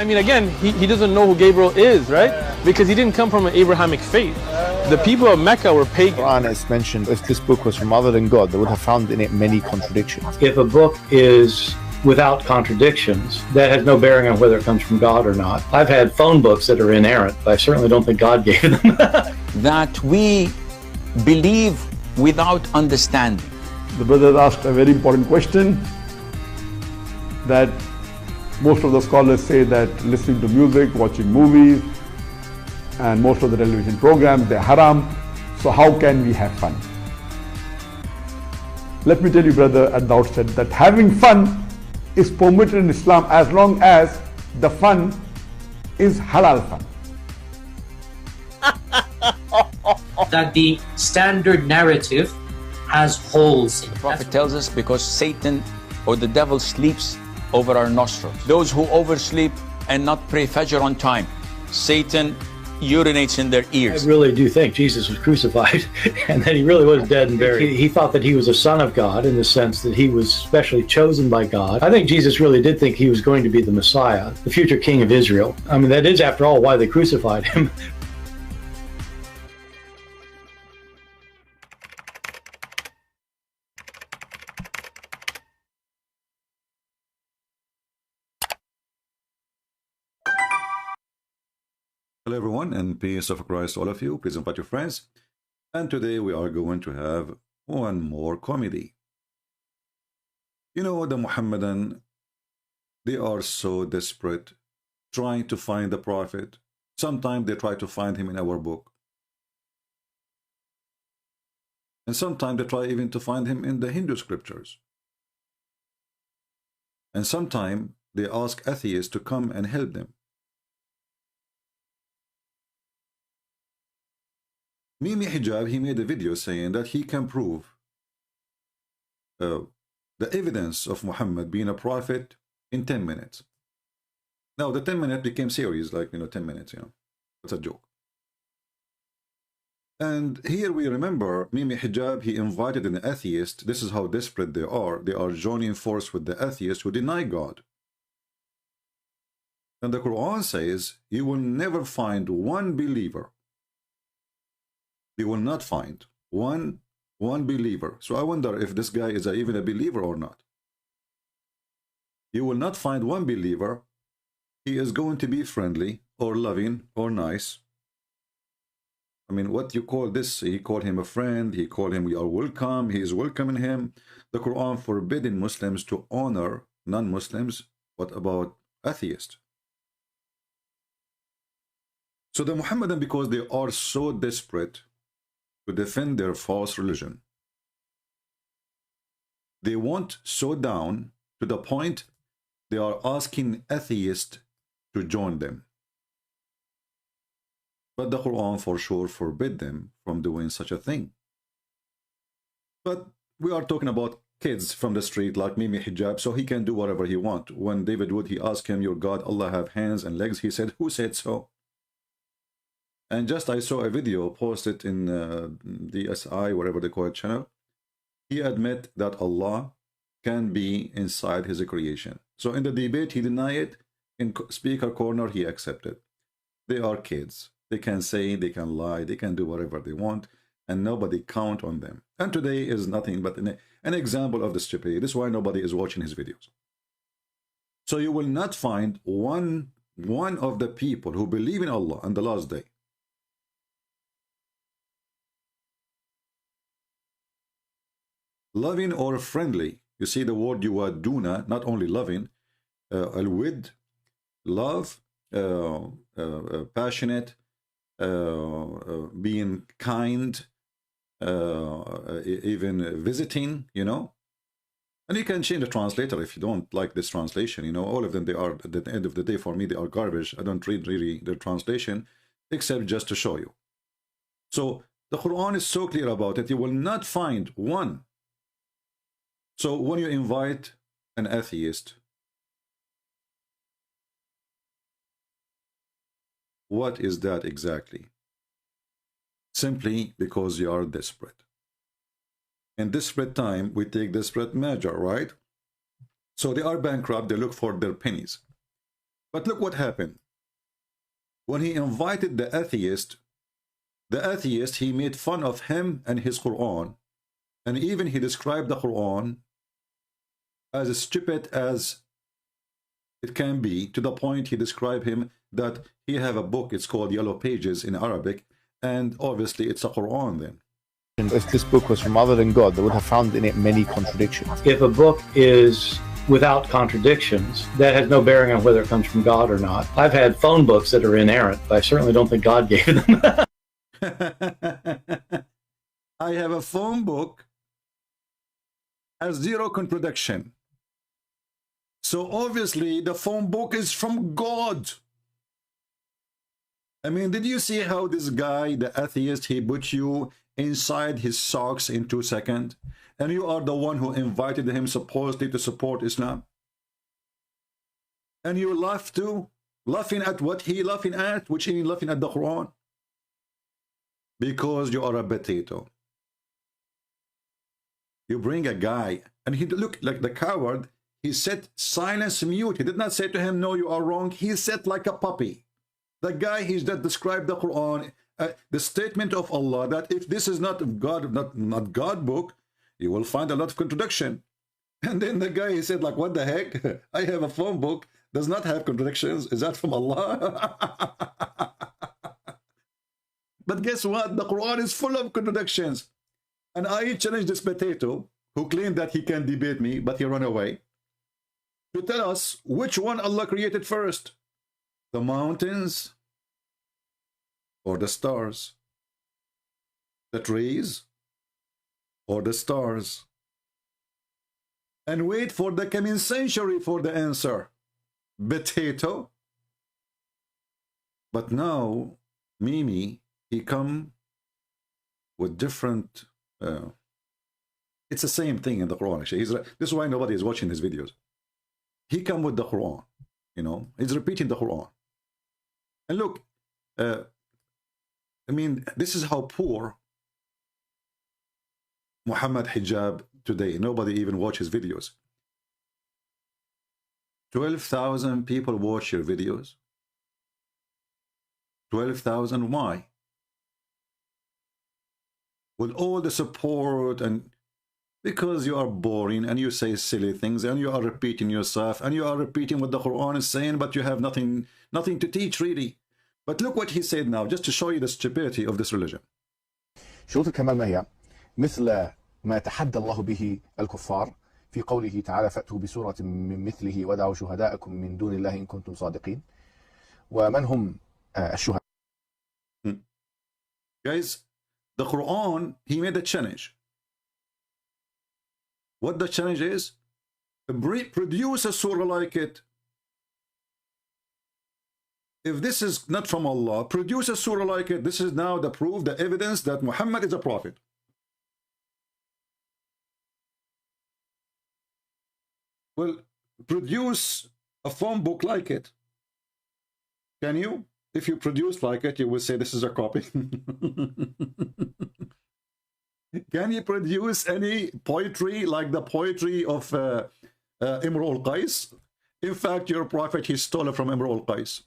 I mean, again, he doesn't know who Gabriel is, right? Because he didn't come from an Abrahamic faith. The people of Mecca were pagan. Quran is mentioned, if this book was from other than God, they would have found in it many contradictions. If a book is without contradictions, that has no bearing on whether it comes from God or not. I've had phone books that are inerrant, but I certainly don't think God gave them. That we believe without understanding. The brother asked a very important question, that most of the scholars say that listening to music, watching movies, and most of the television programs, they're haram. So how can we have fun? Let me tell you, brother, at the outset, that having fun is permitted in Islam as long as the fun is halal fun. That the standard narrative has holes in it. The Prophet tells us because Satan or the devil sleeps over our nostrils. Those who oversleep and not pray Fajr on time, Satan urinates in their ears. I really do think Jesus was crucified and that he really was dead and buried. He thought that he was a son of God in the sense that he was specially chosen by God. I think Jesus really did think he was going to be the Messiah, the future king of Israel. I mean, that is, after all, why they crucified him. Hello everyone, and peace of Christ all of you. Please invite your friends. And today we are going to have one more comedy. You know, the Muhammadan, they are so desperate trying to find the Prophet. Sometimes they try to find him in our book. And sometimes they try even to find him in the Hindu scriptures. And sometimes they ask atheists to come and help them. Mimi Hijab, he made a video saying that he can prove the evidence of Muhammad being a prophet in 10 minutes. Now, the 10 minutes became series, like, 10 minutes, It's a joke. And here we remember Mimi Hijab, he invited an atheist. This is how desperate they are. They are joining force with the atheists who deny God. And the Quran says, you will never find one believer. You will not find one believer. So I wonder if this guy is even a believer or not. You will not find one believer. He is going to be friendly or loving or nice. I mean, what you call this? He called him a friend. He called him, we are welcome. He is welcoming him. The Quran forbidden Muslims to honor non-Muslims. What about atheists? So the Muhammadan, because they are so desperate to defend their false religion, they want so down to the point they are asking atheists to join them. But the Quran for sure forbid them from doing such a thing. But we are talking about kids from the street like Mimi Hijab, so he can do whatever he wants. When David Wood, he asked him, your God, Allah have hands and legs? He said, who said so? And just I saw a video posted in DSI, whatever they call it, channel. He admit that Allah can be inside his creation. So in the debate, he denied it. In speaker corner, he accepted. They are kids. They can say, they can lie, they can do whatever they want, and nobody count on them. And today is nothing but an example of the stupidity. This is why nobody is watching his videos. So you will not find one of the people who believe in Allah on the last day, loving or friendly. You see the word yuwaduna, not only loving, al-wid, love, passionate, being kind, even visiting, And you can change the translator if you don't like this translation, All of them, they are, at the end of the day, for me, they are garbage. I don't read really the translation, except just to show you. So the Quran is so clear about it, you will not find one. So when you invite an atheist, what is that exactly? Simply because you are desperate. In desperate time, we take desperate measure, right? So they are bankrupt, they look for their pennies. But look what happened. When he invited the atheist, he made fun of him and his Quran. And even he described the Quran as stupid as it can be, to the point he described him that he have a book, it's called Yellow Pages in Arabic, and obviously it's a Quran then. If this book was from other than God, they would have found in it many contradictions. If a book is without contradictions, that has no bearing on whether it comes from God or not. I've had phone books that are inerrant, but I certainly don't think God gave them. I have a phone book has zero contradiction. So obviously the phone book is from God. I mean, did you see how this guy, the atheist, he put you inside his socks in 2 seconds? And you are the one who invited him supposedly to support Islam. And you laugh too, laughing at what he laughing at, which he laughing at the Quran. Because you are a potato. You bring a guy, and he looked like the coward. He said silence, mute. He did not say to him, no, you are wrong. He said like a puppy. The guy, he's that described the Quran, the statement of Allah, that if this is not God, not God book, you will find a lot of contradiction. And then the guy, he said like, what the heck? I have a phone book, does not have contradictions. Is that from Allah? But guess what? The Quran is full of contradictions. And I challenged this potato, who claimed that he can debate me, but he ran away, to tell us which one Allah created first. The mountains or the stars? The trees or the stars? And wait for the coming century for the answer. Potato. But now, Mimi, he come with different... it's the same thing in the Quran, actually. This is why nobody is watching his videos. He come with the Quran, you know. He's repeating the Quran. And look, I mean, this is how poor Muhammad Hijab today. Nobody even watches videos. 12,000 people watch your videos. 12,000, why? With all the support, and because you are boring and you say silly things and you are repeating yourself and you are repeating what the Quran is saying, but you have nothing to teach really. But look what he said now, just to show you the stupidity of this religion. شروط الكمال ما هي؟ مثل ما تحدى الله به الكفار في قوله تعالى فأتوا بسورة من مثله ودعوا شهداءكم من دون الله إن كنتم صادقين. ومن هم الشهداء؟ Guys, the Quran, he made a challenge. What the challenge is? Produce a surah like it. If this is not from Allah, produce a surah like it. This is now the proof, the evidence that Muhammad is a prophet. Well, produce a phone book like it. Can you? If you produce like it, you will say this is a copy. Can you produce any poetry like the poetry of Imr al-Qais? In fact, your prophet, he stole it from Imr al-Qais.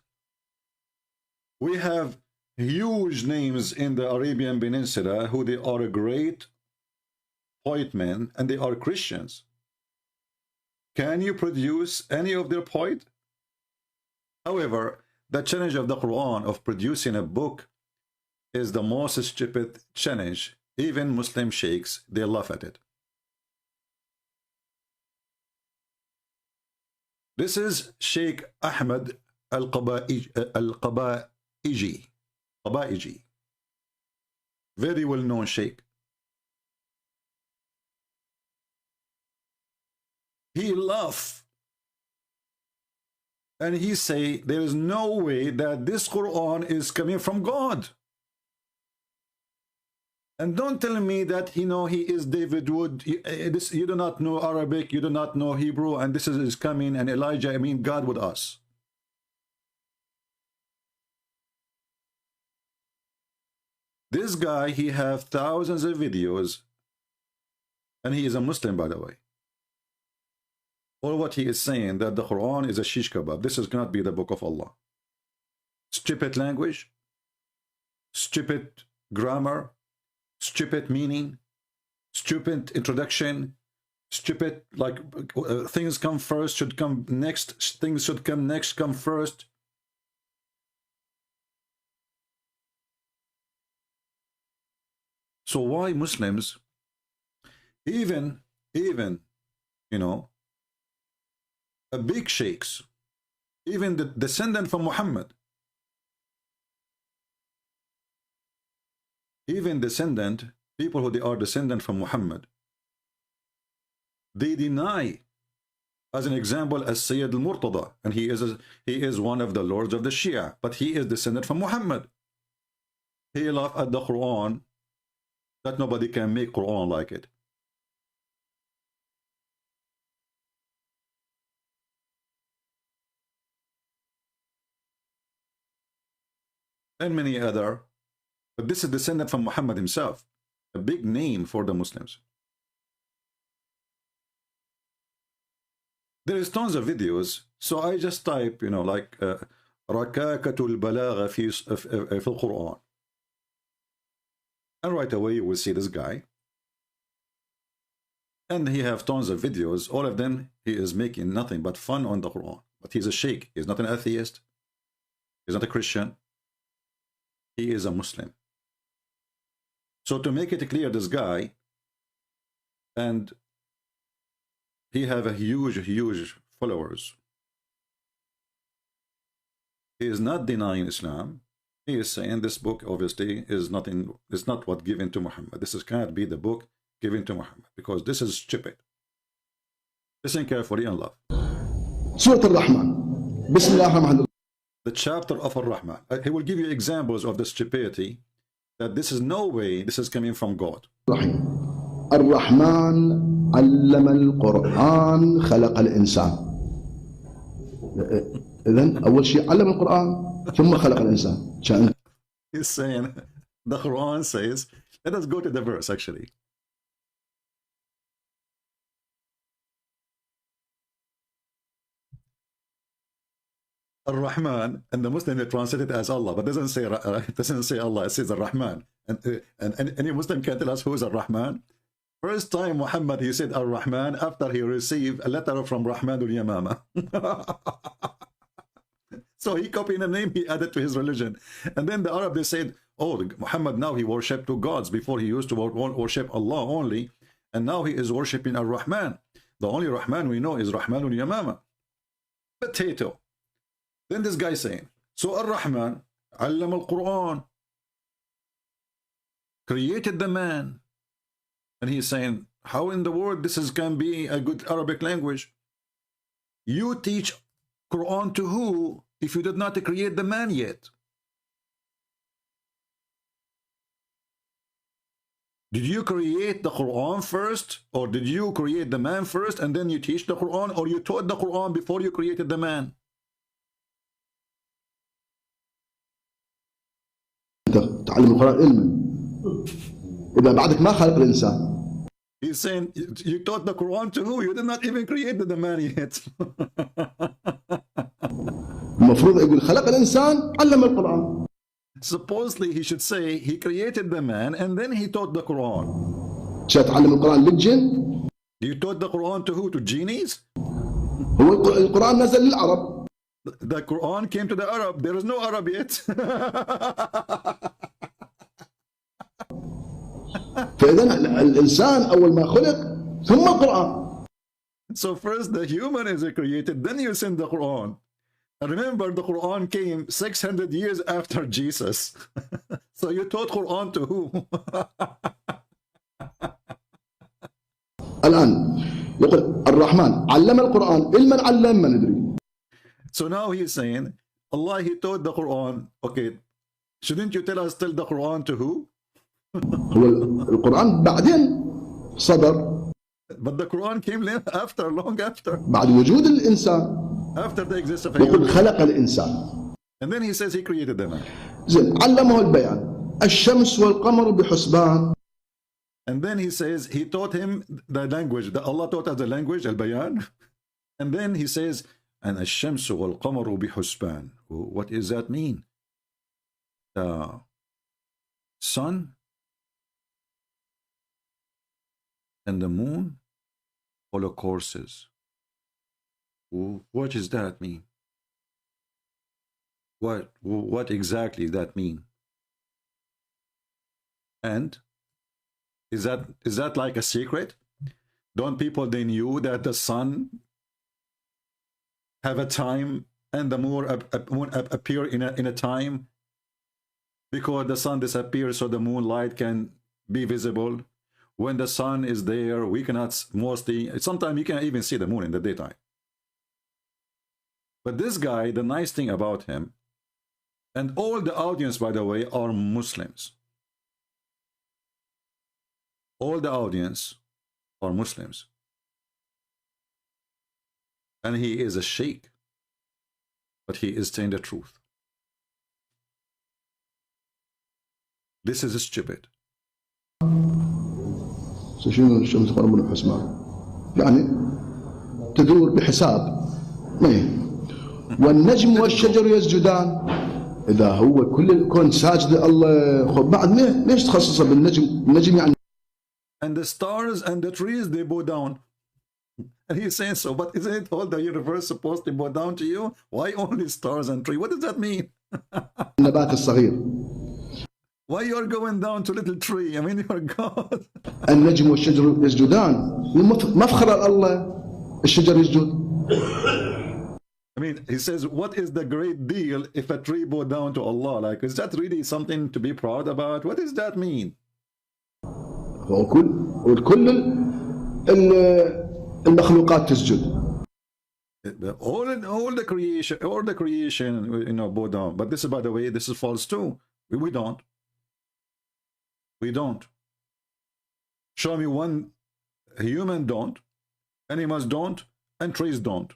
We have huge names in the Arabian Peninsula who they are a great poet men, and they are Christians. Can you produce any of their poet? However, the challenge of the Quran of producing a book is the most stupid challenge. Even Muslim sheikhs, they laugh at it. This is Sheikh Ahmed al-Qabaiji. Very well-known sheikh. He laughed and he say there is no way that this Quran is coming from God. And don't tell me that, you know, he is David Wood. You do not know Arabic, you do not know Hebrew, and this is coming, and Elijah, I mean God with us. This guy, he have thousands of videos, and he is a Muslim, by the way. or what he is saying, that the Quran is a shish kebab. This cannot be the book of Allah. Stupid language, stupid grammar, stupid meaning, stupid introduction, stupid, like things come first, should come next, things should come next, come first. So why Muslims, even, you know, a big sheikhs, even the descendant from Muhammad, even descendant, people who they are descendant from Muhammad, they deny, as an example, as Sayyid al-Murtada, and he is one of the lords of the Shia, but he is descendant from Muhammad. He laughed at the Quran, that nobody can make Quran like it. And many other, but this is descendant from Muhammad himself, a big name for the Muslims. There is tons of videos, so I just type, you know, like Rakakatul Balagha fi al-Quran, and right away you will see this guy, and he have tons of videos. All of them, he is making nothing but fun on the Quran, but he's a sheikh. He's not an atheist, he's not a Christian, he is a Muslim. So to make it clear, this guy, and he have a huge followers, he is not denying Islam. He is saying this book obviously is nothing, it's not what given to Muhammad. This cannot be the book given to Muhammad, because this is stupid. Listen carefully and love. Surah Al-Rahman. Bismillah ar-Rahman. The chapter of Ar-Rahman. He will give you examples of the stupidity, that this is no way this is coming from God. Ar-Rahman allama al-Quran khalaqa al-insan. إذن أول شيء علم القرآن ثم خلق الإنسان. He's saying, the Quran says, let us go to the verse actually. Ar-Rahman, and the Muslim they translate it as Allah, but doesn't say Allah, it says Ar-Rahman. And any Muslim can tell us who is Ar-Rahman? First time Muhammad he said Ar-Rahman after he received a letter from Rahman al-Yamama. So he copied a name, he added to his religion. And then the Arab they said, oh, Muhammad now he worshipped two gods. Before he used to worship Allah only, and now he is worshipping Ar-Rahman. The only Rahman we know is Rahman al-Yamama. Potato. Then this guy saying, so Ar-Rahman allam al-Quran, created the man. And he's saying, how in the world this can be a good Arabic language? You teach Quran to who if you did not create the man yet? Did you create the Quran first, or did you create the man first and then you teach the Quran, or you taught the Quran before you created the man? تعلم القرآن علما إذا بعدك ما خلق الإنسان. He's saying, you taught the Quran to who? You did not even create the man yet. المفروض يقول خلق الإنسان علم القرآن. Supposedly he should say he created the man and then he taught the Quran. تعلم القرآن للجن. You taught the Quran to who? To genies? هو القرآن نزل للعرب. The Quran came to the Arab. There is no Arab yet. فإذا الإنسان أول ما خلق ثم القرآن. So first the human is created, then you send the Quran. And remember, the Quran came 600 years after Jesus. So you taught Quran to who? الآن يقول الرحمن علم القرآن علما علم ما ندري. So now he's saying, Allah, he taught the Quran. Okay, shouldn't you tell us still the Quran to who? هو القرآن بعدين صدر. But the Quran came after, long after. بعد وجود الإنسان. After the existence of يقول خلق الإنسان. And then he says he created the man. زين علمه البيان الشمس والقمر بحسبان. And then he says he taught him the language. Allah taught us the language, al-bayan. And then he says, and الشمس والقمر بحسبان. What does that mean? The sun and the moon follow courses. What does that mean? What exactly does that mean? And is that like a secret? Don't people, they knew that the sun have a time and the moon appear in a time, because the sun disappears so the moonlight can be visible. When the sun is there, we cannot mostly, sometimes you can't even see the moon in the daytime. But this guy, the nice thing about him, and all the audience, by the way, are Muslims. All the audience are Muslims. And he is a sheikh, but he is saying the truth. This is stupid. شنو الشمس والقمر بحسبان؟ يعني تدور بحساب. والنجم والشجر يسجدان. إذا هو كل الكون ساجد الله، خب بعد ليش تخصصه بالنجم؟ النجم يعني. And the stars and the trees, they bow down. And he's saying so, but isn't it all the universe supposed to bow down to you? Why only stars and trees? What does that mean? النبات الصغير. Why you're going down to little tree? I mean, you're God. النجم والشجر يسجدان. مفخر الله الشجر يسجد. I mean, he says, what is the great deal if a tree bow down to Allah? Like, is that really something to be proud about? What does that mean? وكل المخلوقات تسجد. All the creation, you know, bow down. But this is, by the way, this is false too. We don't. We don't. Show me one human don't, animals don't, and trees don't.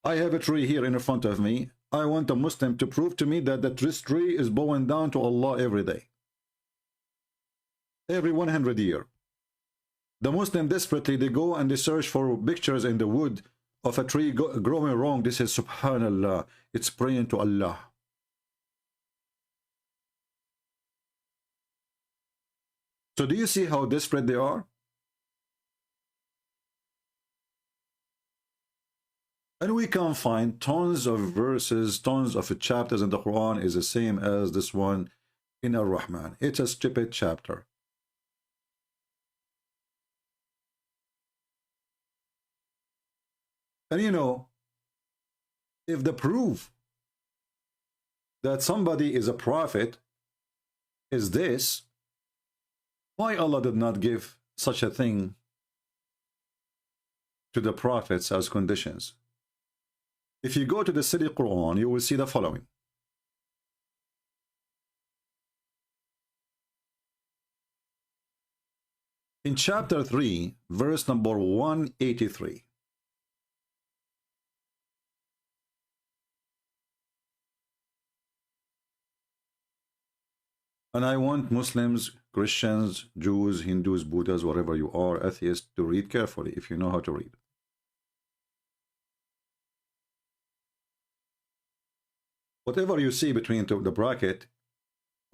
I have a tree here in front of me. I want a Muslim to prove to me that this tree is bowing down to Allah every day. Every 100 years. The Muslim desperately, they go and they search for pictures in the wood of a tree growing wrong. This is Subhanallah. It's praying to Allah. So do you see how desperate they are? And we can find tons of verses, tons of chapters in the Quran is the same as this one in Ar-Rahman. It's a stupid chapter. And you know, if the proof that somebody is a prophet is this, why Allah did not give such a thing to the prophets as conditions? If you go to the City Quran, you will see the following. In chapter 3, verse number 183. And I want Muslims, Christians, Jews, Hindus, Buddhas, whatever you are, atheists, to read carefully if you know how to read. Whatever you see between the bracket,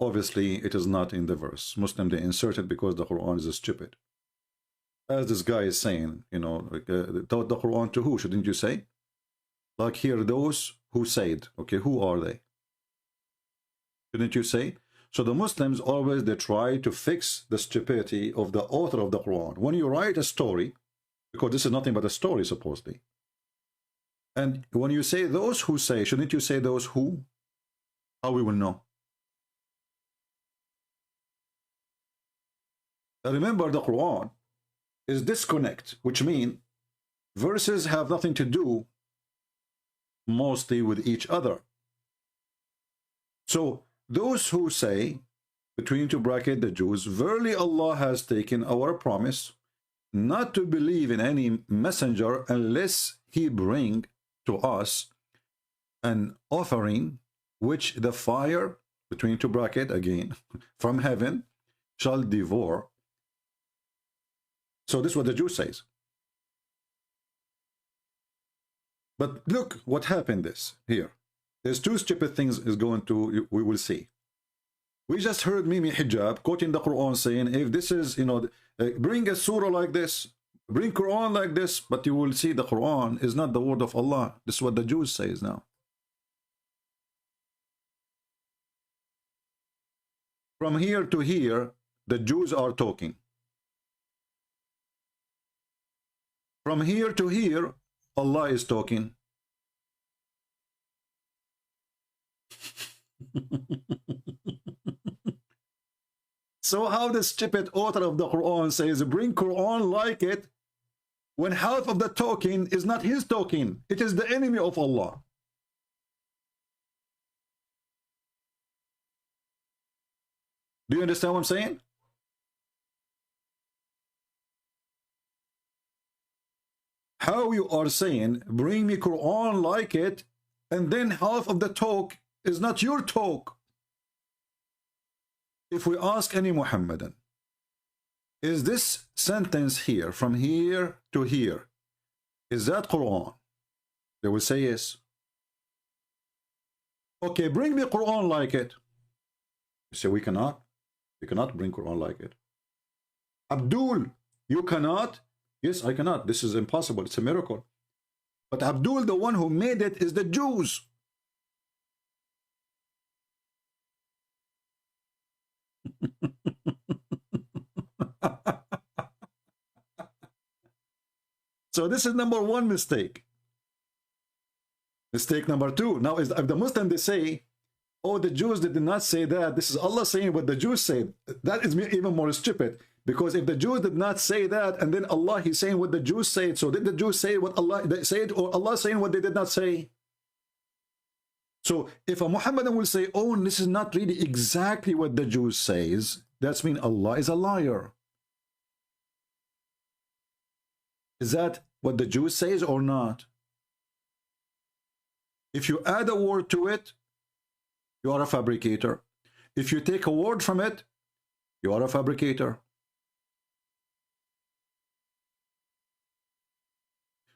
obviously it is not in the verse. Muslim, they insert it because the Quran is stupid. As this guy is saying, you know, taught the Quran to who, shouldn't you say? Like here, those who said, okay, who are they? Shouldn't you say? So the Muslims always, they try to fix the stupidity of the author of the Quran. When you write a story, because this is nothing but a story supposedly, and when you say those who say, shouldn't you say those who? How we will know? Remember, the Quran is disconnect, which means verses have nothing to do mostly with each other. So those who say, between two brackets, the Jews, verily Allah has taken our promise not to believe in any messenger unless he bring to us an offering which the fire, between two brackets again, from heaven shall devour. So this is what the Jew says. But look what happened this here. There's two stupid things is going to, we will see. We just heard Mimi Hijab quoting the Quran saying, if this is, you know, bring a surah like this, bring Quran like this, but you will see the Quran is not the word of Allah. This is what the Jews says now. From here to here, the Jews are talking. From here to here, Allah is talking. So how the stupid author of the Quran says, bring Quran like it, when half of the talking is not his talking, it is the enemy of Allah. Do you understand what I'm saying? How you are saying, bring me Quran like it, and then half of the talk is not your talk. If we ask any Muhammadan, is this sentence here, from here to here, is that Quran? They will say yes. Okay, bring me Quran like it. You say we cannot. We cannot bring Quran like it. Abdul, you cannot. Yes, I cannot. This is impossible. It's a miracle. But Abdul, the one who made it, is the Jews. So this is number one mistake. Mistake number two. Now, if the Muslim, they say, oh, the Jews did not say that. This is Allah saying what the Jews said. That is even more stupid. Because if the Jews did not say that, and then Allah, he's saying what the Jews said. So did the Jews say what Allah said, or Allah saying what they did not say? So if a Muhammadan will say, oh, this is not really exactly what the Jews says, that's mean Allah is a liar. Is that what the Jews says or not? If you add a word to it, you are a fabricator. If you take a word from it, you are a fabricator.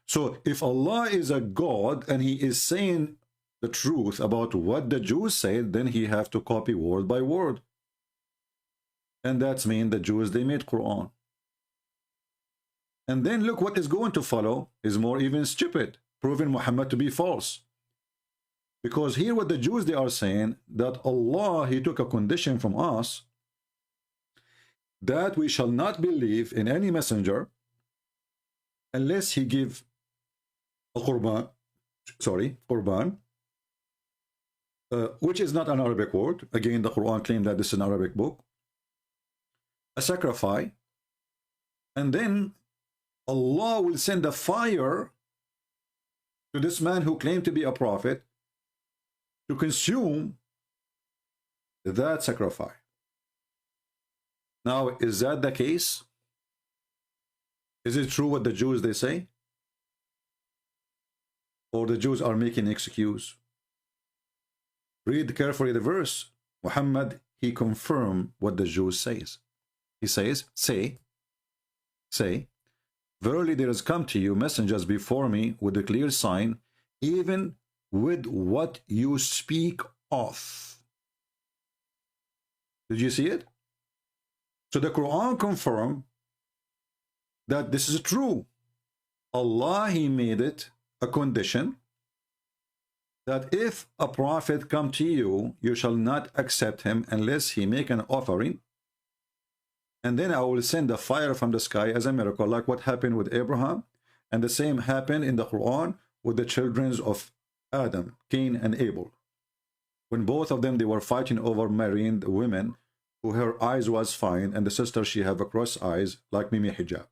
So if Allah is a God and he is saying the truth about what the Jews said, then he have to copy word by word. And that's mean the Jews, they made Quran. And then look what is going to follow is more even stupid, proving Muhammad to be false. Because here what the Jews, they are saying that Allah, he took a condition from us that we shall not believe in any messenger unless he give a qurban, which is not an Arabic word. Again, the Quran claimed that this is an Arabic book. A sacrifice. And then Allah will send a fire to this man who claimed to be a prophet to consume that sacrifice. Now, is that the case? Is it true what the Jews, they say? Or the Jews are making an excuse? Read carefully the verse. Muhammad, he confirmed what the Jews says. He says, say, verily there has come to you messengers before me with a clear sign, even with what you speak of. Did you see it? So the Quran confirmed that this is true. Allah, he made it a condition that if a prophet come to you, you shall not accept him unless he make an offering. And then I will send a fire from the sky as a miracle, like what happened with Abraham. And the same happened in the Quran with the children of Adam, Cain and Abel. When both of them, they were fighting over marrying the women who her eyes was fine, and the sister, she have a cross eyes like Mimi Hijab.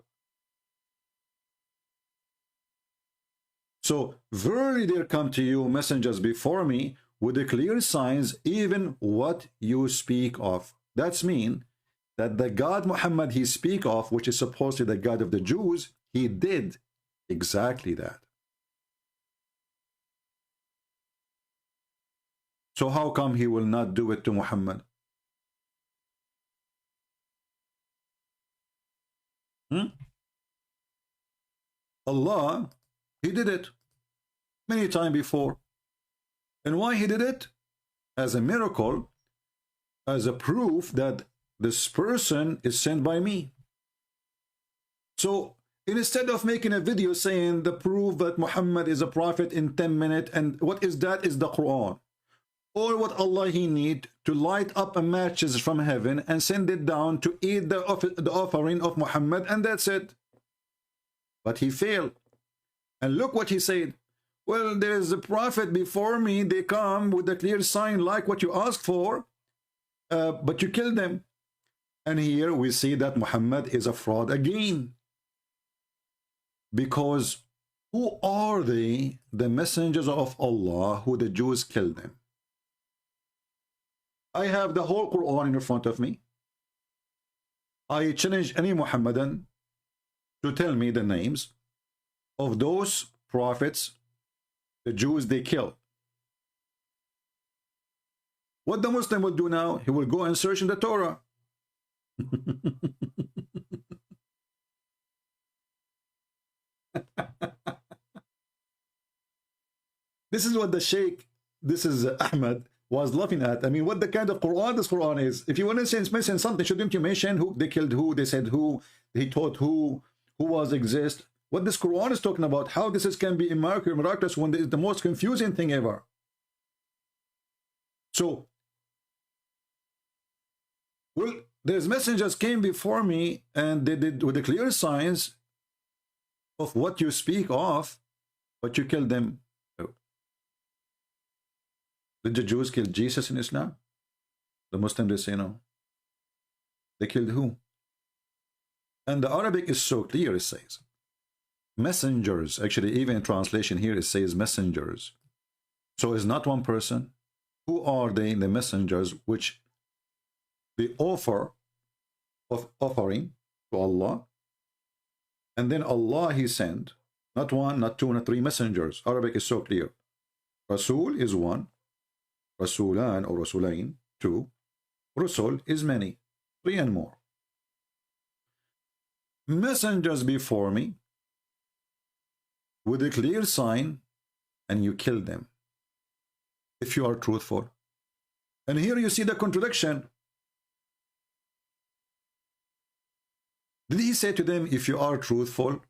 So, verily there come to you messengers before me with the clear signs, even what you speak of. That's mean that the God Muhammad he speak of, which is supposed to be the God of the Jews, he did exactly that. So how come he will not do it to Muhammad? Allah, he did it. many times before. And why he did it? As a miracle, as a proof that this person is sent by me. So instead of making a video saying the proof that Muhammad is a prophet in 10 minutes, and what is that is the Quran. Or what Allah he need to light up a matches from heaven and send it down to eat the offering of Muhammad, and that's it. But he failed. And look what he said. Well, there is a prophet before me. They come with a clear sign like what you asked for, but you killed them. And here we see that Muhammad is a fraud again. Because who are they? The messengers of Allah who the Jews killed them. I have the whole Quran in front of me. I challenge any Muhammadan to tell me the names of those prophets the Jews they killed. What the Muslim will do now, he will go and search in the Torah. This is what the Sheikh, this is Ahmed, was laughing at. I mean, what the kind of Quran this Quran is. If you want to mention something, shouldn't you mention who they killed, who they said, who he taught, who was exist? What this Quran is talking about, how this is, can be miraculous when it's the most confusing thing ever. So, well, there's messengers came before me and they did with the clear signs of what you speak of, but you killed them. Did the Jews kill Jesus in Islam? The Muslims, they say no. They killed who? And the Arabic is so clear, it says. Messengers, actually, even in translation here, it says messengers. So it's not one person. Who are they, the messengers, which they offer of offering to Allah? And then Allah, he sent, not one, not two, not three messengers. Arabic is so clear. Rasul is one. Rasulan or Rasulain, two. Rusul is many, three and more. Messengers before me with a clear sign, and you kill them if you are truthful. And here you see the contradiction. Did he say to them, if you are truthful?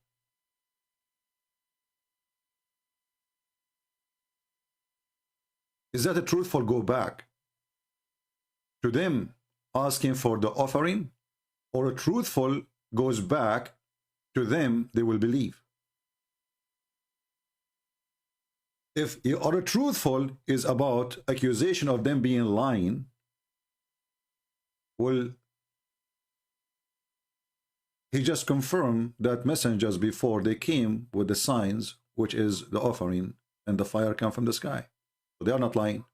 Is that a truthful go back to them asking for the offering, or a truthful goes back to them, they will believe? If you are a truthful is about accusation of them being lying, well, he just confirmed that messengers before they came with the signs, which is the offering, and the fire come from the sky. So they are not lying.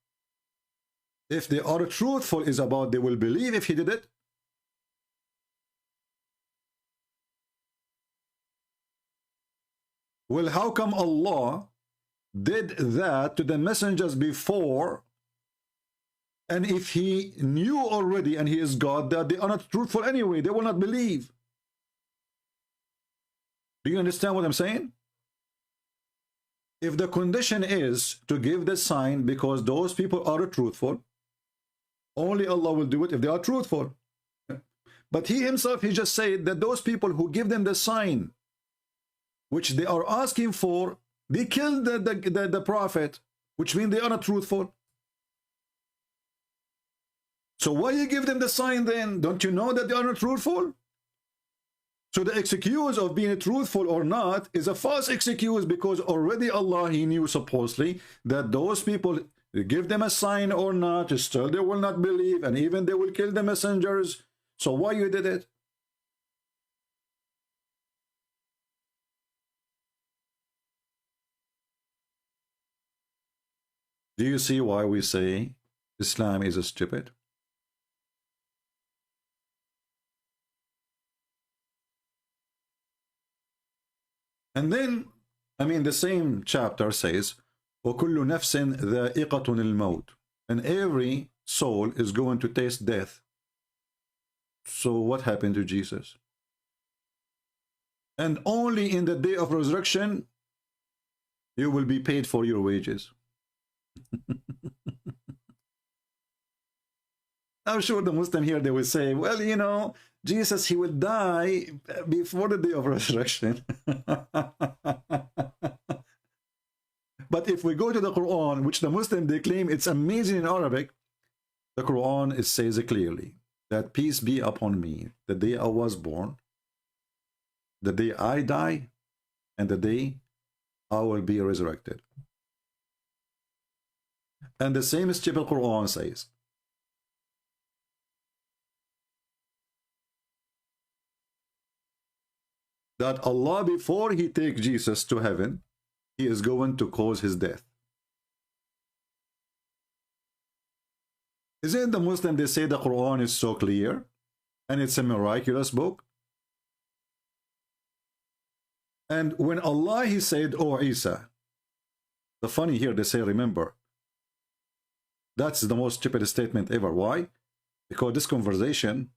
If they are truthful is about they will believe if he did it. Well, how come Allah did that to the messengers before, and if he knew already and he is God that they are not truthful anyway, they will not believe? Do you understand what I'm saying? If the condition is to give the sign because those people are truthful, only Allah will do it if they are truthful. But he himself, he just said that those people who give them the sign which they are asking for, they killed the prophet, which means they are not truthful. So why you give them the sign then? Don't you know that they are not truthful? So the excuse of being truthful or not is a false excuse, because already Allah, he knew supposedly that those people, give them a sign or not, still they will not believe, and even they will kill the messengers. So why you did it? Do you see why we say Islam is stupid? And then, I mean, the same chapter says, وَكُلُّ نَفْسٍ ذَائِقَةٌ الْمَوْتِ, and every soul is going to taste death. So what happened to Jesus? And only in the day of resurrection, You will be paid for your wages. I'm sure the Muslim here, they will say, well, you know, Jesus, he will die before the day of resurrection. But if we go to the Quran, which the Muslim, they claim it's amazing in Arabic, the Quran, it says clearly that peace be upon me, the day I was born, the day I die, and the day I will be resurrected. And the same stupid Quran says that Allah, before he takes Jesus to heaven, he is going to cause his death. Isn't the Muslim, they say the Quran is so clear and it's a miraculous book? And when Allah, he said, oh Isa, the funny here, they say, remember, that's the most stupid statement ever. Why? Because this conversation,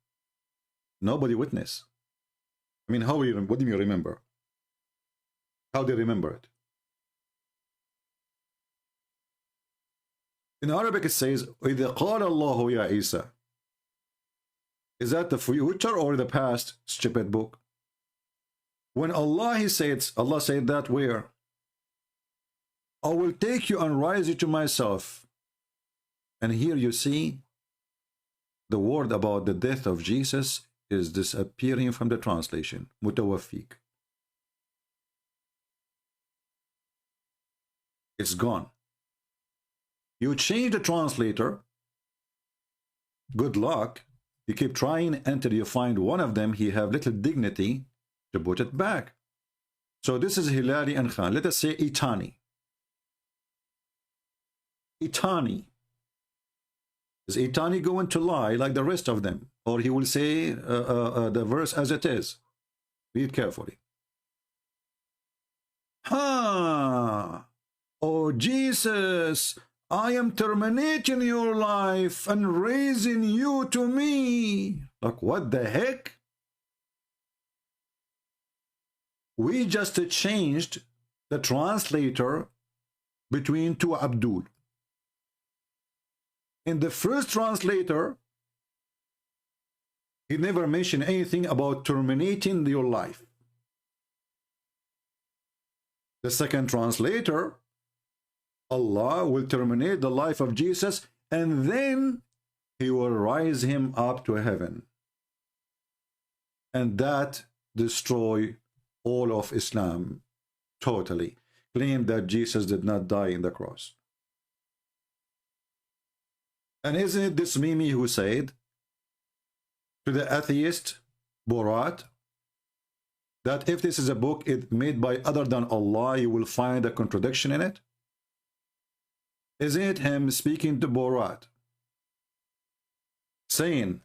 nobody witnessed. I mean, what do you remember? How do you remember it? In Arabic it says, إِذَا قَالَ اللَّهُ يَا Isa. Is that the future or the past, stupid book? When Allah, he said, Allah said that where? I will take you and raise you to myself. And here you see the word about the death of Jesus is disappearing from the translation. Mutawaffiq. It's gone. You change the translator, good luck. You keep trying until you find one of them, he have little dignity to put it back. So this is Hilali and Khan. Let us say Itani. Itani. Is Itani going to lie like the rest of them? Or he will say the verse as it is? Read carefully. Ha! Oh Jesus, I am terminating your life and raising you to me. Like, what the heck? We just changed the translator between two Abdul. In the first translator, he never mentioned anything about terminating your life. The second translator, Allah will terminate the life of Jesus and then he will rise him up to heaven. And that destroy all of Islam totally. Claim that Jesus did not die in the cross. And isn't it this Mimi who said to the atheist Borat that if this is a book made by other than Allah, you will find a contradiction in it? Isn't it him speaking to Borat, saying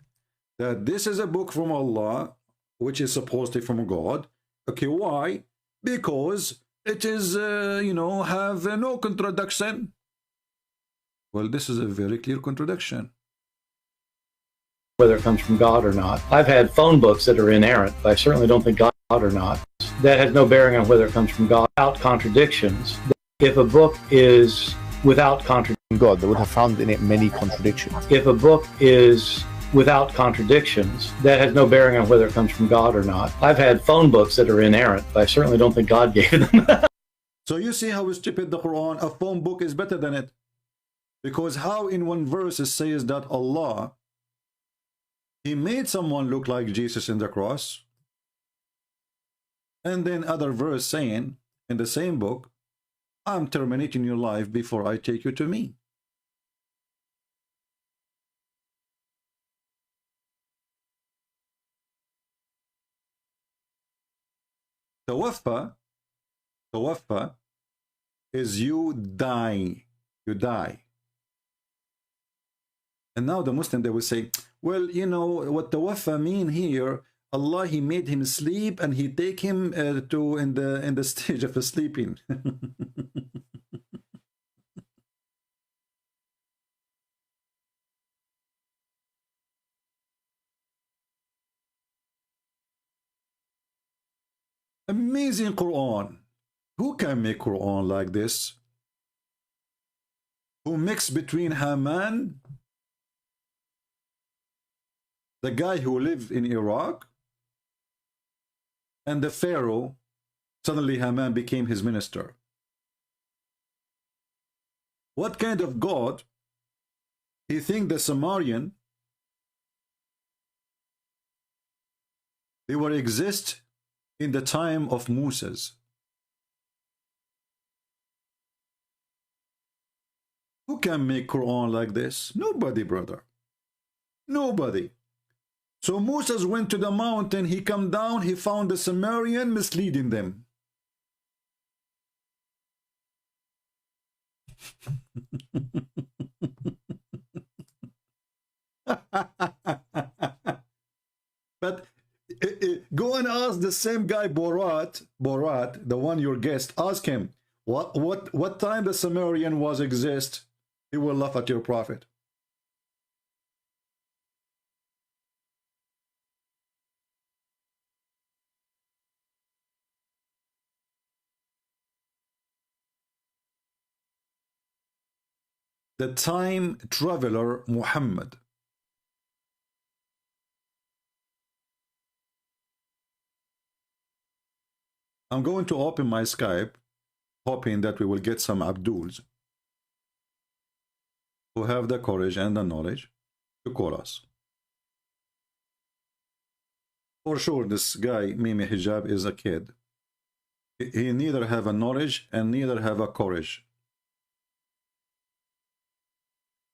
that this is a book from Allah, which is supposedly from God? Okay, why? Because it is, you know, have no contradiction. Well, this is a very clear contradiction. Whether it comes from God or not. I've had phone books that are inerrant, but I certainly don't think God or not. That has no bearing on whether it comes from God. Without contradictions. If a book is without contradiction, God, they would have found in it many contradictions. if a book is without contradictions, that has no bearing on whether it comes from God or not. I've had phone books that are inerrant, but I certainly don't think God gave them. So you see how stupid the Quran, a phone book is better than it. Because how in one verse it says that Allah, he made someone look like Jesus in the cross. And then other verse saying in the same book, I'm terminating your life before I take you to me. Tawaffa is you die. You die. And now the Muslim, they will say, well, you know, what tawaffa mean here, Allah, he made him sleep and he take him to in the stage of sleeping. Amazing Quran. Who can make Quran like this? Who mixed between Haman, the guy who lived in Iraq, and the Pharaoh. Suddenly Haman became his minister. What kind of God? He think the Sumerian, they will exist in the time of Moses. Who can make Quran like this? Nobody, brother. Nobody. So Moses went to the mountain, he come down, he found the Sumerian misleading them. But go and ask the same guy Borat, the one your guest, ask him what time the Sumerian was exist. He will laugh at your prophet. The time traveler Muhammad. I'm going to open my Skype, hoping that we will get some Abduls who have the courage and the knowledge to call us. For sure, this guy, Mimi Hijab, is a kid. He neither have a knowledge and neither have a courage.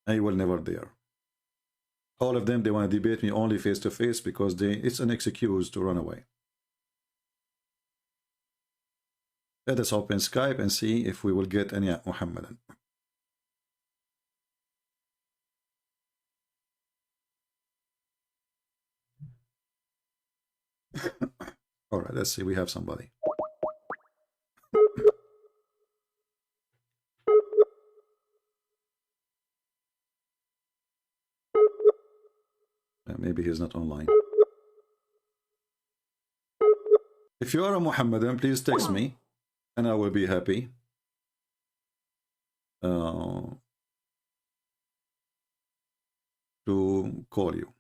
I will never dare. All of them, they want to debate me only face to face because it's an excuse to run away. Let us open Skype and see if we will get any Muhammadan. All right, let's see. We have somebody. Maybe he's not online. If you are a Muhammadan, please text me and I will be happy to call you.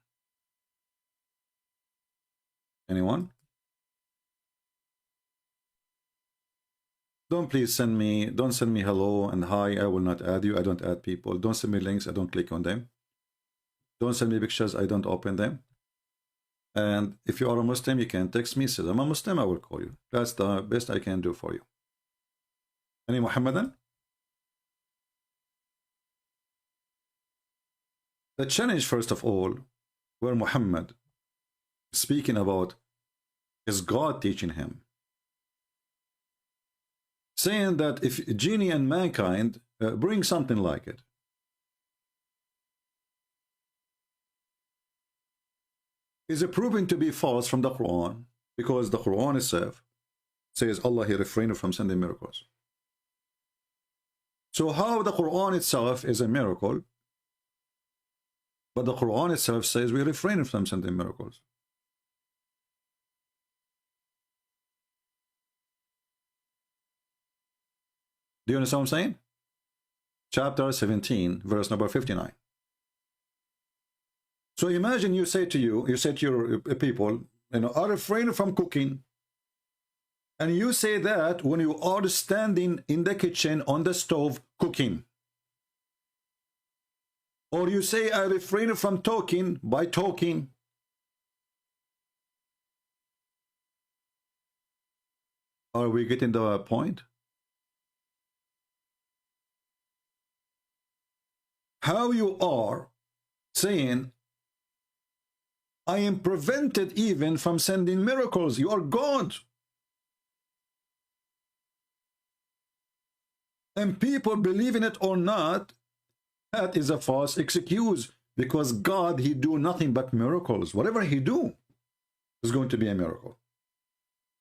Anyone? Don't send me hello and hi. I will not add you. I don't add people. Don't send me links. I don't click on them. Don't send me pictures. I don't open them. And if you are a Muslim, you can text me. Say I'm a Muslim. I will call you. That's the best I can do for you. Any Muhammadan? The challenge, first of all, where Muhammad speaking about is God teaching him, saying that if genie and mankind bring something like it, is it proven to be false from the Quran, because the Quran itself says Allah, he refrained from sending miracles. So how the Quran itself is a miracle, but the Quran itself says we refrain from sending miracles? Do you understand what I'm saying? Chapter 17, verse number 59. So imagine you say to your people, you know, are refrain from cooking, and you say that when you are standing in the kitchen on the stove cooking. Or you say, I refrain from talking by talking. Are we getting the point? How you are saying, I am prevented even from sending miracles. You are God. And people, believe in it or not, that is a false excuse, because God, he do nothing but miracles. Whatever he do is going to be a miracle.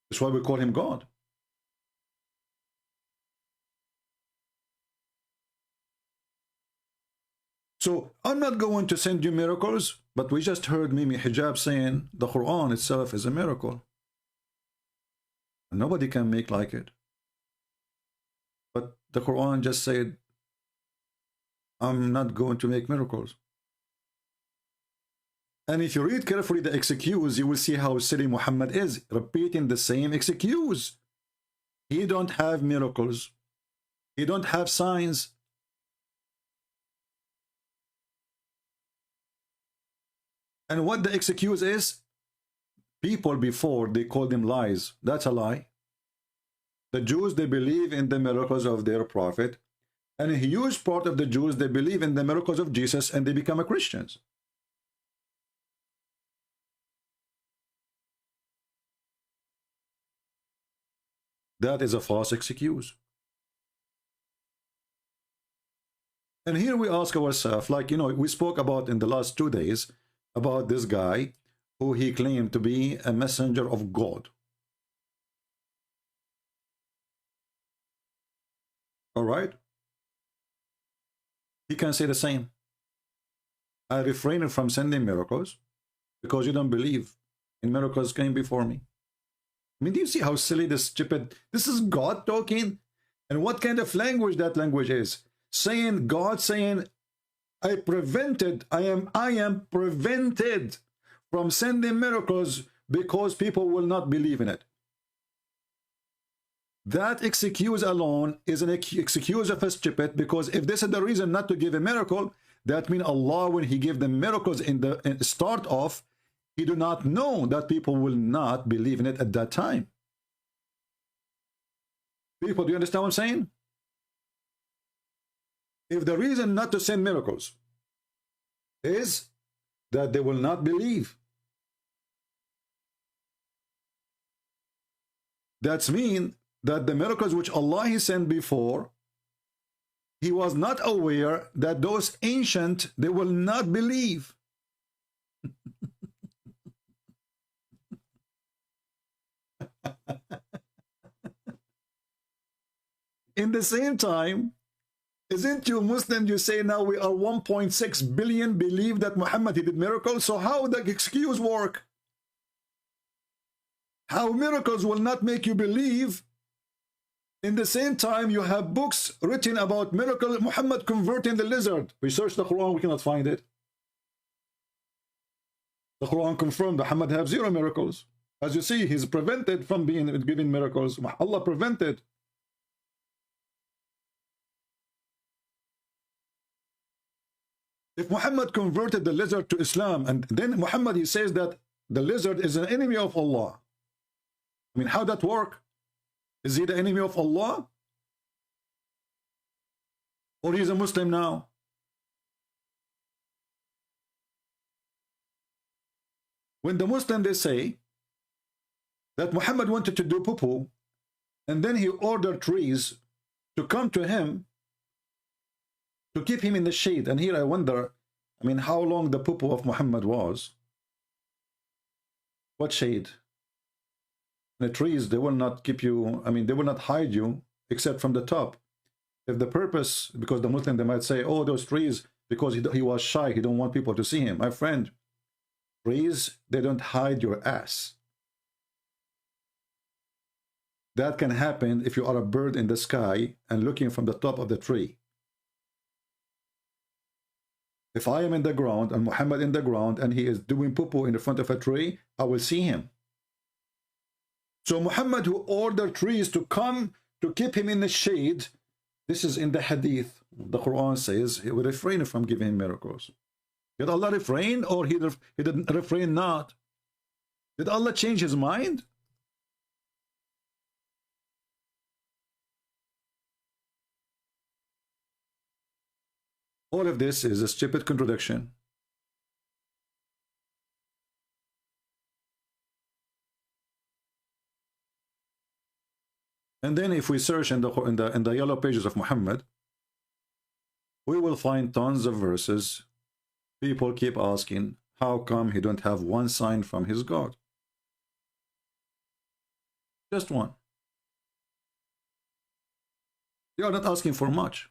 That's why we call him God. So I'm not going to send you miracles, but we just heard Mimi Hijab saying the Quran itself is a miracle. And nobody can make like it. But the Quran just said, I'm not going to make miracles. And if you read carefully the excuse, you will see how silly Muhammad is, repeating the same excuse. He don't have miracles. He don't have signs. And what the excuse is, people before, they called him lies. That's a lie. The Jews, they believe in the miracles of their prophet. And a huge part of the Jews, they believe in the miracles of Jesus, and they become Christians. That is a false excuse. And here we ask ourselves, like, you know, we spoke about in the last 2 days about this guy who he claimed to be a messenger of God. All right? He can say the same. I refrained from sending miracles because you don't believe in miracles came before me. I mean, do you see how silly this stupid, this is God talking? And what kind of language that language is? Saying, God saying, I am prevented from sending miracles because people will not believe in it. That excuse alone is an excuse of a stupid, because if this is the reason not to give a miracle, that means Allah, when he gave them miracles in the start off, he do not know that people will not believe in it at that time. People, do you understand what I'm saying? If the reason not to send miracles is that they will not believe, that's mean that the miracles which Allah he sent before, he was not aware that those ancient, they will not believe. In the same time, isn't you Muslim, you say now we are 1.6 billion believe that Muhammad he did miracles, so how the excuse work? How miracles will not make you believe? In the same time, you have books written about miracle, Muhammad converting the lizard. We searched the Quran, we cannot find it. The Quran confirmed Muhammad have 0 miracles. As you see, he's prevented from being giving miracles. Allah prevented. If Muhammad converted the lizard to Islam, and then Muhammad he says that the lizard is an enemy of Allah. I mean, how that work? Is he the enemy of Allah? Or he's a Muslim now? When the Muslim they say that Muhammad wanted to do poo-poo, and then he ordered trees to come to him to keep him in the shade. And here I wonder, I mean, how long the poo-poo of Muhammad was? What shade? The trees, they will not keep you, I mean, they will not hide you except from the top. If the purpose, because the Muslim, they might say, oh, those trees, because he was shy, he don't want people to see him. My friend, trees, they don't hide your ass. That can happen if you are a bird in the sky and looking from the top of the tree. If I am in the ground and Muhammad in the ground and he is doing poo-poo in the front of a tree, I will see him. So Muhammad who ordered trees to come to keep him in the shade, this is in the hadith. The Quran says he will refrain from giving him miracles. Did Allah refrain, or he didn't refrain not? Did Allah change his mind? All of this is a stupid contradiction. And then if we search in the yellow pages of Muhammad, we will find tons of verses. People keep asking, how come he don't have one sign from his God? Just one. You are not asking for much.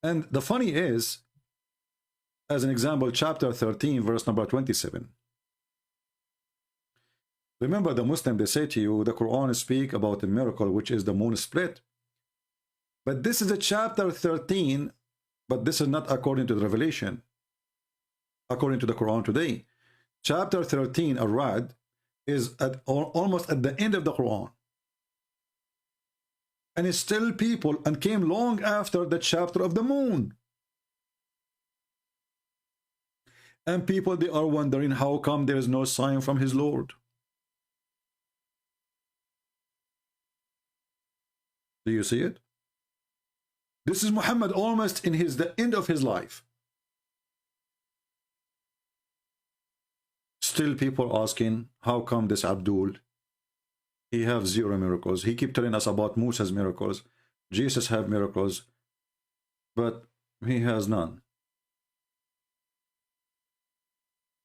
And the funny is, as an example, chapter 13, verse number 27. Remember, the Muslim, they say to you, the Quran speak about a miracle, which is the moon split. But this is a chapter 13, but this is not according to the revelation. According to the Quran today. Chapter 13, Ar-Ra'd, is almost at the end of the Quran. And it's still people, and came long after the chapter of the moon. And people, they are wondering how come there is no sign from his Lord. Do you see it? This is Muhammad almost in the end of his life. Still people asking, how come this Abdul, he have 0 miracles? He keep telling us about Musa's miracles. Jesus have miracles, but he has none.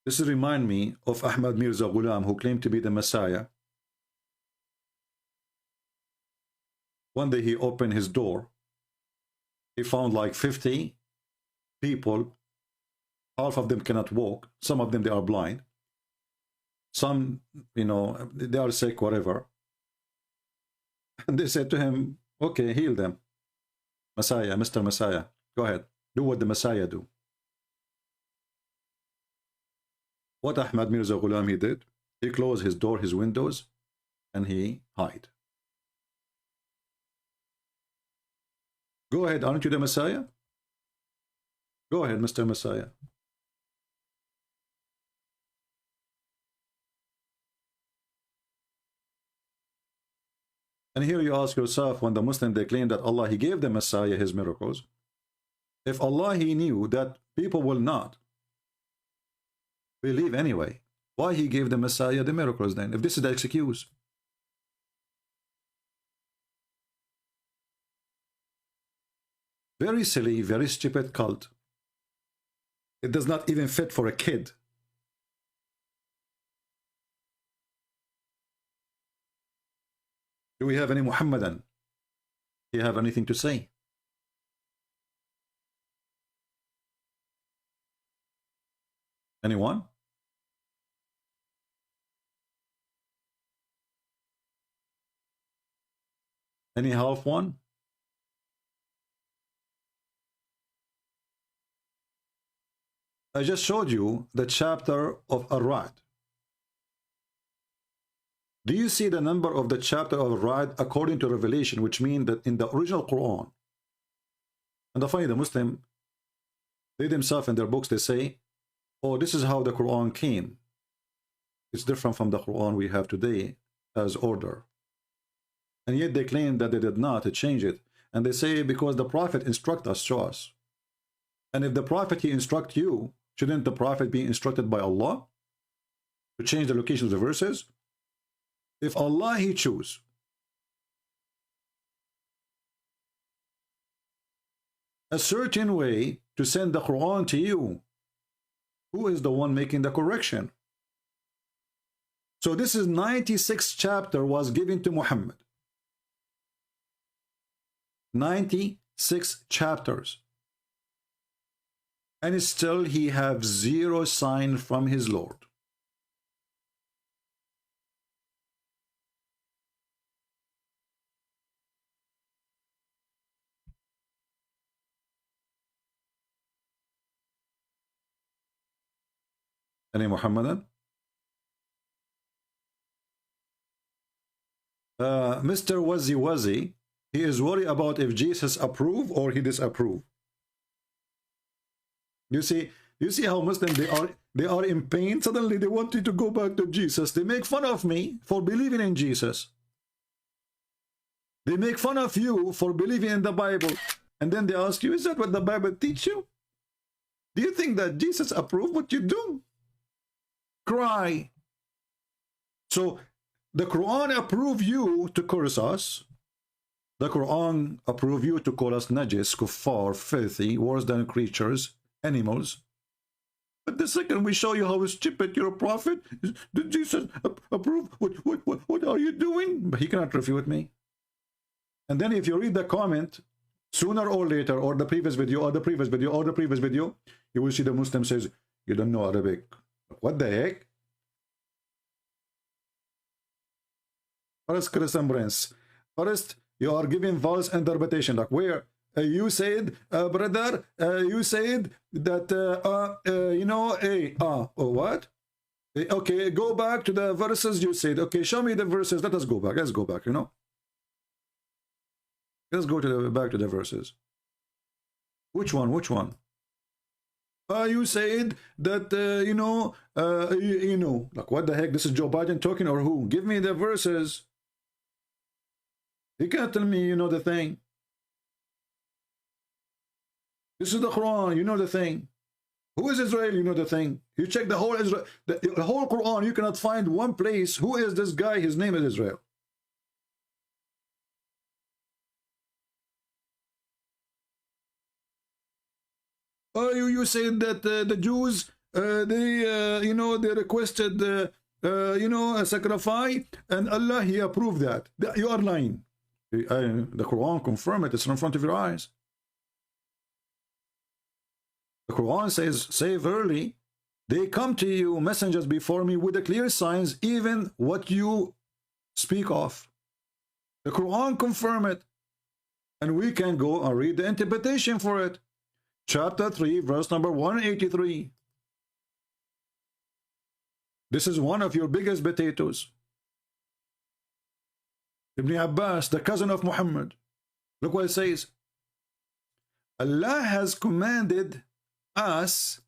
This remind me of Ahmed Mirza Ghulam, who claimed to be the Messiah. One day he opened his door. He found like 50 people. Half of them cannot walk. Some of them, they are blind. Some, you know, they are sick, whatever. And they said to him, okay, heal them. Messiah, Mr. Messiah, go ahead. Do what the Messiah do. What Ahmed Mirza Ghulam he did? He closed his door, his windows, and he hid. Go ahead, aren't you the Messiah? Go ahead, Mr. Messiah. And here you ask yourself, when the Muslim, they claim that Allah, he gave the Messiah his miracles. If Allah, he knew that people will not believe anyway, why he gave the Messiah the miracles then, if this is the excuse? Very silly, very stupid cult. It does not even fit for a kid. Do we have any Muhammadan? Do you have anything to say? Anyone? Any half one? I just showed you the chapter of Ar-Ra'd. Do you see the number of the chapter of Ar-Ra'd according to Revelation, which means that in the original Quran, and I find the Muslim, they themselves in their books, they say, oh, this is how the Quran came. It's different from the Quran we have today as order. And yet they claim that they did not change it. And they say because the Prophet instruct us, show us. And if the Prophet, he instruct you, shouldn't the Prophet be instructed by Allah to change the location of the verses? If Allah, he choose a certain way to send the Quran to you, who is the one making the correction? So this is 96 chapter was given to Muhammad. 96 chapters. And still he have 0 sign from his Lord. Any Muhammadan? Mr. Wazi, he is worried about if Jesus approve or he disapprove. You see how Muslims, they are in pain. Suddenly they wanted to go back to Jesus. They make fun of me for believing in Jesus. They make fun of you for believing in the Bible. And then they ask you, is that what the Bible teach you? Do you think that Jesus approved what you do? Cry. So the Quran approve you to curse us. The Quran approve you to call us najis, kuffar, filthy, worse than creatures, animals. But the second we show you how stupid you're a prophet, did Jesus approve? What are you doing? But he cannot refute me. And then if you read the comment, sooner or later, or the previous video, or the previous video, or the previous video, you will see the Muslim says, you don't know Arabic. What the heck? First Christian Prince. First, you are giving false interpretation. Like where you said, brother, you said that, you know, what? Okay, go back to the verses you said. Okay, show me the verses. Let us go back. Let's go back, you know. Let's go to back to the verses. Which one? Which one? You said that, you know, like what the heck? This is Joe Biden talking or who? Give me the verses. You can't tell me you know the thing. This is the Quran, you know the thing. Who is Israel? You know the thing. You check the whole Israel, the whole Quran, you cannot find one place. Who is this guy? His name is Israel. Oh, you said that the Jews, they, you know, they requested, you know, a sacrifice, and Allah, He approved that. You are lying. The Quran confirms it. It's in front of your eyes. The Quran says, say verily, they come to you, messengers before me, with the clear signs, even what you speak of. The Quran confirms it. And we can go and read the interpretation for it. Chapter 3, verse number 183. This is one of your biggest potatoes. Ibn Abbas, the cousin of Muhammad. Look what it says. Allah has commanded us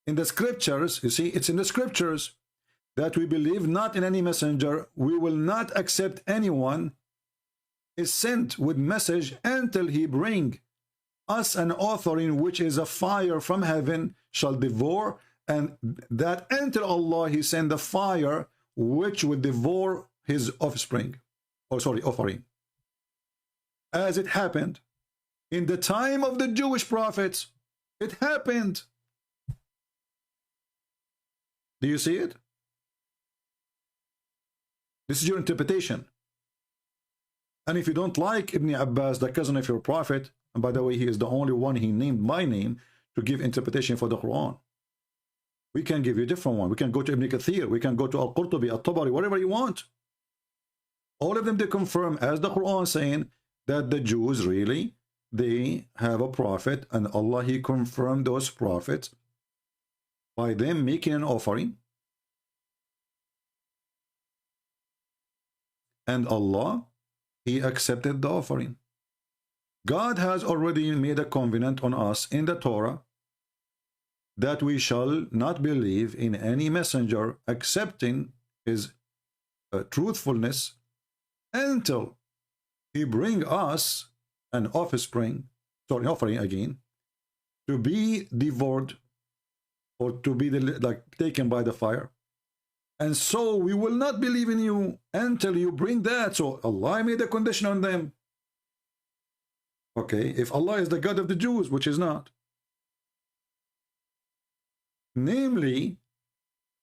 in the scriptures, you see, it's in the scriptures, that we believe not in any messenger. We will not accept anyone is sent with message until he bring us an offering which is a fire from heaven shall devour, and that until Allah He send the fire which will devour his offspring, or sorry, offering. As it happened in the time of the Jewish prophets, it happened. Do you see it? This is your interpretation. And if you don't like Ibn Abbas, the cousin of your prophet, and by the way, he is the only one he named by name to give interpretation for the Quran. We can give you a different one. We can go to Ibn Kathir. We can go to Al-Qurtubi, Al-Tabari, whatever you want. All of them, they confirm, as the Quran saying, that the Jews really, they have a prophet, and Allah, He confirmed those prophets by them making an offering. And Allah, He accepted the offering. God has already made a covenant on us in the Torah that we shall not believe in any messenger accepting his truthfulness until he bring us an offering again, to be devoured or to be like taken by the fire. And so we will not believe in you until you bring that. So Allah made a condition on them. Okay, if Allah is the God of the Jews, which is not, namely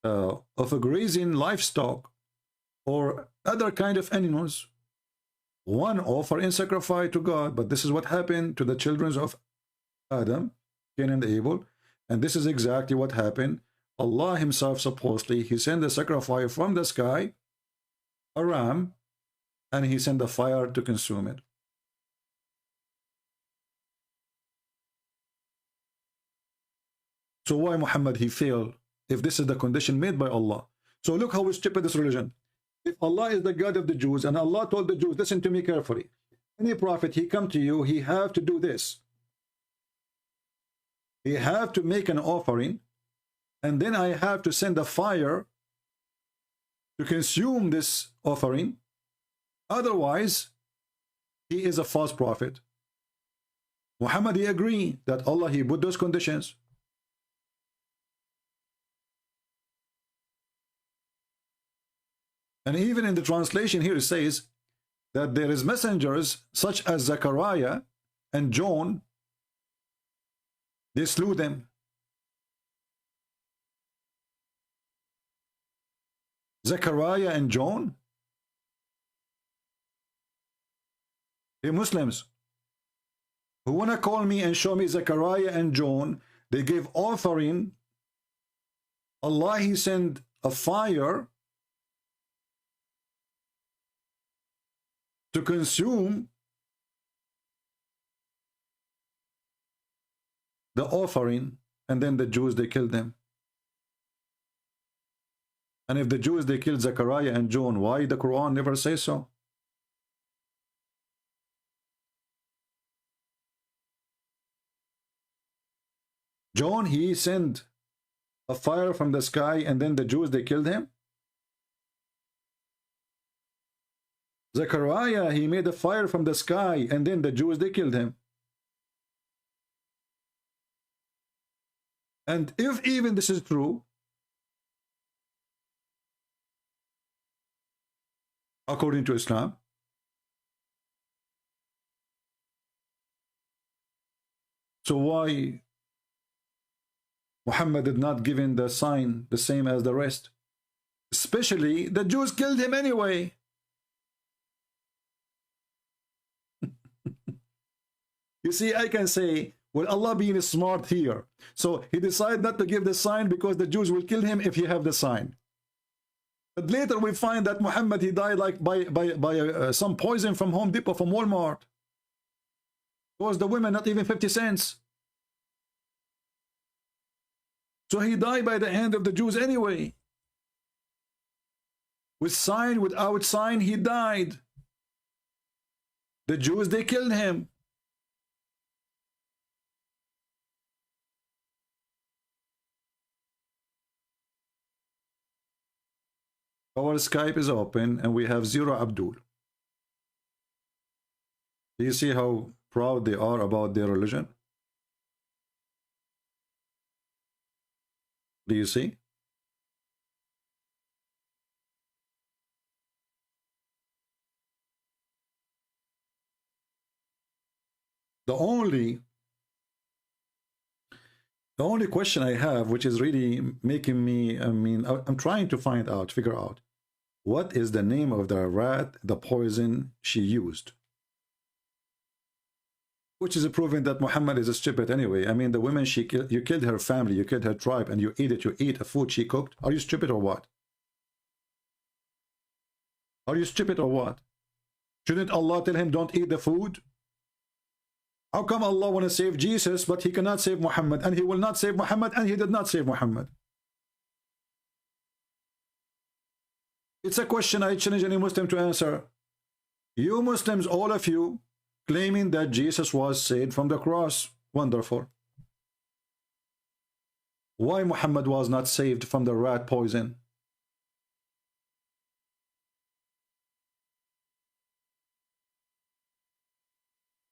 of a grazing livestock or other kind of animals, one offer in sacrifice to God. But this is what happened to the children of Adam, Cain and Abel, and this is exactly what happened. Allah Himself, supposedly, He sent the sacrifice from the sky, a ram, and He sent the fire to consume it. So why Muhammad, he failed, if this is the condition made by Allah? So look how stupid this religion. If Allah is the God of the Jews, and Allah told the Jews, listen to me carefully, any prophet, he come to you, he have to do this. He have to make an offering, and then I have to send a fire to consume this offering. Otherwise, he is a false prophet. Muhammad, he agreed that Allah, he put those conditions. And even in the translation here, it says that there is messengers such as Zechariah and John. They slew them. Zechariah and John, they Muslims who want to call me and show me Zechariah and John, they gave offering. Allah, He sent a fire to consume the offering, and then the Jews, they killed them. And if the Jews, they killed Zechariah and John, why the Quran never says so? John, he sent a fire from the sky, and then the Jews, they killed him. Zechariah, he made a fire from the sky, and then the Jews, they killed him. And if even this is true, according to Islam, so why Muhammad did not give in the sign the same as the rest? Especially the Jews killed him anyway. You see, I can say, well, Allah being smart here, so he decided not to give the sign because the Jews will kill him if he have the sign. But later we find that Muhammad, he died like by some poison from Home Depot, from Walmart. Because the women not even 50 cents. So he died by the hand of the Jews anyway. With sign, without sign, he died. The Jews, they killed him. Our Skype is open and we have 0 Abdul. Do you see how proud they are about their religion? Do you see? The only question I have, which is really making me, I'm trying to find out, figure out, what is the name of the rat, the poison she used? Which is proving that Muhammad is a stupid anyway. I mean, the women she killed, you killed her family, you killed her tribe, and you eat it, you eat a food she cooked. Are you stupid or what? Are you stupid or what? Shouldn't Allah tell him don't eat the food? How come Allah want to save Jesus, but he cannot save Muhammad, and he will not save Muhammad, and he did not save Muhammad? It's a question I challenge any Muslim to answer. You Muslims, all of you, claiming that Jesus was saved from the cross. Wonderful. Why Muhammad was not saved from the rat poison?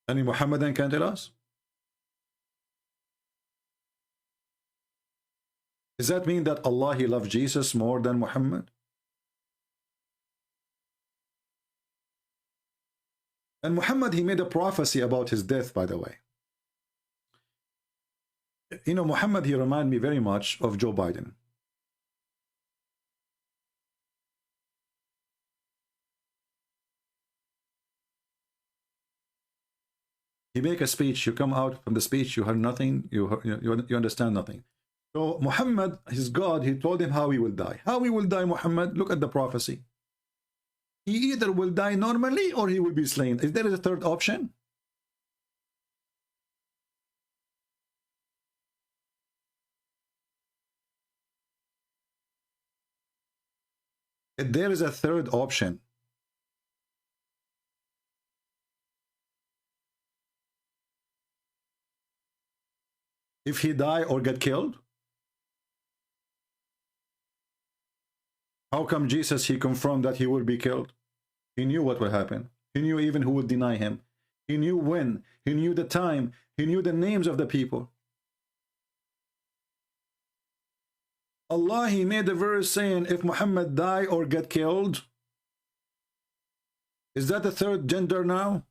Any Muhammadan can tell us? Does that mean that Allah, he loved Jesus more than Muhammad? And Muhammad, he made a prophecy about his death, by the way. You know, Muhammad, he reminded me very much of Joe Biden. He make a speech, you come out from the speech, you heard nothing, you understand nothing. So Muhammad, his God, he told him how he will die. How he will die, Muhammad? Look at the prophecy. He either will die normally or he will be slain. Is there a third option? If there is a third option, if he die or get killed, how come Jesus, he confirmed that he will be killed? He knew what will happen. He knew even who would deny him. He knew when. He knew the time. He knew the names of the people. Allah, he made a verse saying, if Muhammad die or get killed, is that the third gender now?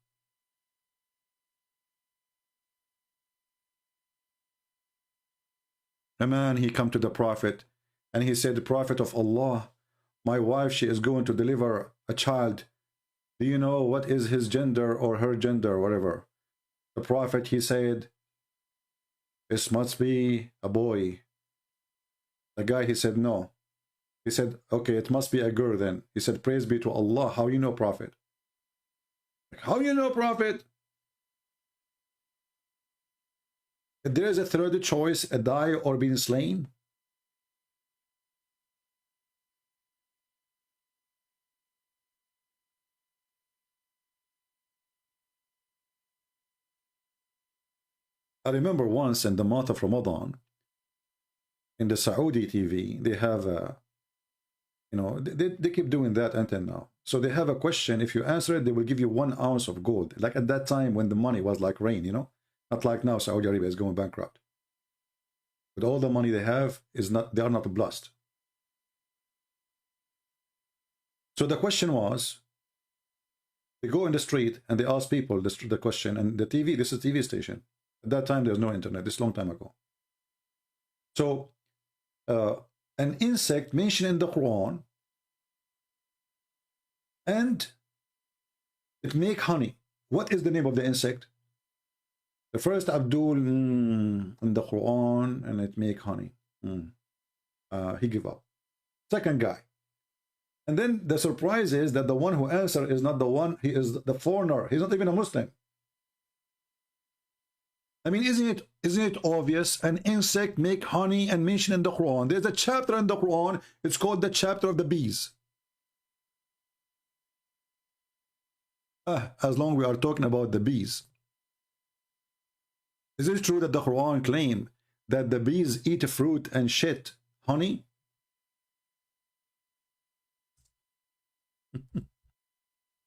A man, he come to the Prophet and he said, the Prophet of Allah, my wife, she is going to deliver a child. Do you know what is his gender or her gender or whatever? The Prophet, he said, this must be a boy. The guy, he said, no. He said, okay, it must be a girl then. He said, praise be to Allah. How you know, Prophet? How you know, Prophet? If there is a third choice, a die or being slain. I remember once in the month of Ramadan, in the Saudi TV, they have a, you know, they keep doing that until now. So they have a question. If you answer it, they will give you 1 ounce of gold. Like at that time when the money was like rain, you know, not like now. Saudi Arabia is going bankrupt. But all the money they have is not, they are not blessed. So the question was, they go in the street and they ask people the question, and the TV, this is a TV station. At that time, there's no internet. This is a long time ago. So, an insect mentioned in the Quran, and it make honey. What is the name of the insect? The first Abdul in the Quran, and it make honey. He give up. Second guy. And then the surprise is that the one who answered is not the one, he is the foreigner. He's not even a Muslim. I mean, isn't it obvious? An insect make honey and mention in the Quran. There's a chapter in the Quran. It's called the chapter of the bees. As long as we are talking about the bees. Is it true that the Quran claim that the bees eat fruit and shit honey?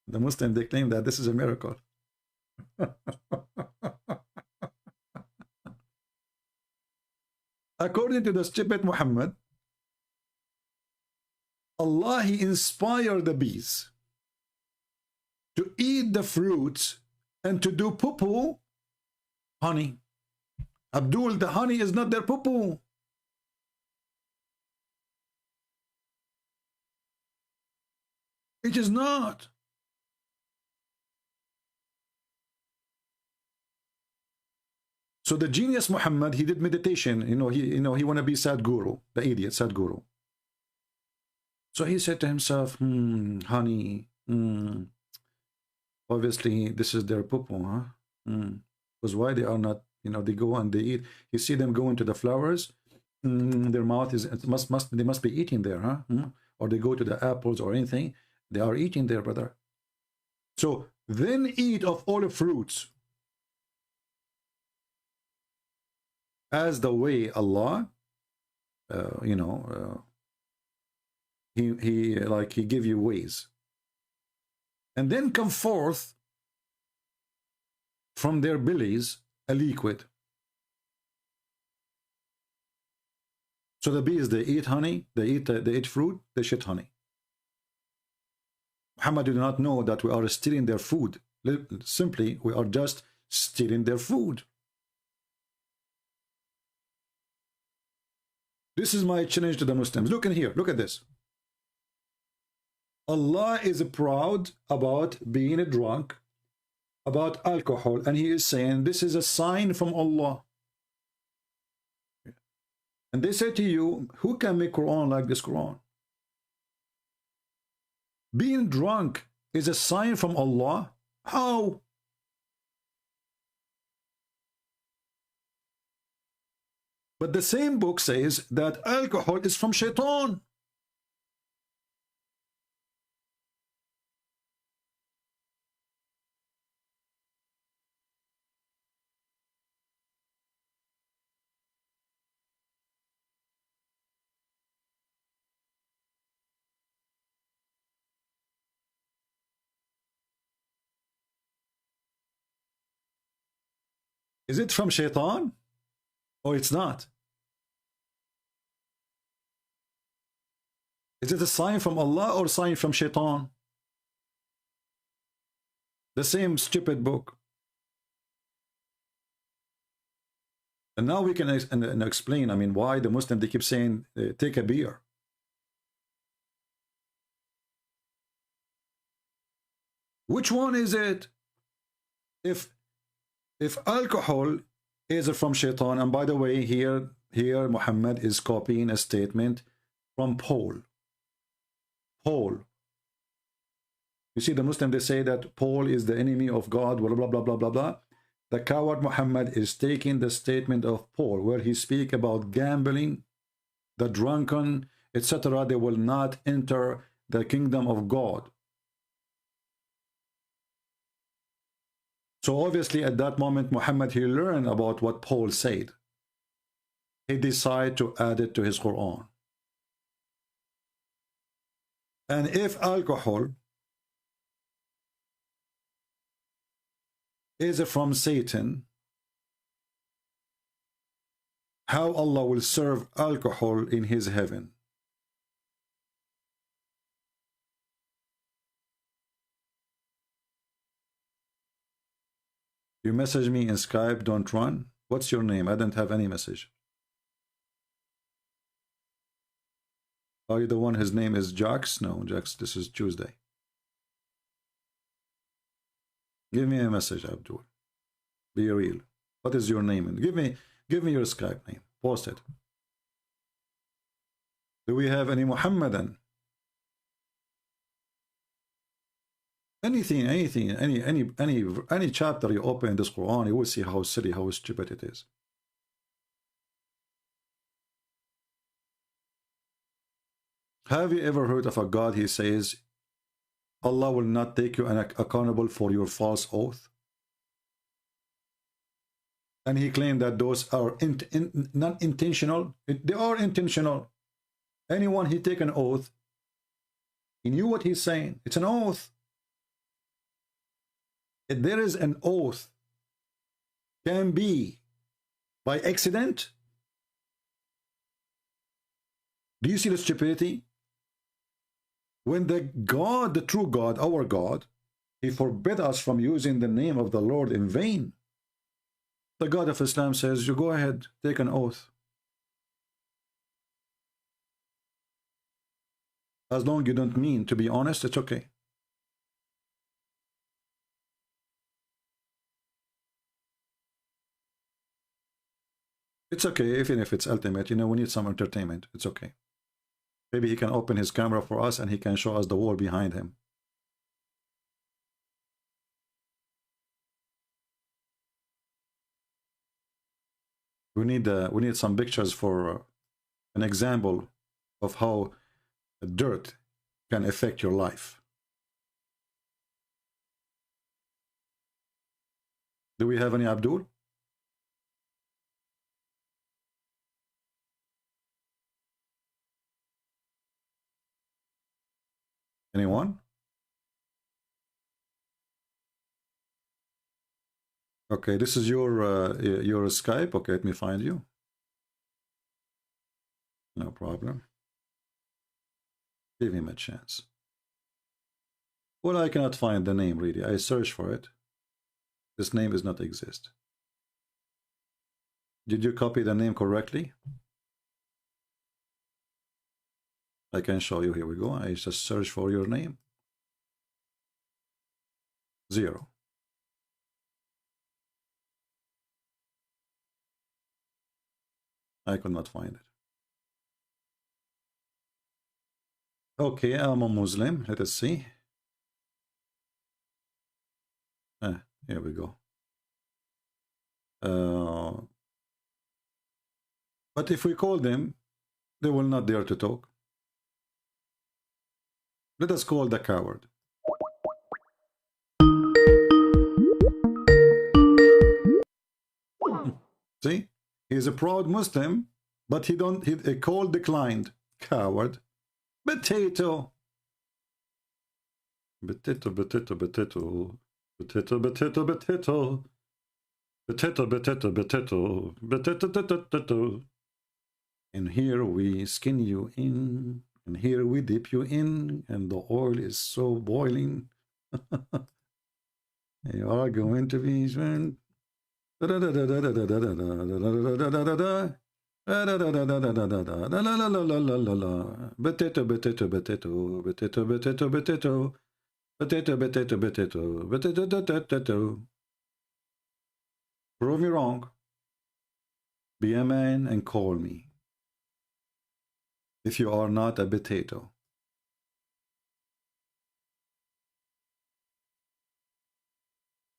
The Muslims, they claim that this is a miracle. According to the stupid Muhammad, Allah, he inspired the bees to eat the fruits and to do poo-poo honey. Abdul, the honey is not their poo-poo. It is not. So the genius Muhammad, he did meditation. He want to be Sadhguru, the idiot Sadhguru. So he said to himself, honey, obviously this is their poo-poo, huh? Because why they are not, they go and they eat. You see them go into the flowers, their mouth is, they must be eating there, huh? Or they go to the apples or anything, they are eating there, brother. So then eat of all the fruits. As the way Allah, he give you ways, and then come forth from their bellies a liquid. So the bees, they eat honey, they eat fruit, they shit honey. Muhammad did not know that we are stealing their food. Simply, we are just stealing their food. This is my challenge to the Muslims. Look in here. Look at this. Allah is proud about being a drunk, about alcohol, and he is saying this is a sign from Allah. And they say to you, who can make Quran like this Quran? Being drunk is a sign from Allah? How? But the same book says that alcohol is from shaitan. Is it from shaitan? Or it's not? Is it a sign from Allah or a sign from shaitan? The same stupid book. And now we can explain, I mean, why the Muslim, they keep saying, take a beer. Which one is it? If alcohol is from shaitan, and by the way, here Muhammad is copying a statement from Paul. You see, the Muslim, they say that Paul is the enemy of God, blah, blah, blah, blah, blah, blah. The coward Muhammad is taking the statement of Paul, where he speak about gambling, the drunken, etc. They will not enter the kingdom of God. So obviously at that moment, Muhammad, he learned about what Paul said. He decided to add it to his Quran. And if alcohol is from Satan, how Allah will serve alcohol in his heaven? You message me in Skype, don't run. What's your name? I don't have any message. Are you the one, his name is Jax? No, Jax, this is Tuesday. Give me a message, Abdul. Be real. What is your name? And give me your Skype name. Post it. Do we have any Muhammadan? Anything, any chapter you open in this Quran, you will see how silly, how stupid it is. Have you ever heard of a God, he says, Allah will not take you accountable for your false oath? And he claimed that those are not intentional. They are intentional. Anyone he take an oath, he knew what he's saying. It's an oath. If there is an oath, can be by accident. Do you see the stupidity? When the God, the true God, our God, he forbid us from using the name of the Lord in vain. The God of Islam says, you go ahead, take an oath. As long as you don't mean to be honest, it's okay. It's okay, even if it's ultimate. You know, we need some entertainment. It's okay. Maybe he can open his camera for us and he can show us the wall behind him. We need some pictures for an example of how dirt can affect your life. Do we have any Abdul? Anyone? Okay, this is your Skype. Okay, let me find you. No problem. Give him a chance. Well, I cannot find the name really. I searched for it. This name does not exist. Did you copy the name correctly? I can show you. Here we go. I just search for your name. 0. I could not find it. Okay, I'm a Muslim. Let us see. Here we go. But if we call them, they will not dare to talk. Let us call the coward. See, he is a proud Muslim, but he called declined. Coward. Potato. Potato, potato, potato. Potato, potato, potato. Potato, potato, potato. Potato, potato. And here we skin you in. And here we dip you in, and the oil is so boiling. You are going to be spent. Potato, potato, potato, potato, potato, potato, potato, potato, potato, potato, potato. Prove me wrong. Be a man and call me. If you are not a potato.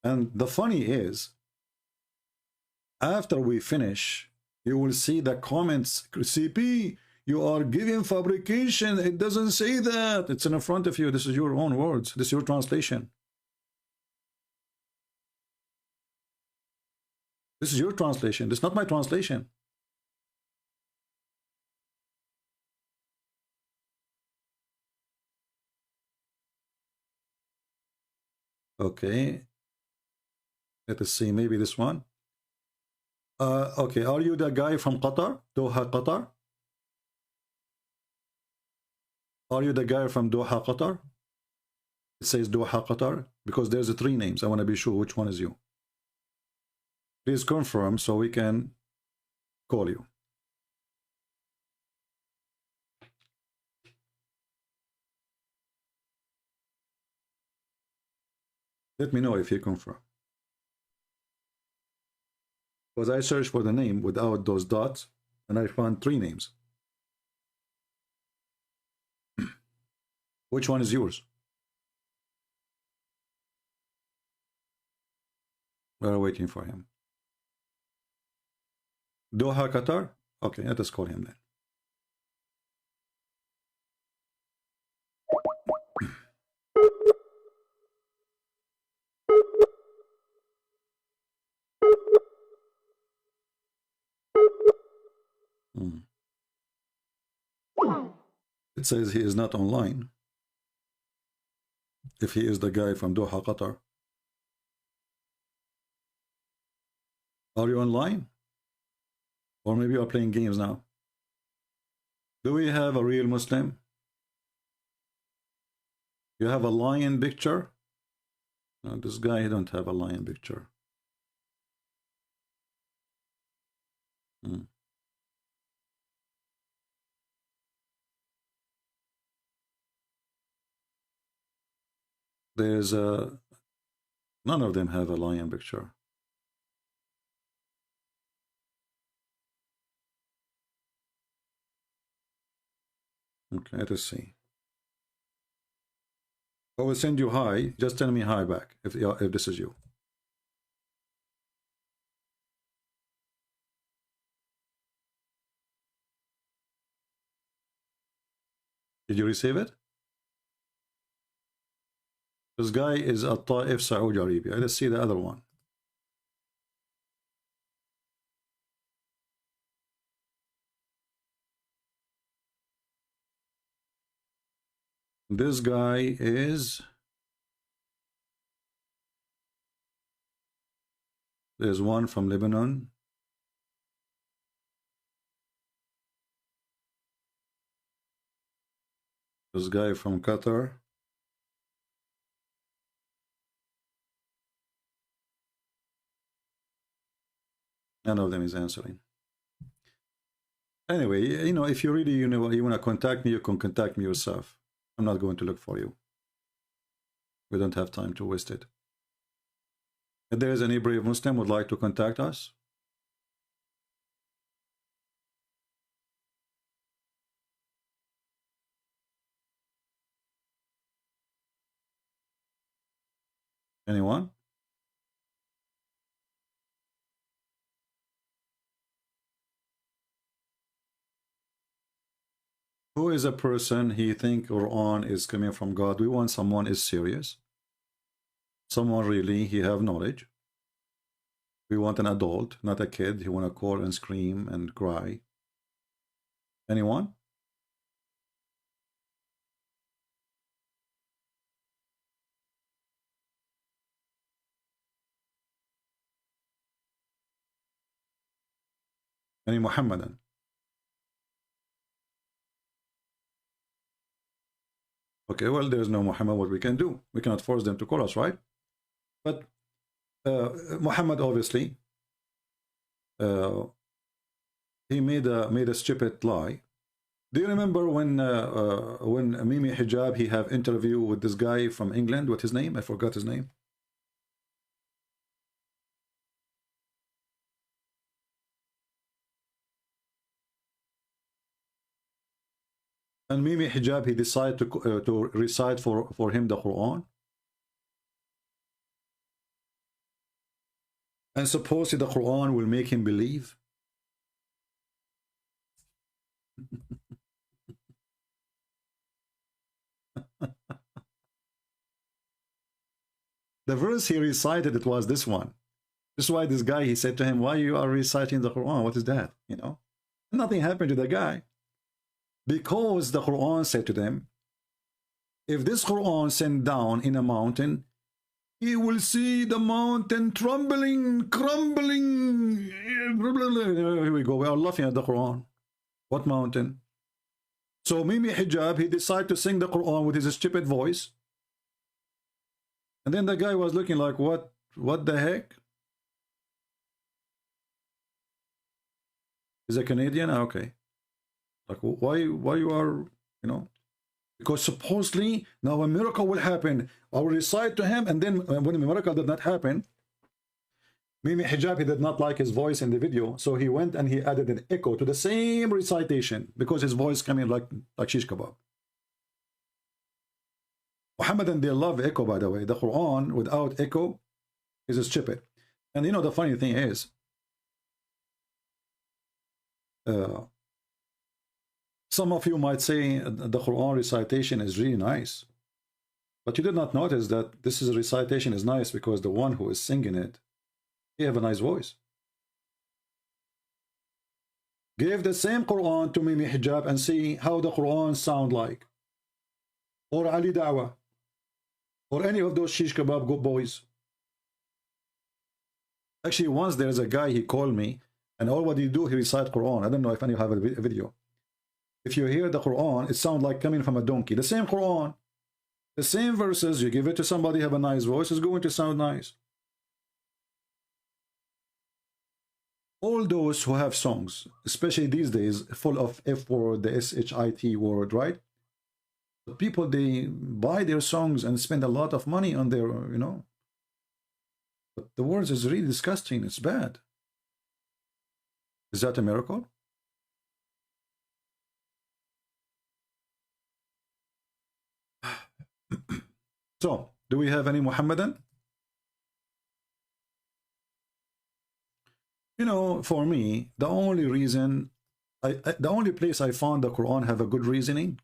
And the funny is, after we finish, you will see the comments, CP, you are giving fabrication. It doesn't say that. It's in front of you. This is your own words. This is your translation. This is your translation. This is not my translation. Okay. Let us see. Maybe this one. Okay. Are you the guy from Qatar? Doha, Qatar? Are you the guy from Doha, Qatar? It says Doha, Qatar because there's 3 names. I want to be sure which one is you. Please confirm so we can call you. Let me know if you confirm. Because I searched for the name without those dots and I found 3 names. Which one is yours? We're waiting for him. Doha, Qatar? Okay, let us call him then. It says he is not online. If he is the guy from Doha, Qatar. Are you online? Or maybe you are playing games now. Do we have a real Muslim? You have a lion picture? No, this guy don't have a lion picture. There's none of them have a lion picture. Okay, let us see. I will send you hi. Just tell me hi back if this is you. Did you receive it? This guy is at Taif, Saudi Arabia. Let's see the other one. This guy is... There's one from Lebanon. This guy from Qatar. None of them is answering. Anyway, you know, if you really, you want to contact me, you can contact me yourself. I'm not going to look for you. We don't have time to waste it. If there is any brave Muslim would like to contact us, anyone? Who is a person he think Quran is coming from God? We want someone is serious. Someone really he have knowledge. We want an adult, not a kid. He want to call and scream and cry. Anyone? Any Muhammadan? Okay, well, there's no Muhammad. What we can do? We cannot force them to call us, right? But Muhammad, obviously, he made a stupid lie. Do you remember when Mimi Hijab he have interview with this guy from England? What's his name? I forgot his name. And Mimi Hijab, he decided to recite for him the Quran. And supposedly the Quran will make him believe. The verse he recited, it was this one. This is why this guy, he said to him, why you are reciting the Quran? What is that? You know, nothing happened to the guy. Because the Quran said to them, if this Quran sent down in a mountain, he will see the mountain trembling, crumbling. Here we go. We are laughing at the Quran. What mountain? So Mimi Hijab, he decided to sing the Quran with his stupid voice. And then the guy was looking like, what the heck? Is a Canadian? Okay. Like, why you are, you know? Because supposedly now a miracle will happen. I will recite to him, and then when the miracle did not happen, Mimi Hijab, he did not like his voice in the video, so he went and he added an echo to the same recitation because his voice coming like shish kebab. Muhammadan, they love echo, by the way. The Quran without echo is stupid. And you know, the funny thing is, some of you might say the Quran recitation is really nice, but you did not notice that this is a recitation is nice because the one who is singing it, he have a nice voice. Give the same Quran to Mimi Hijab and see how the Quran sound like, or Ali Dawah, or any of those shish kebab good boys. Actually, once there's a guy, he called me, and all what he do, he recite Quran. I don't know if any of you have a video. If you hear the Quran, it sounds like coming from a donkey. The same Quran, the same verses, you give it to somebody, have a nice voice, it's going to sound nice. All those who have songs, especially these days, full of F word, the SHIT word, right? The people, they buy their songs and spend a lot of money on their, you know. But the words is really disgusting. It's bad. Is that a miracle? So, do we have any Muhammadan? You know, for me, the only reason, the only place I found the Quran have a good reasoning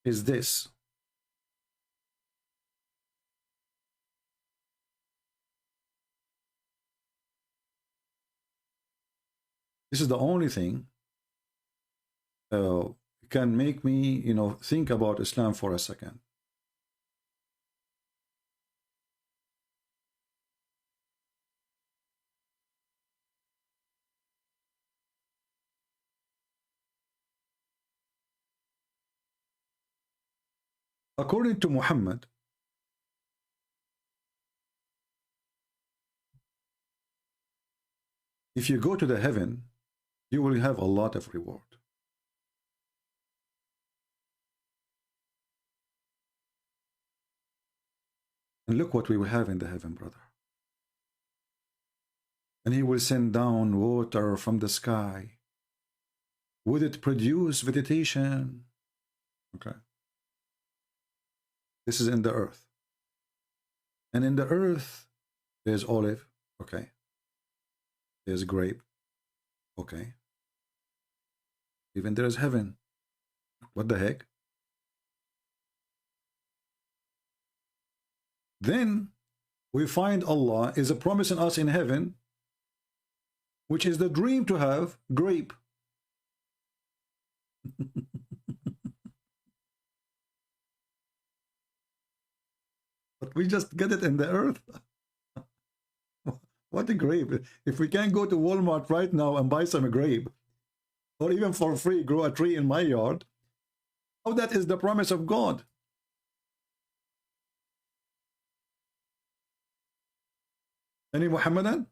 is this. This is the only thing can make me, you know, think about Islam for a second. According to Muhammad, if you go to the heaven, you will have a lot of reward. And look what we will have in the heaven, brother. And he will send down water from the sky. Would it produce vegetation? Okay. This is in the earth. And in the earth, there's olive. Okay. There's grape. Okay. Even there's heaven. What the heck? Then we find Allah is promising us in heaven, which is the dream to have grape. But we just get it in the earth. What a grape. If we can't go to Walmart right now and buy some grape, or even for free grow a tree in my yard, how that is the promise of God? Any Muhammadan?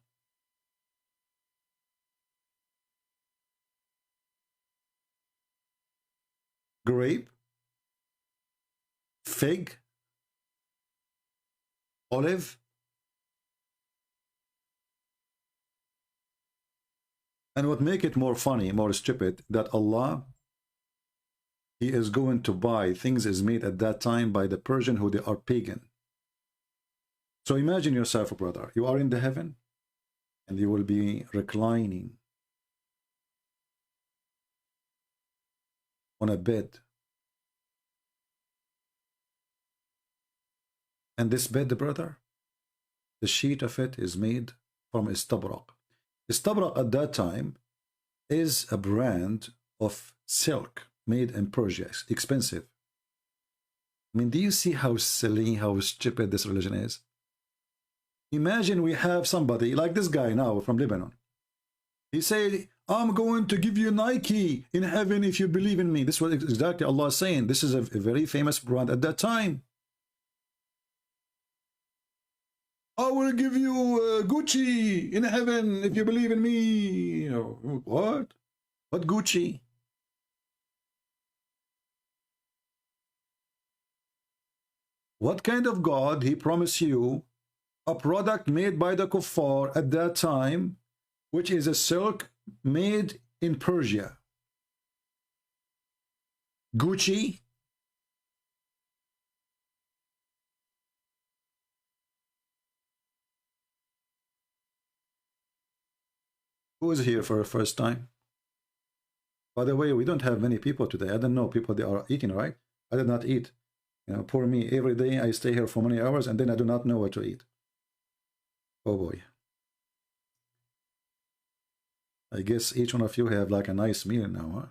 Grape? Fig? Olive? And what make it more funny, more stupid, that Allah, He is going to buy things is made at that time by the Persian who they are pagan. So imagine yourself, brother. You are in the heaven. and you will be reclining on a bed. And this bed, brother, the sheet of it is made from istabraq. Istabraq at that time is a brand of silk made in Persia, expensive. I mean, do you see how silly, how stupid this religion is? Imagine we have somebody like this guy now from Lebanon. He said, I'm going to give you Nike in heaven if you believe in me. This is what exactly Allah is saying. This is a very famous brand at that time. I will give you Gucci in heaven if you believe in me. You know, what? What Gucci? What kind of God he promised you a product made by the kuffar at that time, which is a silk made in Persia? Gucci? Who is here for the first time? By the way, we don't have many people today. I don't know people they are eating, right? I did not eat. You know, poor me. Every day I stay here for many hours and then I do not know what to eat. Oh boy. I guess each one of you have like a nice meal now, huh?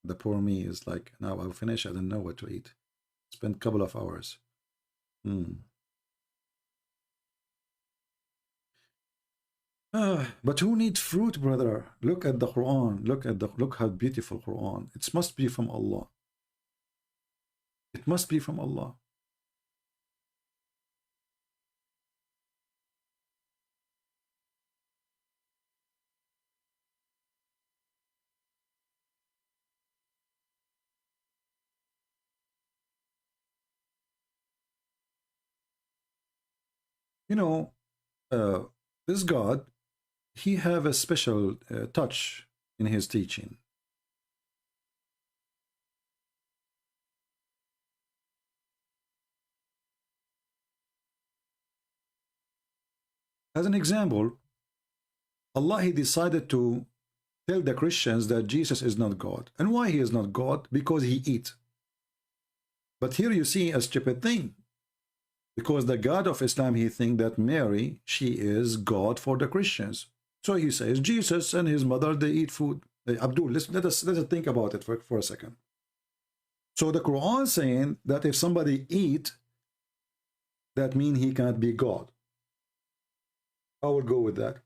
The poor me is like, now I'll finish. I don't know what to eat. Spend a couple of hours. But who needs fruit, brother? Look at the Quran. Look how beautiful Quran. It must be from Allah. It must be from Allah. You know, this God, he have a special touch in his teaching. As an example, Allah, he decided to tell the Christians that Jesus is not God. And why he is not God? Because he eats. But here you see a stupid thing. Because the God of Islam, he thinks that Mary, she is God for the Christians. So he says Jesus and his mother, they eat food. Abdul, let us think about it for a second. So the Quran saying that if somebody eat, that means he can't be God. I would go with that.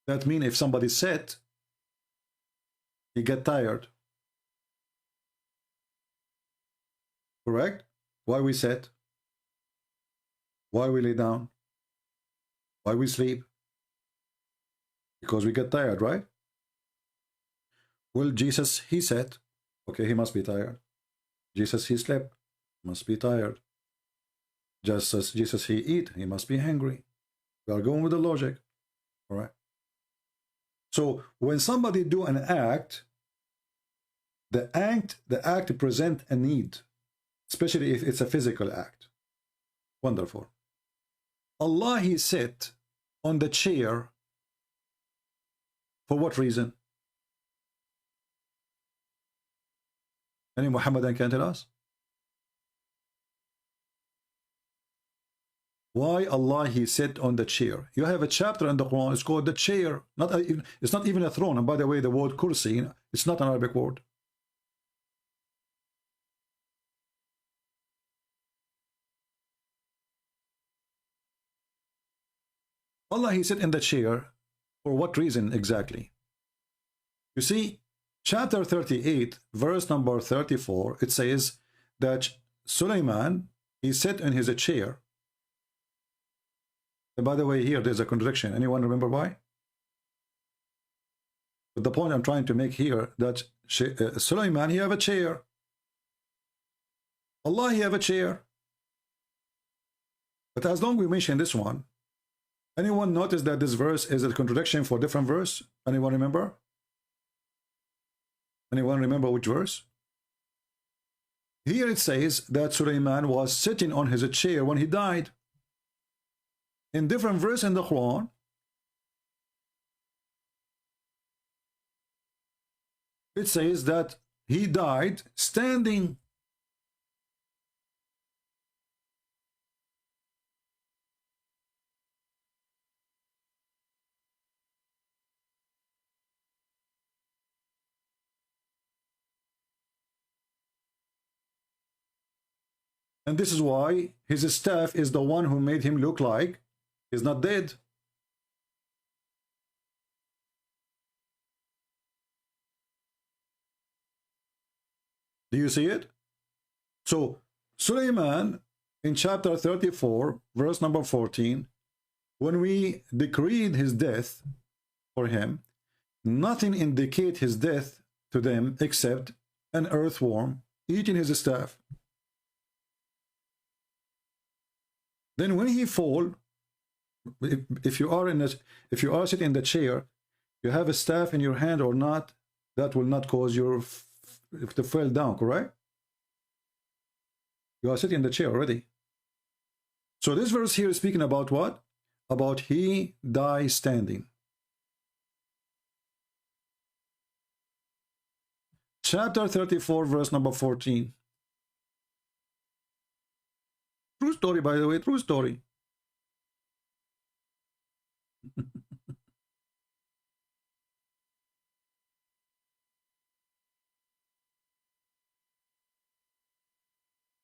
That means if somebody sit, he get tired. Correct? Why we sit? Why we lay down? Why we sleep? Because we get tired, right? Well, Jesus, he said, okay, he must be tired. Jesus, he slept, must be tired. Just as Jesus, he eat, he must be hungry. We are going with the logic, all right? So when somebody do an act, the act present a need, especially if it's a physical act. Wonderful. Allah, he sat on the chair for what reason? Any Muhammadan can tell us? Why Allah, he sat on the chair? You have a chapter in the Quran, it's called the chair. It's not even a throne. And by the way, the word kursi, it's not an Arabic word. Allah, he sat in the chair for what reason exactly? You see, chapter 38, verse number 34, it says that Sulaiman, he sat in his chair. And by the way, here there's a contradiction. Anyone remember why? But the point I'm trying to make here, that Sulaiman, he have a chair. Allah, he have a chair. But as long as we mention this one, anyone notice that this verse is a contradiction for a different verse? Anyone remember? Anyone remember which verse? Here it says that Sulaiman was sitting on his chair when he died. in different verse in the Quran, it says that he died standing. And this is why his staff is the one who made him look like he's not dead. Do you see it? So Sulaiman in chapter 34, verse number 14, when we decreed his death for him, nothing indicate his death to them except an earthworm eating his staff. Then when he fall, if you are sitting in the chair, you have a staff in your hand or not, that will not cause your to fall down, correct? You are sitting in the chair already. So this verse here is speaking about what? About he dies standing. Chapter 34, verse number 14. True story, by the way, true story.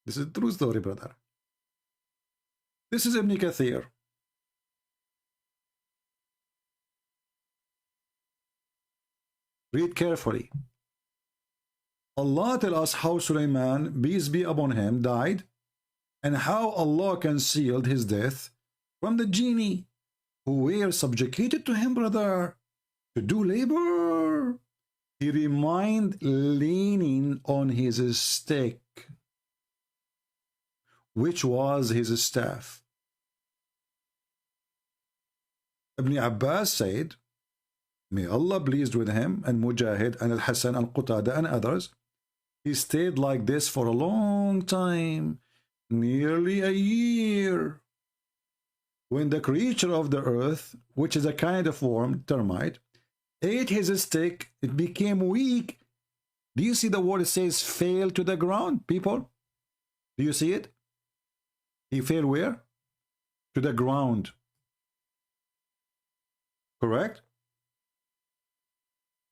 This is a true story, brother. This is Ibn Kathir. Read carefully. Allah tells us how Sulaiman, peace be upon him, died, and how Allah concealed his death from the genie who were subjugated to him, brother, to do labor. He remained leaning on his stick, which was his staff. Ibn Abbas said, may Allah pleased with him, and Mujahid and Al-Hasan Al-Qutada and others, he stayed like this for a long time, nearly a year. When the creature of the earth, which is a kind of worm, termite, ate his stick, it became weak. Do you see the word? It says fell to the ground, people? Do you see it? He fell where? To the ground. Correct?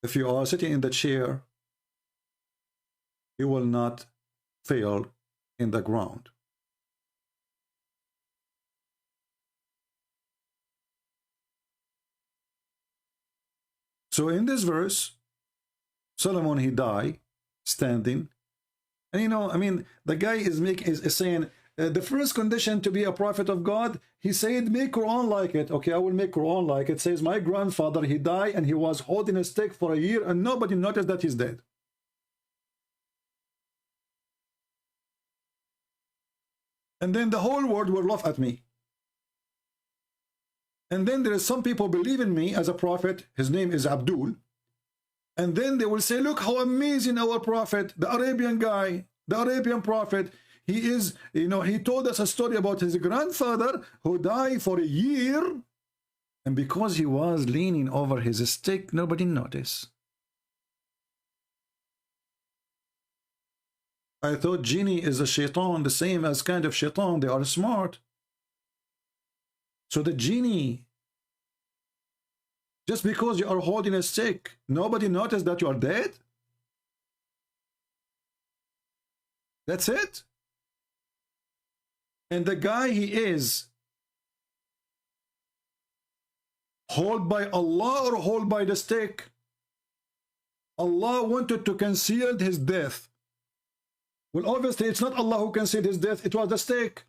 If you are sitting in the chair, you will not fall in the ground. So in this verse, Solomon, he died standing. And you know, I mean, the guy is saying, the first condition to be a prophet of God, he said, make Quran like it. Okay, I will make Quran like it. Says, my grandfather, he died and he was holding a stick for a year and nobody noticed that he's dead. And then the whole world will laugh at me. And then there is some people believe in me as a prophet. His name is Abdul. And then they will say, look how amazing our prophet, the Arabian guy, the Arabian prophet, he is, you know, he told us a story about his grandfather who died for a year. And because he was leaning over his stick, nobody noticed. I thought genie is a shaitan, the same as kind of shaitan. They are smart. So the genie, just because you are holding a stick, nobody noticed that you are dead? That's it? And the guy, he is hold by Allah or hold by the stick? Allah wanted to conceal his death. Well, obviously, it's not Allah who concealed his death. It was the stick.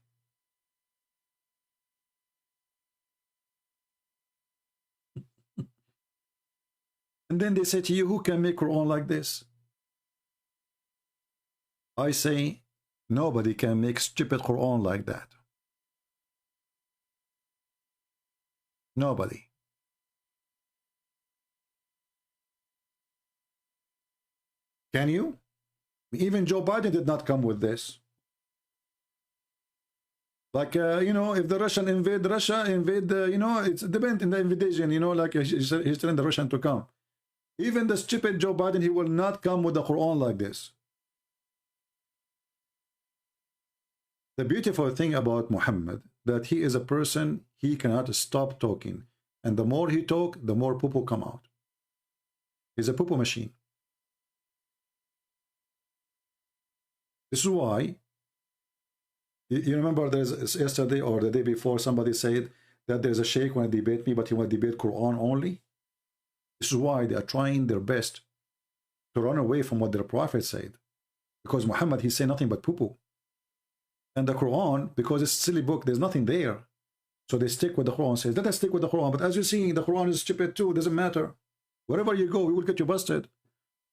And then they say to you, who can make Quran like this? I say, nobody can make stupid Quran like that. Nobody. Can you? Even Joe Biden did not come with this. Like, you know, if the Russian invade Russia, you know, it's depends in the invitation, you know, like he's telling the Russian to come. Even the stupid Joe Biden, he will not come with the Quran like this. The beautiful thing about Muhammad, that he is a person, he cannot stop talking. And the more he talk, the more poo-poo come out. He's a poo-poo machine. This is why, you remember there's yesterday or the day before somebody said that there's a sheikh want to debate me, but he want to debate Quran only. This is why they are trying their best to run away from what their prophet said. Because Muhammad, he said nothing but poo-poo. And the Quran, because it's a silly book, there's nothing there. So they stick with the Quran, says, let us stick with the Quran. But as you see, the Quran is stupid too, it doesn't matter. Wherever you go, we will get you busted.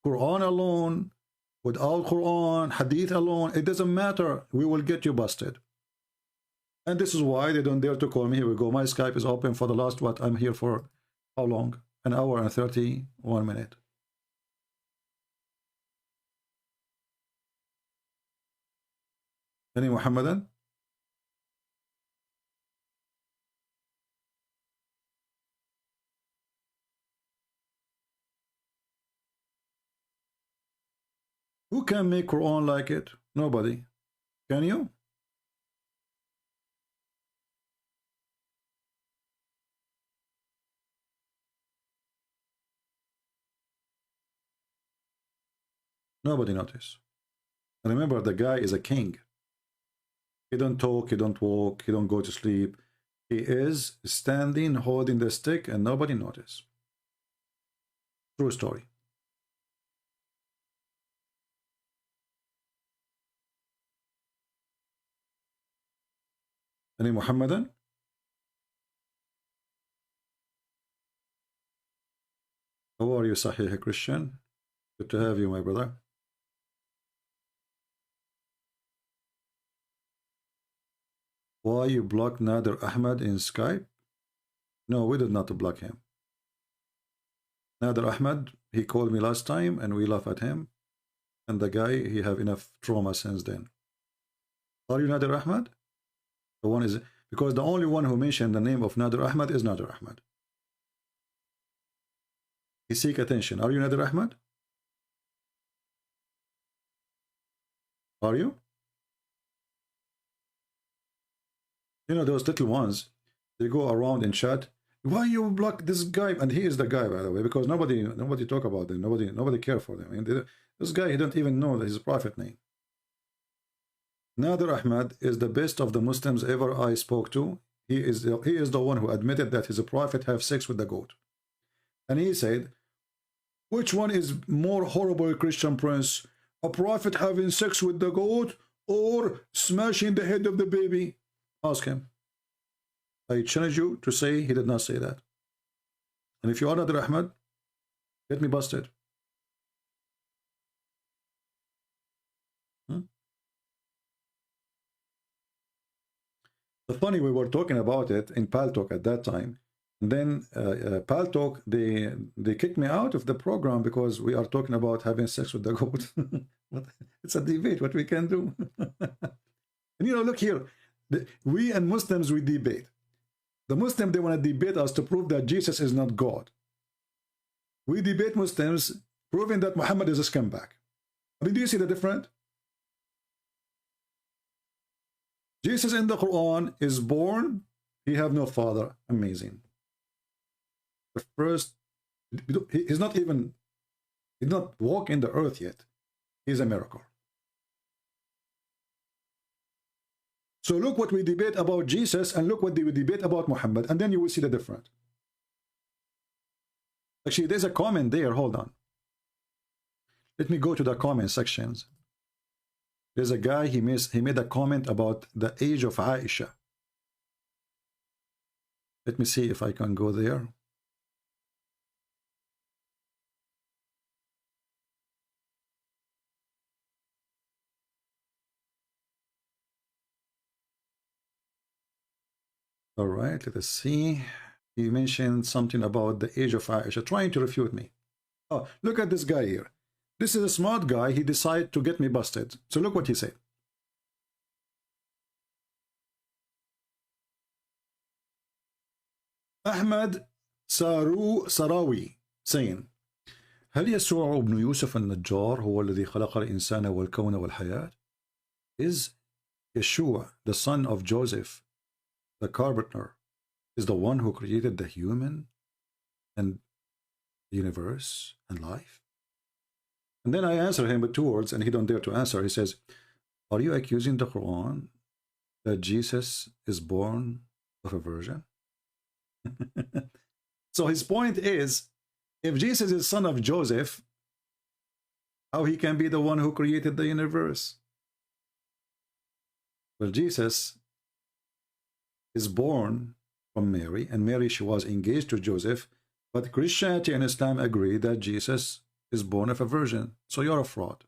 Quran alone, without Quran, Hadith alone, it doesn't matter. We will get you busted. And this is why they don't dare to call me. Here we go. My Skype is open for the last, what, I'm here for how long? An hour and 31 minutes. Any Muhammadan? Who can make Quran like it? Nobody. Can you? Nobody noticed. And remember, the guy is a king. He don't talk, he don't walk, he don't go to sleep. He is standing, holding the stick, and nobody noticed. True story. Any Muhammadan? How are you, Sahih Christian? Good to have you, my brother. Why you blocked Nader Ahmed in Skype? No, we did not block him. Nader Ahmed, he called me last time and we laughed at him. And the guy, he have enough trauma since then. Are you Nader Ahmed? The one is, because the only one who mentioned the name of Nader Ahmed is Nader Ahmed. He seek attention. Are you Nader Ahmed? Are you? You know, those little ones, they go around in chat. Why you block this guy? And he is the guy, by the way, because nobody talk about them. Nobody care for them. And this guy, he don't even know his prophet name. Nader Ahmed is the best of the Muslims ever I spoke to. He is the one who admitted that his prophet have sex with the goat. And he said, which one is more horrible, Christian Prince? A prophet having sex with the goat or smashing the head of the baby? Ask him. I challenge you to say he did not say that. And if you are Nader Ahmed, get me busted. The funny, we were talking about it in Paltalk at that time. And then Paltalk, they kicked me out of the program because we are talking about having sex with the goat. It's a debate, what we can do. And you know, look here. We and Muslims, we debate. The Muslims, they want to debate us to prove that Jesus is not God. We debate Muslims, proving that Muhammad is a scumbag. I mean, do you see the difference? Jesus in the Quran is born, he have no father. Amazing. The first, he's not walking the earth yet. He's a miracle. So look what we debate about Jesus and look what we debate about Muhammad, and then you will see the difference. Actually, there's a comment there. Hold on. Let me go to the comment sections. There's a guy, he made a comment about the age of Aisha. Let me see if I can go there. All right, let us see. He mentioned something about the age of Aisha, trying to refute me. Oh, look at this guy here. This is a smart guy. He decided to get me busted. So look what he said. Ahmed Sarawi saying هل يسوع ابن يوسف النجار هو الذي خلق الإنسان والكون والحياة? Is Yeshua, the son of Joseph, the carpenter, is the one who created the human and the universe and life? And then I answer him with 2 words, and he don't dare to answer. He says, are you accusing the Quran that Jesus is born of a virgin? So his point is, if Jesus is son of Joseph, how he can be the one who created the universe? Well, Jesus is born from Mary, and Mary, she was engaged to Joseph, but Christianity and Islam agree that Jesus is born of a virgin. So you're a fraud.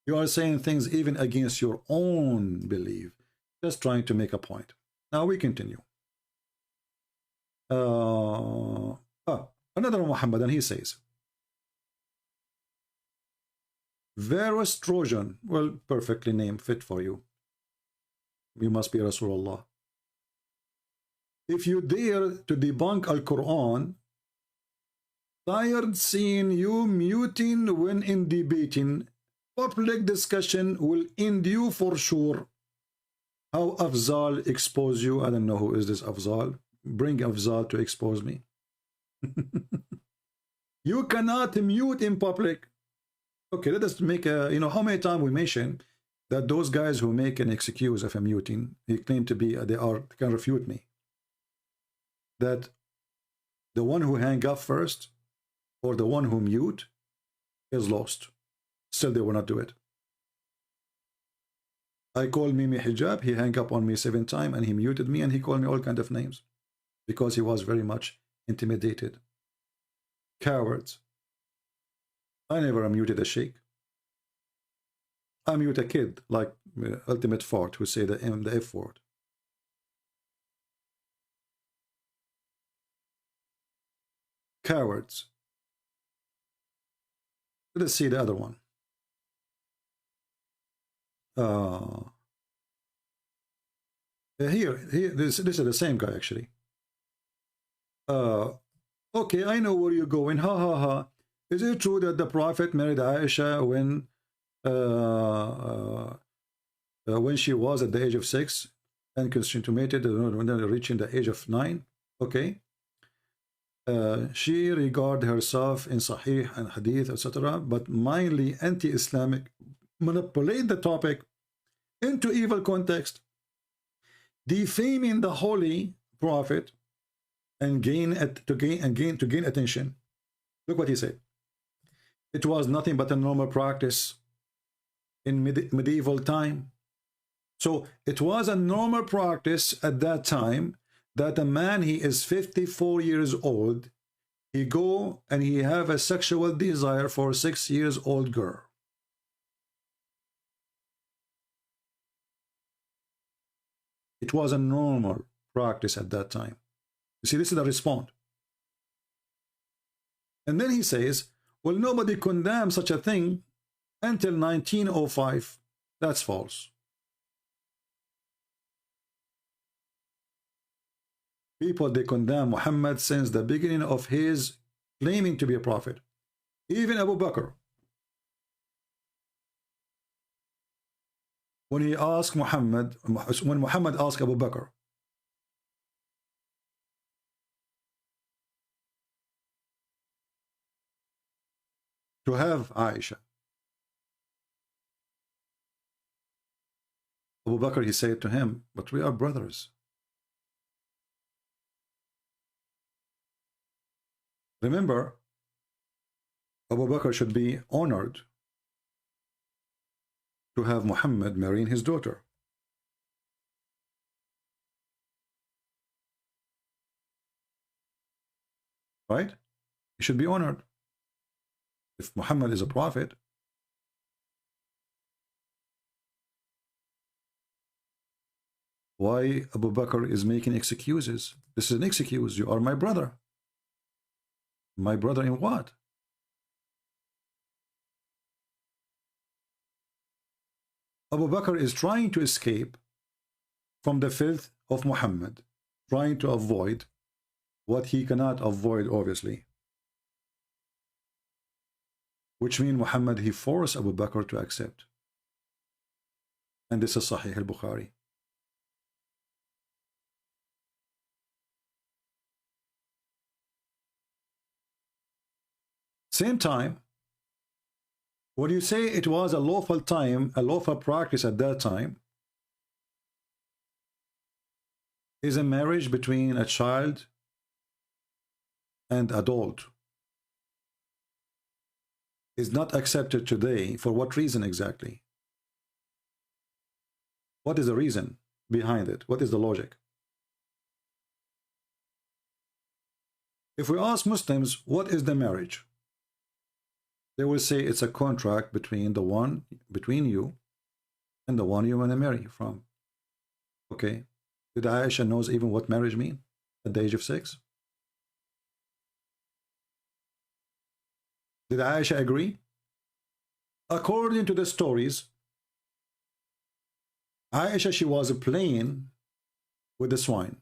You are saying things even against your own belief, just trying to make a point. Now we continue. Another Muhammad, and he says, Varus Trojan, well, perfectly named, fit for you. You must be Rasulullah. If you dare to debunk Al-Quran, tired seeing you muting when in debating, public discussion will end you for sure. How Afzal expose you? I don't know who is this Afzal. Bring Afzal to expose me. You cannot mute in public. Okay, let us make a, how many times we mention that those guys who make an excuse of a muting, they claim to be, they can refute me. That the one who hang up first or the one who mute is lost. Still, they will not do it. I called Mimi Hijab, he hung up on me 7 times and he muted me and he called me all kinds of names because he was very much intimidated. Cowards. I never muted a sheikh. I mute a kid like Ultimate Fart who say the F word. Cowards. Let us see the other one. Here, this is the same guy actually. Okay, I know where you're going. Ha ha ha. Is it true that the Prophet married Aisha when she was at the age of 6 and consummated when reaching the age of 9? Okay. She regarded herself in Sahih and Hadith, etc., but mildly anti-Islamic, manipulate the topic into evil context, defaming the Holy Prophet and gain attention. Look what he said. It was nothing but a normal practice in medieval time. So it was a normal practice at that time that a man, he is 54 years old, he go and he have a sexual desire for a 6 years old girl. It was a normal practice at that time. You see, this is the response. And then he says, well, nobody condemned such a thing until 1905. That's false. People, they condemn Muhammad since the beginning of his claiming to be a prophet. Even Abu Bakr. When Muhammad asked Abu Bakr, to have Aisha, Abu Bakr, he said to him, but we are brothers. Remember, Abu Bakr should be honored to have Muhammad marrying his daughter. Right? He should be honored. If Muhammad is a prophet, why Abu Bakr is making excuses? This is an excuse. You are my brother. My brother in what? Abu Bakr is trying to escape from the filth of Muhammad, trying to avoid what he cannot avoid, obviously. Which means Muhammad, he forced Abu Bakr to accept. And this is Sahih al-Bukhari. Same time, when you say it was a lawful time, a lawful practice at that time, is a marriage between a child and adult is not accepted today. For what reason exactly? What is the reason behind it? What is the logic? If we ask Muslims, what is the marriage? They will say it's a contract between you and the one you want to marry from. Okay. Did Aisha knows even what marriage means at the age of 6? Did Aisha agree? According to the stories, Aisha, she was playing with the swine.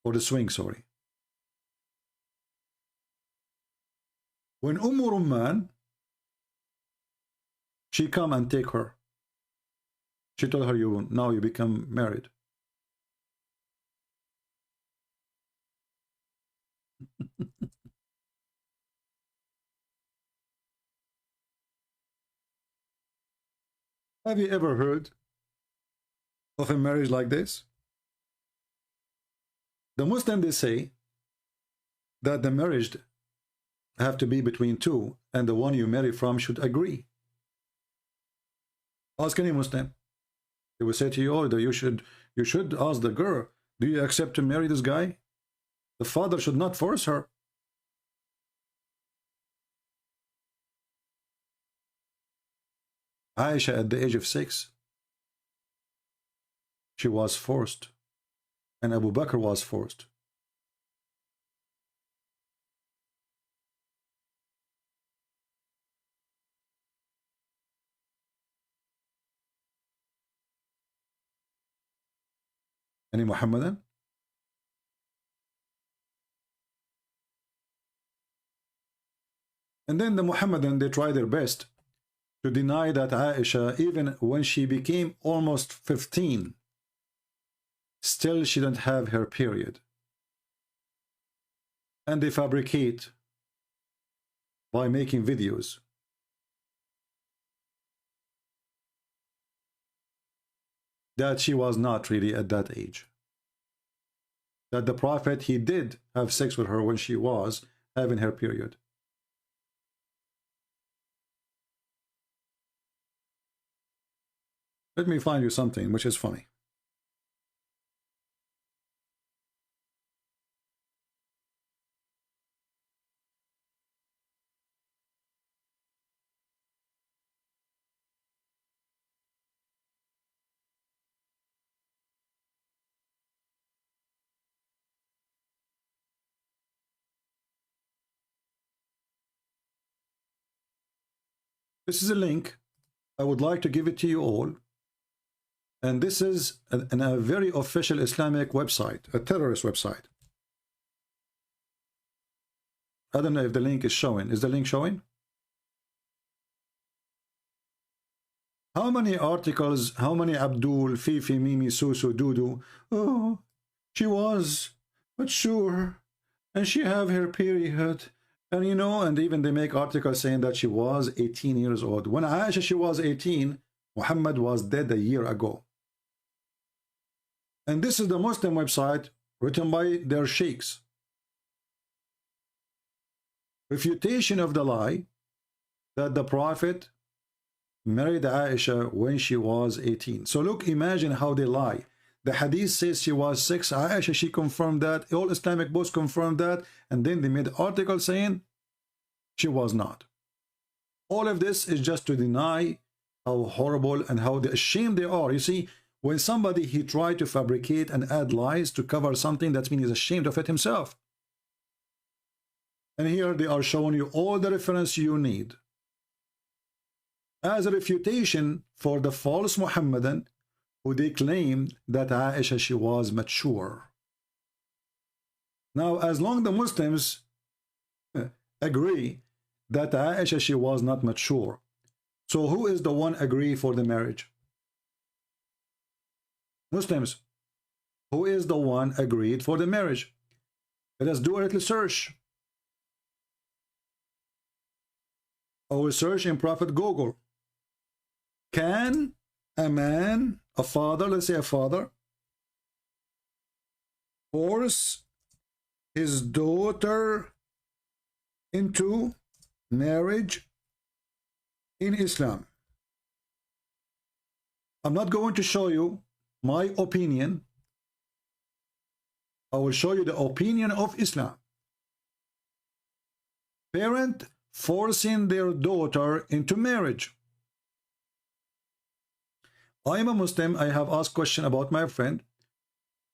Or the swing, sorry. When Rumman, she come and take her. She told her, now you become married. Have you ever heard of a marriage like this? The Muslims, they say that the marriage have to be between two, and the one you marry from should agree. Ask any Muslim. They will say to you, that you should ask the girl, do you accept to marry this guy? The father should not force her. Aisha, at the age of 6, she was forced, and Abu Bakr was forced. Any Muhammadan? And then the Muhammadan, they try their best to deny that Aisha, even when she became almost 15, still she didn't have her period. And they fabricate by making videos. That she was not really at that age. That the Prophet, he did have sex with her when she was having her period. Let me find you something which is funny. This is a link. I would like to give it to you all. And this is a very official Islamic website, a terrorist website. I don't know if the link is showing. Is the link showing? How many articles, how many Abdul, Fifi, Mimi, Susu, Dudu? Oh, she was, but sure. And she have her period. And you know, and even they make articles saying that she was 18 years old. When Aisha, she was 18, Muhammad was dead a year ago. And this is the Muslim website written by their sheikhs. Refutation of the lie that the Prophet married Aisha when she was 18. So look, imagine how they lie. The hadith says she was 6. Aisha, she confirmed that. All Islamic books confirmed that. And then they made an article saying she was not. All of this is just to deny how horrible and how ashamed they are. You see, when somebody, he tried to fabricate and add lies to cover something, that means he's ashamed of it himself. And here they are showing you all the reference you need as a refutation for the false Muhammadan who they claimed that Aisha, she was mature. Now, as long the Muslims agree that Aisha, she was not mature, so who is the one agree for the marriage? Muslims. Who is the one agreed for the marriage? Let us do a little search. Our search in Prophet Google. Can a man, a father, let's say a father, force his daughter into marriage in Islam? I'm not going to show you my opinion. I will show you the opinion of Islam. Parent forcing their daughter into marriage. I am a Muslim. I have asked question about my friend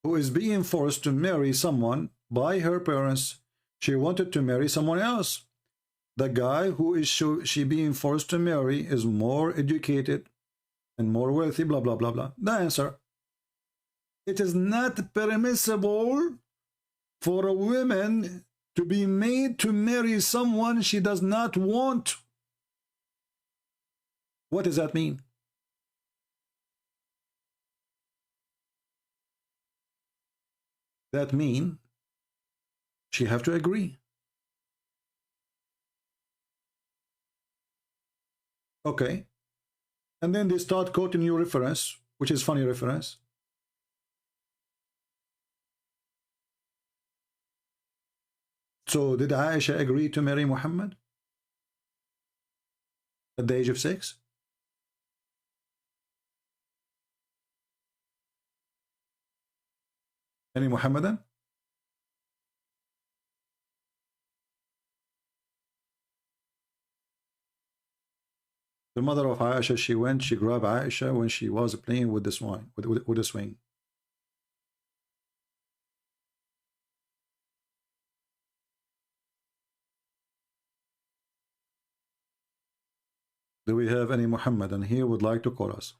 who is being forced to marry someone by her parents. She wanted to marry someone else. The guy who is she being forced to marry is more educated and more wealthy, blah, blah, blah, blah. The answer: it is not permissible for a woman to be made to marry someone she does not want. What does that mean? That mean she have to agree. Okay. And then they start quoting you reference, which is funny reference. So did Aisha agree to marry Muhammad at the age of 6? Any Muhammadan? The mother of Aisha, she grabbed Aisha when she was playing with the swing, with the swing. Do we have any Muhammadan here would like to call us?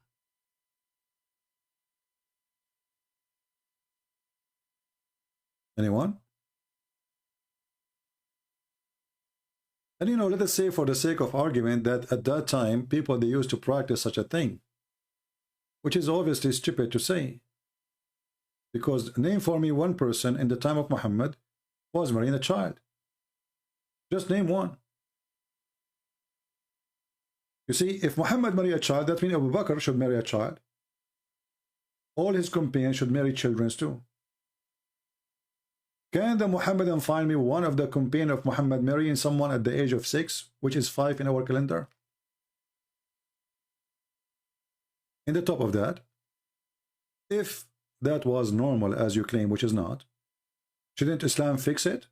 Anyone? And you know, let us say for the sake of argument that at that time, people, they used to practice such a thing, which is obviously stupid to say. Because name for me one person in the time of Muhammad was marrying a child. Just name one. You see, if Muhammad married a child, that means Abu Bakr should marry a child. All his companions should marry children too. Can the Muhammadan find me one of the companions of Muhammad marrying someone at the age of 6, which is 5 in our calendar? In the top of that, if that was normal as you claim, which is not, shouldn't Islam fix it?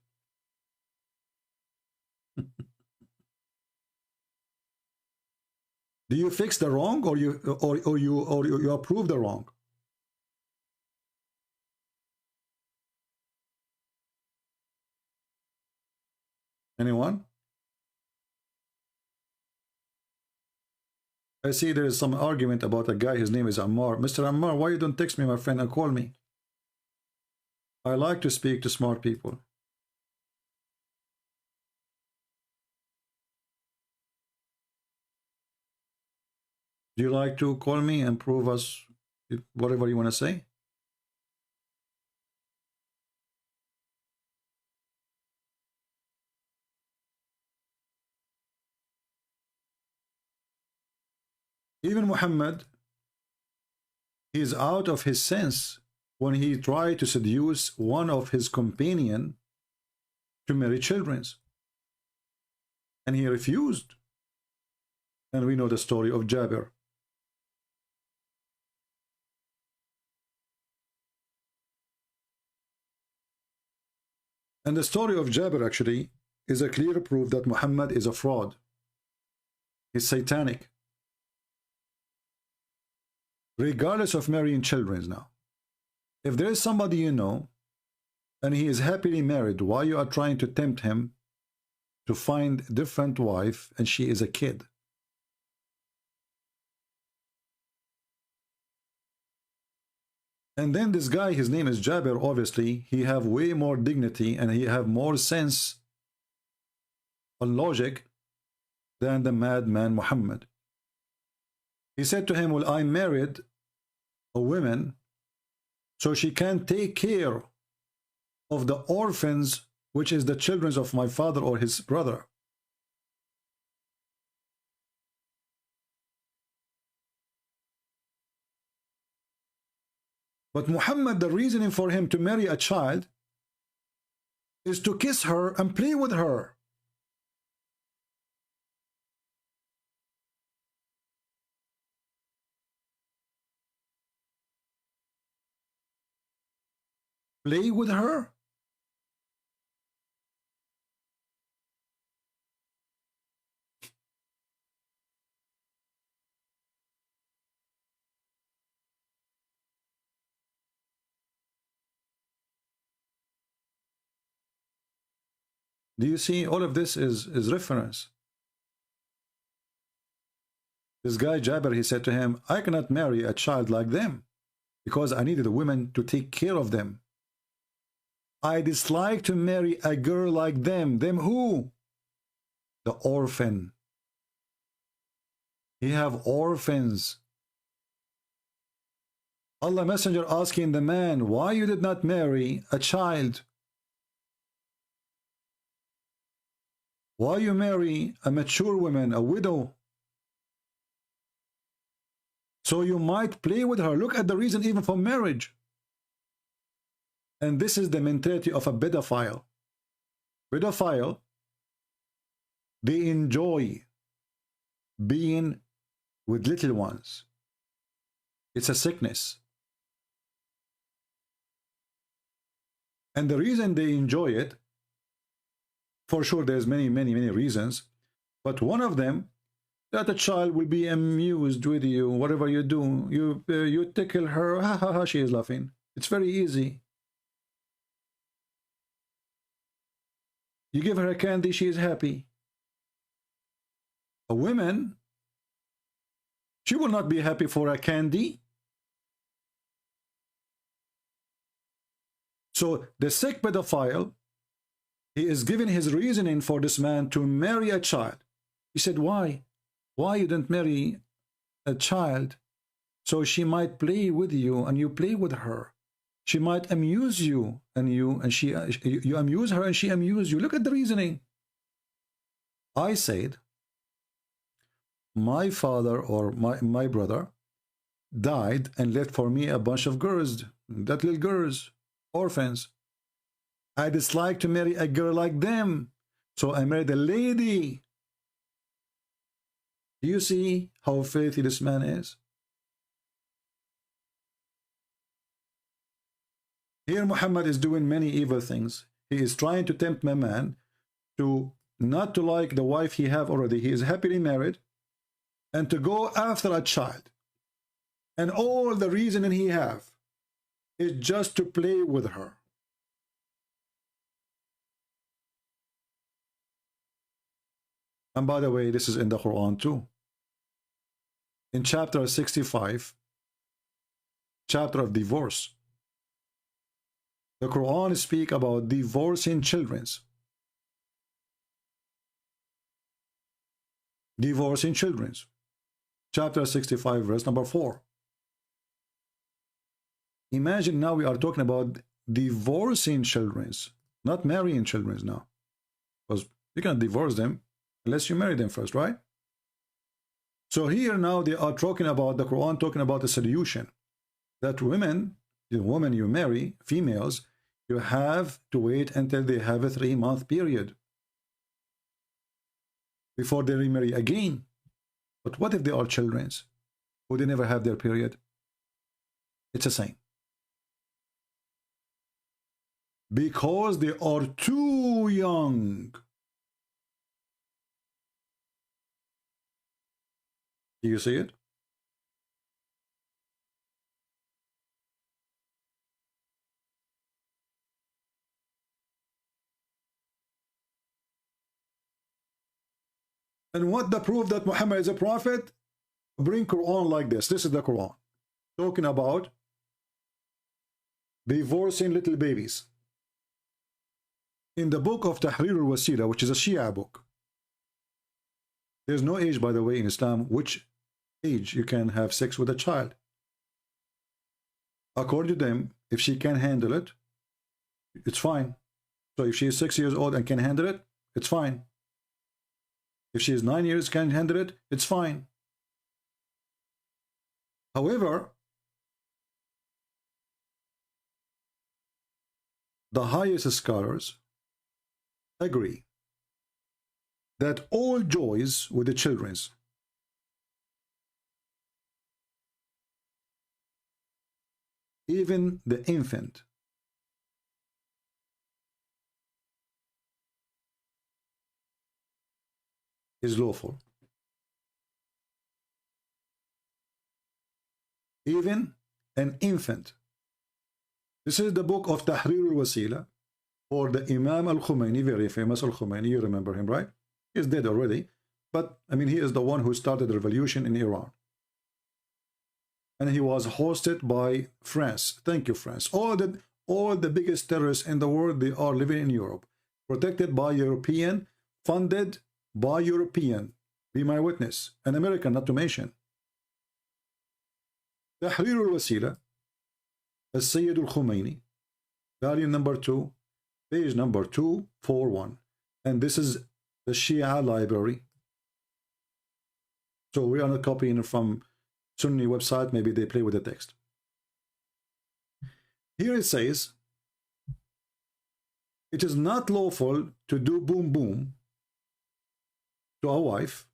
Do you fix the wrong, or you approve the wrong? Anyone? I see there is some argument about a guy, his name is Ammar. Mr. Ammar, why you don't text me, my friend, and call me? I like to speak to smart people. Do you like to call me and prove us whatever you want to say? Even Muhammad, he is out of his sense when he tried to seduce one of his companions to marry children. And he refused. And we know the story of Jabir. And the story of Jabir actually is a clear proof that Muhammad is a fraud. He's satanic. Regardless of marrying children now. If there is somebody you know, and he is happily married, why you are trying to tempt him to find a different wife and she is a kid? And then this guy, his name is Jabir, obviously, he have way more dignity and he have more sense and logic than the madman Muhammad. He said to him, well, I married a woman so she can take care of the orphans, which is the children of my father or his brother. But Muhammad, the reasoning for him to marry a child is to kiss her and play with her. Play with her? Do you see, all of this is reference. This guy Jabir, he said to him, I cannot marry a child like them because I needed a woman to take care of them. I dislike to marry a girl like them. Them who? The orphan. He have orphans. Allah Messenger asking the man, why you did not marry a child? Why you marry a mature woman, a widow? So you might play with her. Look at the reason even for marriage. And this is the mentality of a pedophile. Pedophile, they enjoy being with little ones. It's a sickness. And the reason they enjoy it, for sure there's many reasons, but one of them, that a child will be amused with you, whatever you do. You tickle her, ha ha ha, she is laughing. It's very easy. You give her a candy, she is happy. A woman, she will not be happy for a candy. So the sick pedophile, he is giving his reasoning for this man to marry a child. He said, why? Why you didn't marry a child so she might play with you and you play with her? She might amuse you and you amuse her and she amuse you. Look at the reasoning. I said, my father or my brother died and left for me a bunch of girls, that little girls, orphans. I dislike to marry a girl like them, so I married a lady. Do you see how filthy this man is? Here Muhammad is doing many evil things. He is trying to tempt my man to not to like the wife he have already. He is happily married, and to go after a child. And all the reasoning he have is just to play with her. And by the way, this is in the Quran too. In chapter 65, chapter of divorce, the Quran speak about divorcing children. Divorcing children. Chapter 65, verse number 4. Imagine now we are talking about divorcing children, not marrying children now. Because you can't divorce them unless you marry them first, right? So here now they are talking about, the Quran talking about a solution. That women, the woman you marry, females, you have to wait until they have a 3-month period before they remarry again. But what if they are children who they never have their period? It's the same. Because they are too young. Do you see it? And what the proof that Muhammad is a prophet? Bring Quran like this. This is the Quran. Talking about divorcing little babies. In the book of Tahrir al-Wasila, which is a Shia book, there's no age, by the way, in Islam, which age you can have sex with a child. According to them, if she can handle it, it's fine. So if she is 6 years old and can handle it, it's fine. If she is 9 years, can handle it, it's fine. However, the highest scholars agree that all joys with the children, even the infant, is lawful. Even an infant. This is the book of Tahrir al-Wasila, or the Imam al-Khomeini, very famous al-Khomeini, you remember him, right? He's dead already, but I mean, he is the one who started the revolution in Iran. And he was hosted by France. Thank you, France. All the biggest terrorists in the world, they are living in Europe, protected by European, funded by European. Be my witness. An American, not to mention. Tahrir al-Wasila, Al-Sayyid al-Khomeini, volume number 2, page number 241. And this is the Shia library. So we are not copying from Sunni website. Maybe they play with the text. Here it says, it is not lawful to do boom boom to a wife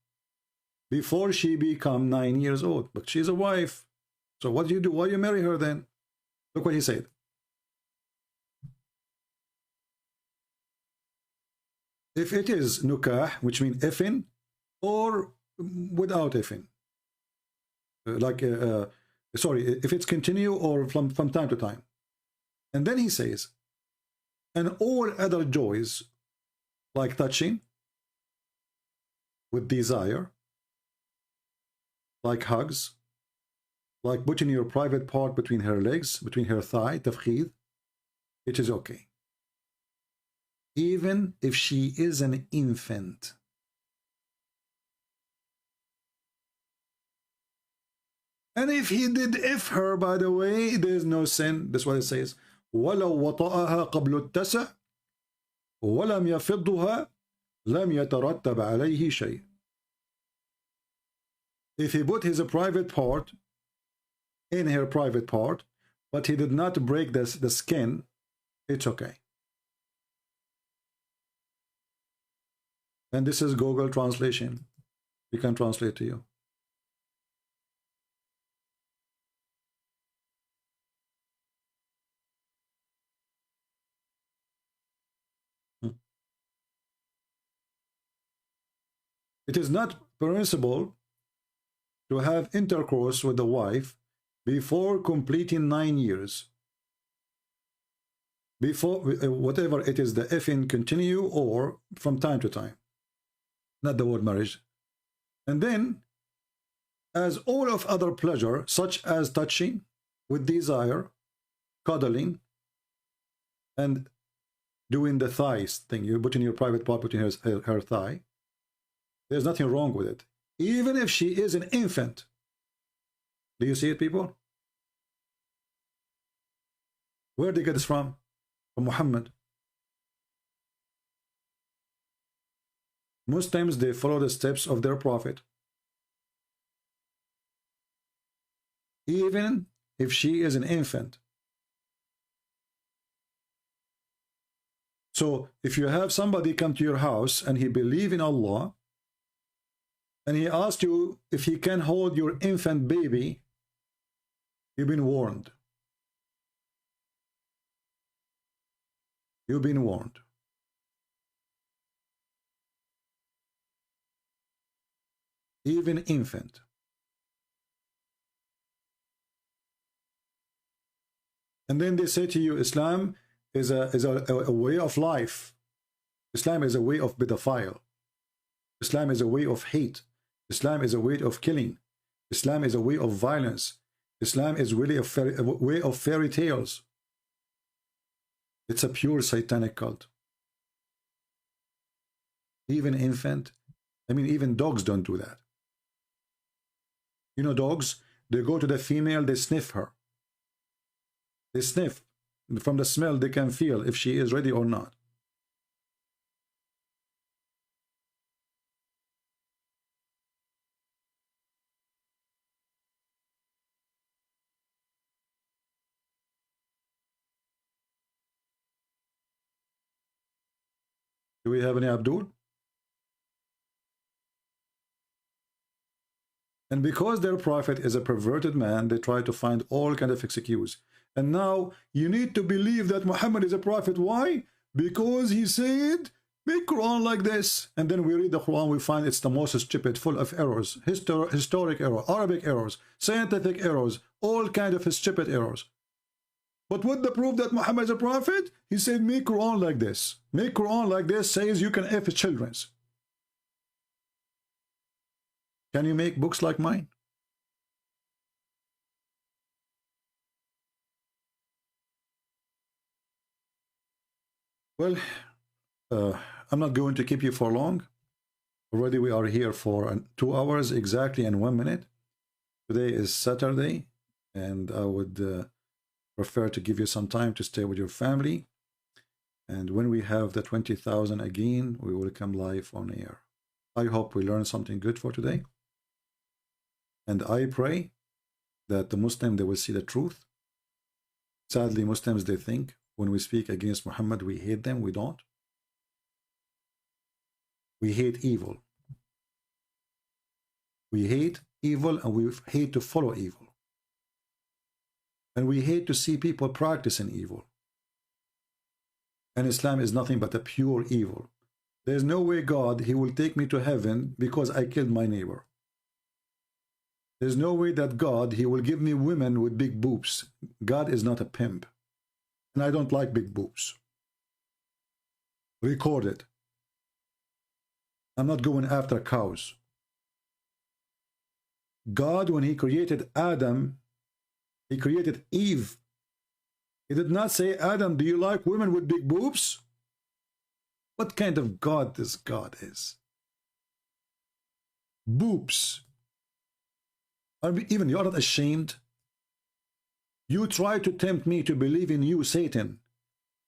before she become 9 years old. But she's a wife. So what do you do? Why you marry her then? Look what he said. If it is nukah, which means effing, or without effing. Sorry, if it's continue or from time to time. And then he says, and all other joys, like touching, with desire, like hugs, like putting your private part between her legs, between her thigh, tafkhid, it is okay. Even if she is an infant. And if he did if her, by the way, there is no sin. That's what it says. وَلَوْ وَطَأَهَا قَبْلُ التَّسَعِ وَلَمْ يَفِضُّهَا لَمْ يَتَرَتَّبْ عَلَيْهِ شَيْءٍ. If he put his private part in her private part, but he did not break the skin, it's okay. And this is Google translation. We can translate to you. It is not permissible to have intercourse with the wife before completing 9 years. Before, whatever it is, the effing continue or from time to time. Not the word marriage. And then, as all of other pleasure, such as touching with desire, cuddling, and doing the thighs thing, you put in your private part between her thigh, there's nothing wrong with it. Even if she is an infant. Do you see it, people? Where did they get this from? From Muhammad. Muslims, they follow the steps of their prophet. Even if she is an infant. So if you have somebody come to your house and he believes in Allah, and he asked you if he can hold your infant baby, you've been warned. You've been warned. Even infant. And then they say to you, Islam is a way of life. Islam is a way of pedophile. Islam is a way of hate. Islam is a way of killing. Islam is a way of violence. Islam is really a way of fairy tales. It's a pure satanic cult. Even infant, I mean, even dogs don't do that. You know, dogs, they go to the female, they sniff her. They sniff. From the smell, they can feel if she is ready or not. Do we have any Abdul? And because their prophet is a perverted man, they try to find all kind of excuse. And now you need to believe that Muhammad is a prophet. Why? Because he said, make Quran like this. And then we read the Quran, we find it's the most stupid, full of errors, historic error, Arabic errors, scientific errors, all kind of stupid errors. But what the proof that Muhammad is a prophet? He said, make Quran like this. Make Quran like this says you can F children's. Can you make books like mine? Well, I'm not going to keep you for long. Already we are here for 2 hours exactly and 1 minute. Today is Saturday, and I would prefer to give you some time to stay with your family. And when we have the 20,000 again, we will come live on air. I hope we learned something good for today. And I pray that the Muslim, they will see the truth. Sadly, Muslims, they think when we speak against Muhammad, we hate them. We don't. We hate evil. We hate evil, and we hate to follow evil. And we hate to see people practicing evil. And Islam is nothing but a pure evil. There's no way God, he will take me to heaven because I killed my neighbor. There's no way that God, he will give me women with big boobs. God is not a pimp. And I don't like big boobs. Record it. I'm not going after cows. God, when he created Adam, he created Eve. He did not say, Adam, do you like women with big boobs? What kind of God this God is? Boobs. Even you're not ashamed. You try to tempt me to believe in you, Satan,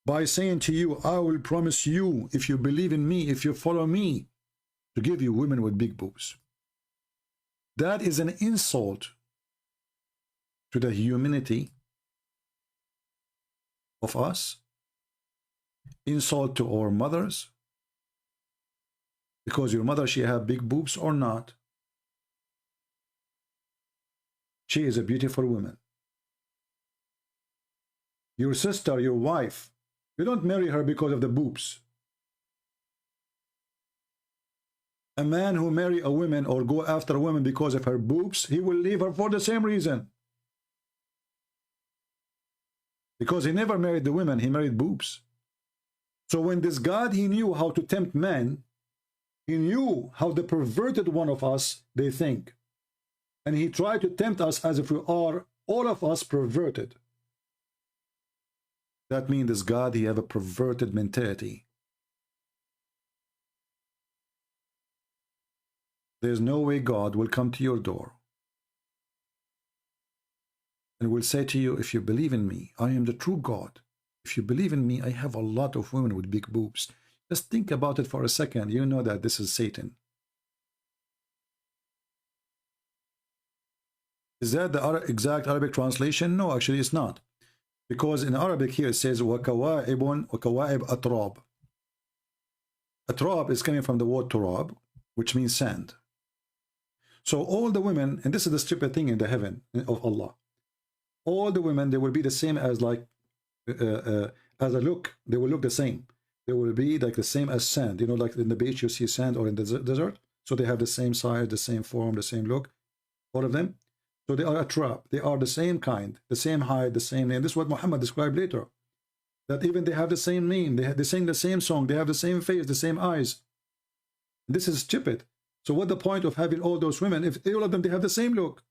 by saying to you, I will promise you, if you believe in me, if you follow me, to give you women with big boobs. That is an insult to the humanity of us, insult to our mothers, because your mother, she have big boobs or not. She is a beautiful woman. Your sister, your wife, you don't marry her because of the boobs. A man who marry a woman or go after a woman because of her boobs, he will leave her for the same reason. Because he never married the women, he married boobs. So when this God, he knew how to tempt men, he knew how the perverted one of us, they think. And he tried to tempt us as if we are, all of us, perverted. That means this God, he have a perverted mentality. There's no way God will come to your door and will say to you, if you believe in me, I am the true God. If you believe in me, I have a lot of women with big boobs. Just think about it for a second. You know that this is Satan. Is that the exact Arabic translation? No, actually it's not. Because in Arabic here it says, وَكَوَائِبٌ وَكَوَائِبْ أَتْرَابٌ. Atrab is coming from the word turab, which means sand. So all the women, and this is the stupid thing in the heaven of Allah, all the women, they will be the same as like, as a look, they will look the same. They will be like the same as sand. You know, like in the beach you see sand, or in the desert. So they have the same size, the same form, the same look, all of them. So they are a trap. They are the same kind, the same height, the same name. This is what Muhammad described later. That even they have the same name, they sing the same song, they have the same face, the same eyes. This is stupid. So what the point of having all those women if all of them, they have the same look?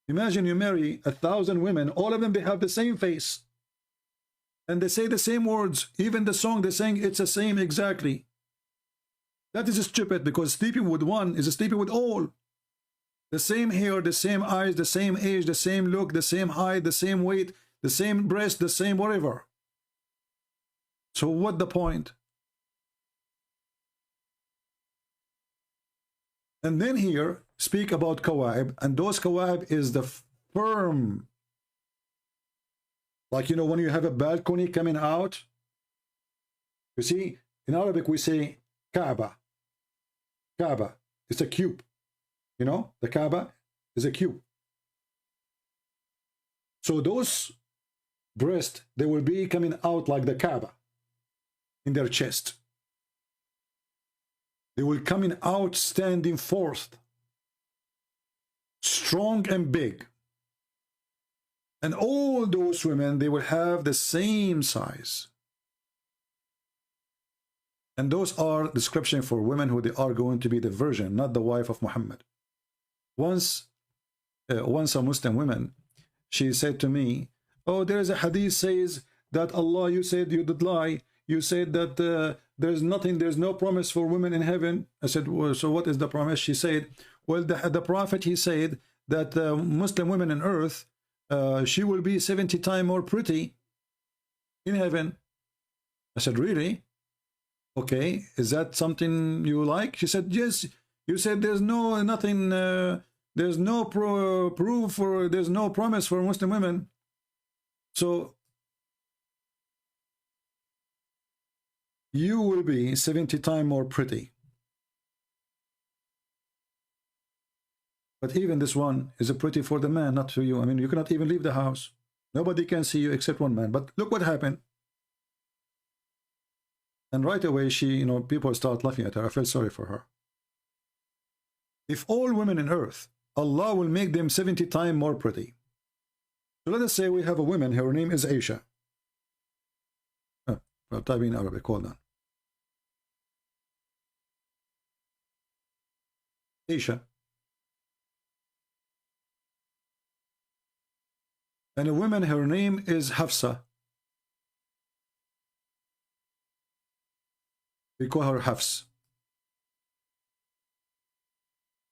Imagine you marry 1,000 women, all of them, they have the same face. And they say the same words. Even the song they sing, it's the same exactly. That is stupid, because sleeping with one is sleeping with all. The same hair, the same eyes, the same age, the same look, the same height, the same weight, the same breast, the same whatever. So what the point? And then here, speak about kawaib, and those kawaib is the firm. Like, you know, when you have a balcony coming out, you see, in Arabic we say Kaaba. Kaaba, it's a cube. You know, the Kaaba is a cube. So those breasts, they will be coming out like the Kaaba in their chest. They will coming out standing forth, strong and big. And all those women, they will have the same size. And those are description for women who they are going to be the virgin, not the wife of Muhammad. Once a Muslim woman, she said to me, oh, there is a hadith says that Allah, you said you did lie. You said that there's nothing, there's no promise for women in heaven. I said, well, so what is the promise? She said, well, the prophet, he said that Muslim women on earth, she will be 70 times more pretty in heaven. I said, really? Okay, is that something you like? She said, yes. You said there's no nothing, there's no proof for, there's no promise for Muslim women. So you will be 70 times more pretty. But even this one is a pretty for the man, not for you. I mean, you cannot even leave the house. Nobody can see you except one man. But look what happened. And right away, she, you know, people start laughing at her. I felt sorry for her. If all women on earth, Allah will make them 70 times more pretty. So let us say we have a woman, her name is Aisha. I'll type in Arabic, hold on. Aisha. And a woman, her name is Hafsa. We call her Hafs.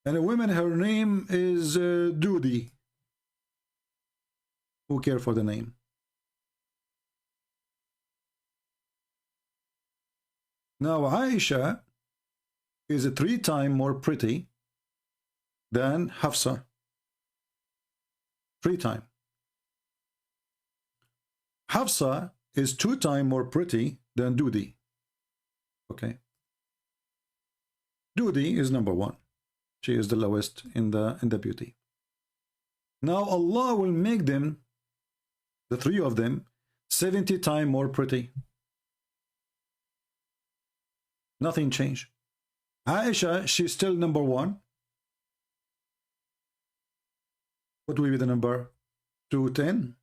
And a woman, her name is Dudi. Who care for the name? Now Aisha is 3 times more pretty than Hafsa. 3 times. Hafsa is 2 times more pretty than Dudi. Okay. Dudi is number 1. She is the lowest in the beauty. Now Allah will make them, the 3 of them, 70 times more pretty. Nothing changed. Aisha, she's still number 1. What will be the number? 210?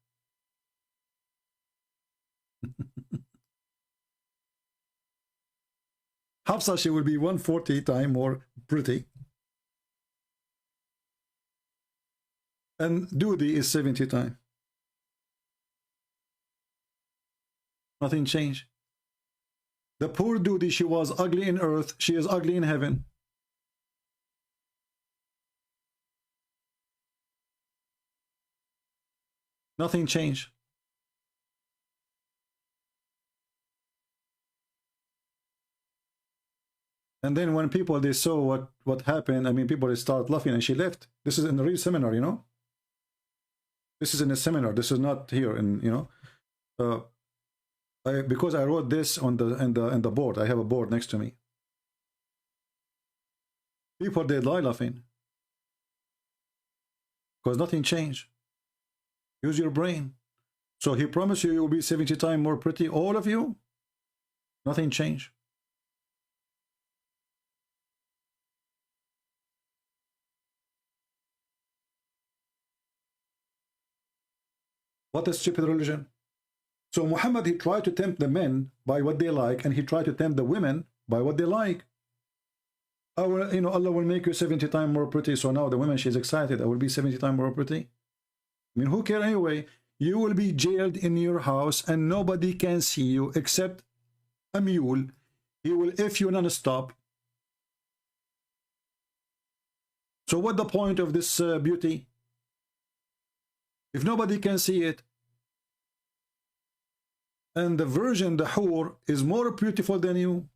Hafsa, she will be 140 times more pretty. And Dudi is 70 times. Nothing changed. The poor Dudi, she was ugly in earth, she is ugly in heaven. Nothing changed. And then when people, they saw what happened, I mean, people, they start laughing, and she left. This is in a real seminar, you know. This is in a seminar. This is not here, in, you know. Because I wrote this on the board. I have a board next to me. People, they lie laughing because nothing changed. Use your brain. So he promised you will be 70 times more pretty, all of you. Nothing changed. What a stupid religion. So Muhammad, he tried to tempt the men by what they like, and he tried to tempt the women by what they like. You know, Allah will make you 70 times more pretty. So now the woman, she's excited. I will be 70 times more pretty. I mean, who cares anyway? You will be jailed in your house and nobody can see you except a mule. He will F you non-stop. So what the point of this beauty? If nobody can see it, and the virgin, the hur, is more beautiful than you,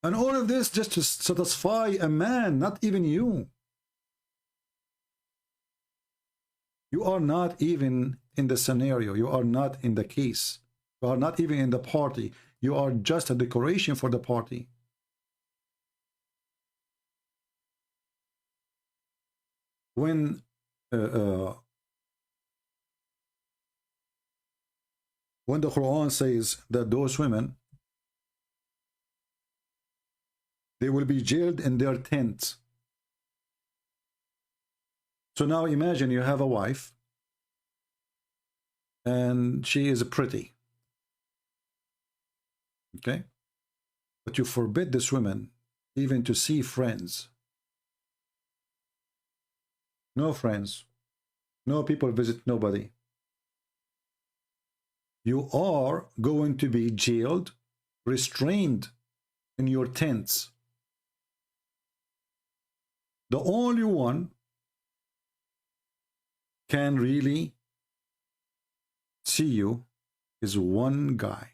and all of this just to satisfy a man, not even you. You are not even in the scenario. You are not in the case. You are not even in the party. You are just a decoration for the party. When the Quran says that those women, they will be jailed in their tents. So now imagine you have a wife and she is pretty. Okay? But you forbid this woman even to see friends. No friends. No people visit nobody. You are going to be jailed, restrained in your tents. The only one can really see you is one guy.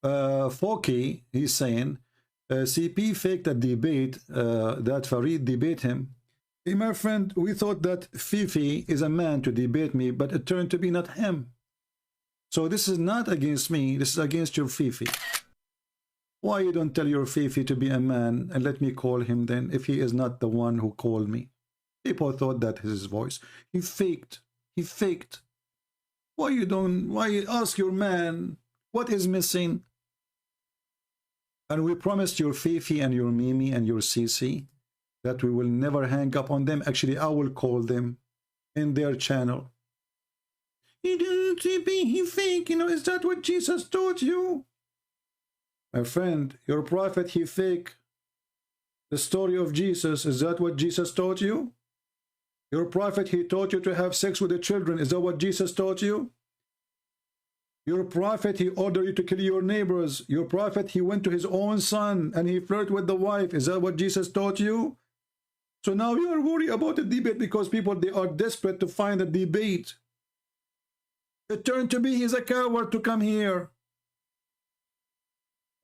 Foki, he's saying, CP faked a debate that Farid debate him. Hey, my friend, we thought that Fifi is a man to debate me, but it turned to be not him. So this is not against me, this is against your Fifi. Why you don't tell your Fifi to be a man and let me call him then, if he is not the one who called me? People thought that is his voice. He faked. He faked. Why you ask your man what is missing? And we promised your Fifi and your Mimi and your Cici that we will never hang up on them. Actually, I will call them in their channel. He didn't be, he fake, you know, is that what Jesus taught you? My friend, your prophet, he fake. The story of Jesus, is that what Jesus taught you? Your prophet, he taught you to have sex with the children. Is that what Jesus taught you? Your prophet, he ordered you to kill your neighbors. Your prophet, he went to his own son and he flirted with the wife. Is that what Jesus taught you? So now you are worried about the debate because people, they are desperate to find a debate. It turned to be he's a coward to come here.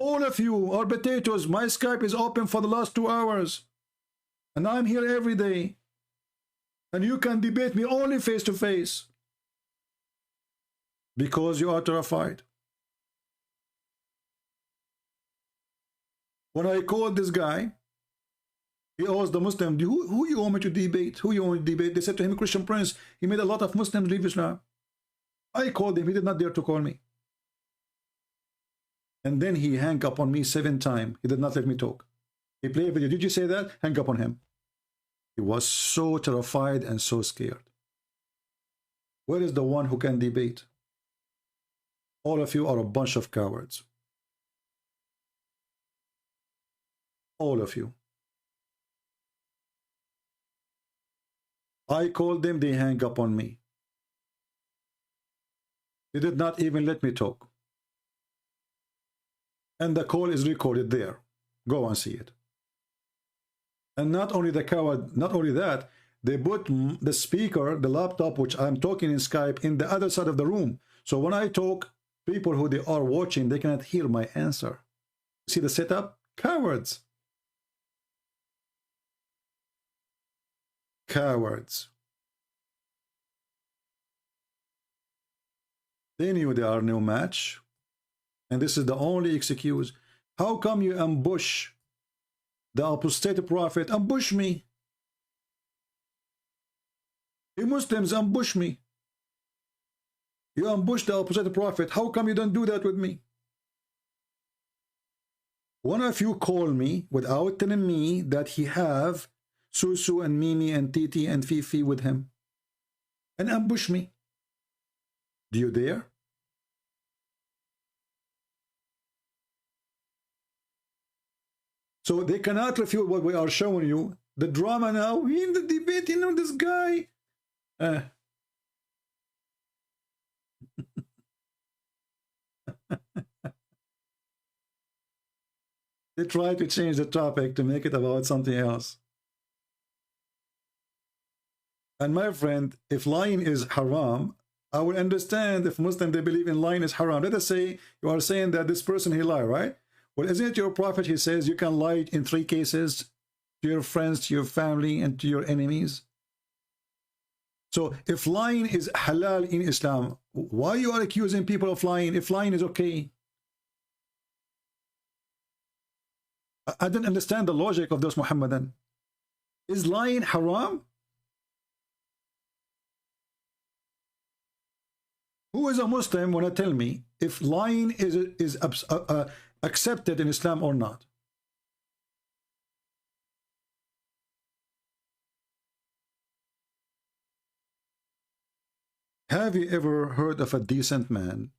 All of you are potatoes. My Skype is open for the last 2 hours. And I'm here every day. And you can debate me only face to face. Because you are terrified. When I called this guy, he asked the Muslim, who you want me to debate? Who you want to debate? They said to him, Christian Prince. He made a lot of Muslims leave Islam. I called him. He did not dare to call me. And then he hung up on me 7 times. He did not let me talk. He played a video. Did you say that? Hang up on him. He was so terrified and so scared. Where is the one who can debate? All of you are a bunch of cowards. All of you. I called them, they hang up on me. They did not even let me talk. And the call is recorded there. Go and see it. And not only the coward, not only that, they put the speaker, the laptop, which I'm talking in Skype, in the other side of the room. So when I talk, people who they are watching, they cannot hear my answer. See the setup? Cowards. Cowards. They knew they are no match. And this is the only excuse. How come you ambush the apostate prophet? Ambush me. You Muslims ambush me. You ambush the apostate prophet. How come you don't do that with me? One of you call me without telling me that he have Susu and Mimi and Titi and Fifi with him. And ambush me. Do you dare? So they cannot refute what we are showing you. The drama now, in the debate, you know, this guy. They try to change the topic to make it about something else. And my friend, if lying is haram, I will understand if Muslims, they believe in lying is haram. Let us say you are saying that this person, he lied, right? Well, isn't it your prophet, he says you can lie in 3 cases, to your friends, to your family, and to your enemies? So if lying is halal in Islam, why you are accusing people of lying if lying is okay? I don't understand the logic of those Muhammadan. Is lying haram? Who is a Muslim want to tell me if lying is accepted in Islam or not? Have you ever heard of a decent man?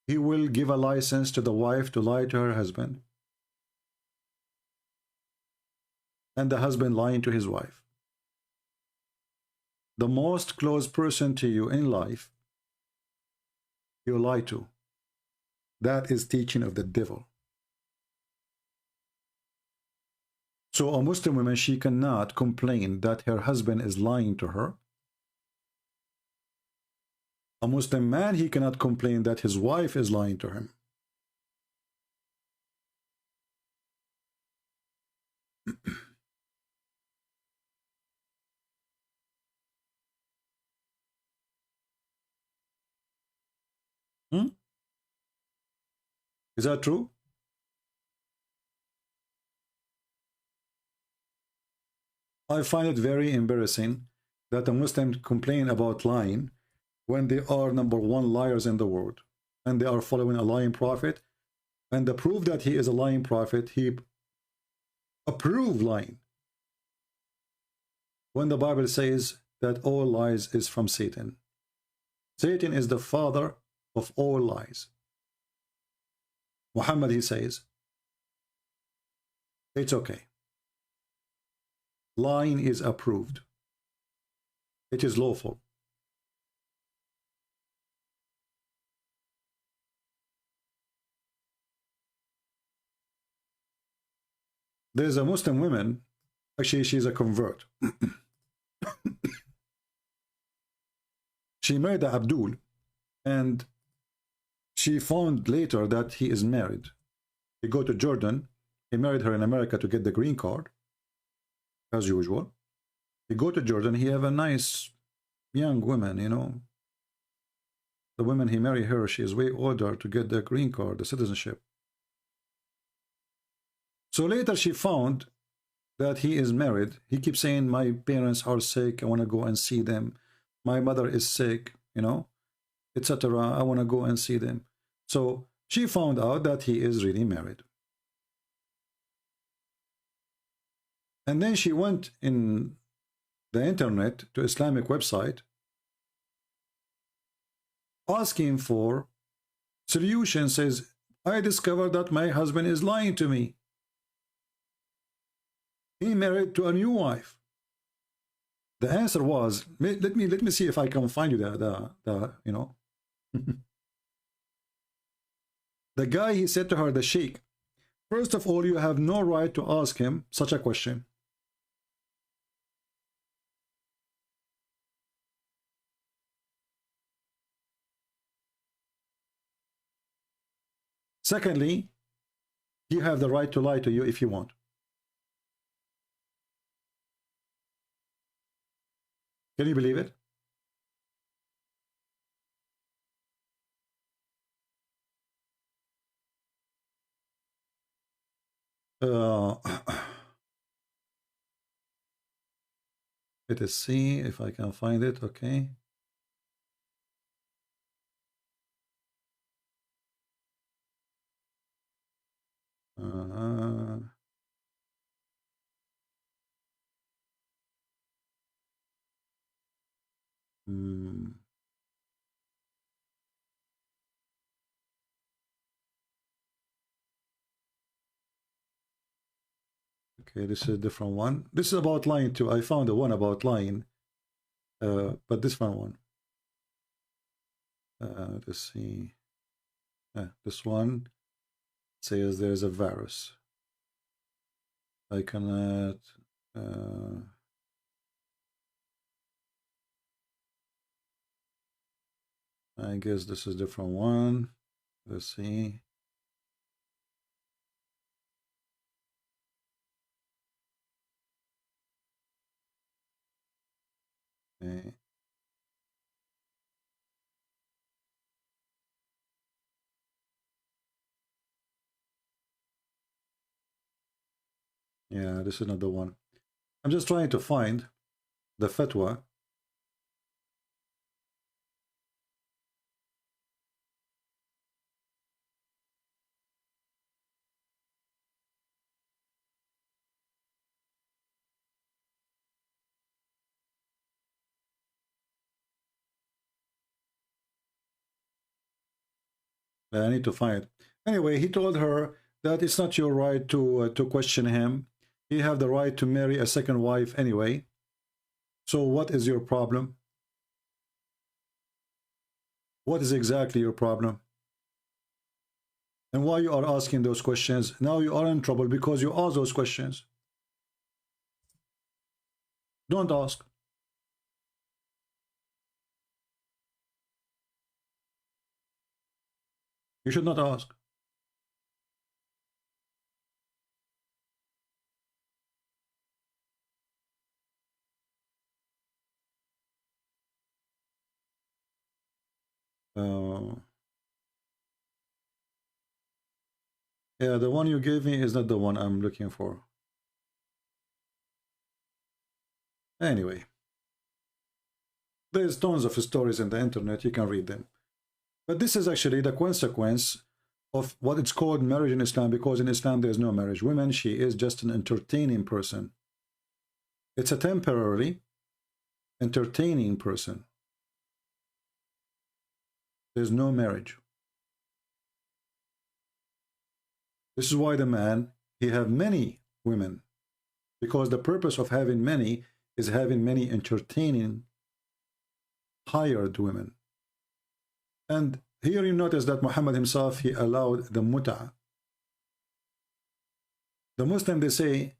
He will give a license to the wife to lie to her husband, and the husband lying to his wife. The most close person to you in life, you lie to. That is teaching of the devil. So a Muslim woman, she cannot complain that her husband is lying to her. A Muslim man, he cannot complain that his wife is lying to him. Is that true? I find it very embarrassing that a Muslim complain about lying when they are #1 liars in the world, and they are following a lying prophet, and the proof that he is a lying prophet, he approved lying. When the Bible says that all lies is from Satan. Satan is the father of all lies. Muhammad, he says, it's okay. Lying is approved. It is lawful. There's a Muslim woman, actually she's a convert. She married Abdul, and she found later that he is married. He go to Jordan. He married her in America to get the green card, as usual. He go to Jordan. He have a nice young woman, you know. The woman he married her, she is way older to get the green card, the citizenship. So later she found that he is married. He keeps saying, my parents are sick. I want to go and see them. My mother is sick, you know, etc. I want to go and see them. So she found out that he is really married. And then she went in the internet to Islamic website asking for solution. Says, I discovered that my husband is lying to me. He married to a new wife. The answer was, let me see if I can find you the you know. The guy, he said to her, the sheikh, first of all, you have no right to ask him such a question. Secondly, you have the right to lie to you if you want. Can you believe it? Let us see if I can find it. Okay. Okay, this is a different one. This is about lying too. I found the one about lying, but this one. Let's see. This one says there's a virus. I cannot. I guess this is a different one. Let's see. Okay. Yeah, this is another one. I'm just trying to find the fatwa. I need to find it. Anyway, he told her that it's not your right to question him. You have the right to marry a second wife anyway. So what is your problem? What is exactly your problem? And why you are asking those questions? Now you are in trouble because you ask those questions. Don't ask. You should not ask. Yeah, the one you gave me is not the one I'm looking for. Anyway, there's tons of stories in the internet, you can read them. But this is actually the consequence of what it's called marriage in Islam, because in Islam there's no marriage. Women, she is just an entertaining person. It's a temporarily entertaining person. There's no marriage. This is why the man, he have many women, because the purpose of having many is having many entertaining hired women. And here you notice that Muhammad himself, he allowed the mut'ah. The Muslim, they say,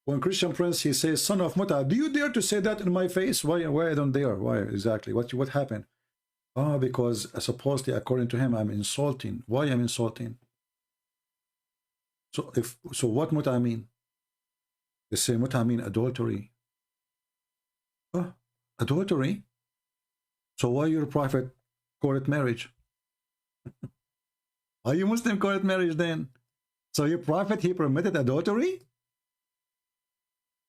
when Christian Prince, he says, son of mut'ah, do you dare to say that in my face? Why I don't dare? Why exactly? What happened? Oh, because supposedly, according to him, I'm insulting. Why I'm insulting? So what mut'ah mean? They say mut'ah mean adultery. Oh, adultery? So why your prophet call it marriage? Are you Muslim call it marriage then? So your prophet, he permitted adultery?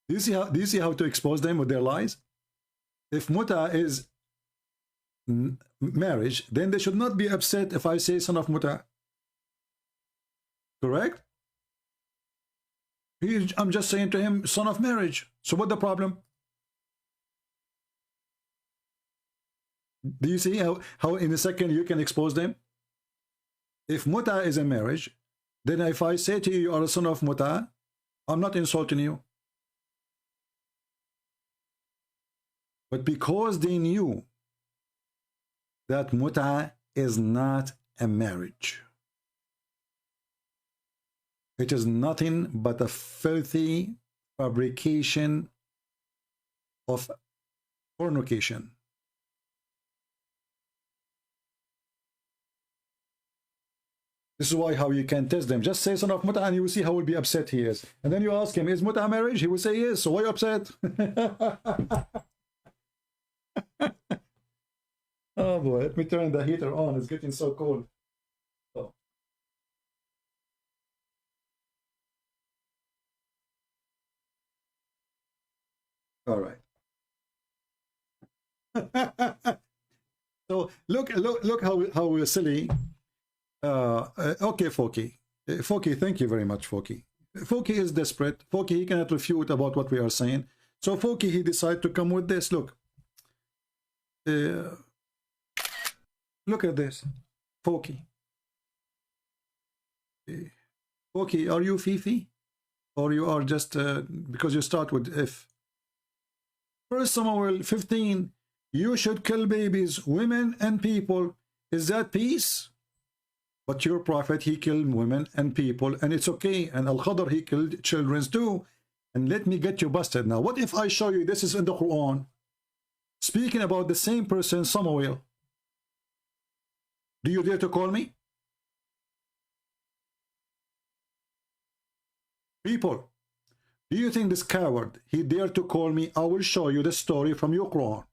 Do you see how to expose them with their lies? If mut'ah is marriage, then they should not be upset if I say son of mut'ah. Correct? I'm just saying to him, son of marriage. So what the problem? Do you see how in a second you can expose them? If mut'ah is a marriage, then if I say to you, you are a son of mut'ah, I'm not insulting you. But because they knew that mut'ah is not a marriage, it is nothing but a filthy fabrication of fornication. This is why how you can test them. Just say son of mut'ah and you will see how will be upset he is. And then you ask him, is mut'ah marriage? He will say yes. So why are you upset? Oh boy, let me turn the heater on. It's getting so cold. Oh. All right. So look how silly. Okay, Foki. Foki, thank you very much, Foki. Foki is desperate. Foki, he cannot refute about what we are saying. So Foki, he decided to come with this. Look. Look at this. Foki. Foki, are you Fifi? Or you are just, because you start with if. 1 Samuel 15, you should kill babies, women, and people. Is that peace? But your prophet, he killed women and people, and it's okay. And Al-Khadr, he killed children too. And let me get you busted now. What if I show you this is in the Quran, speaking about the same person, Samuel? Do you dare to call me? People, do you think this coward, he dared to call me? I will show you the story from your Quran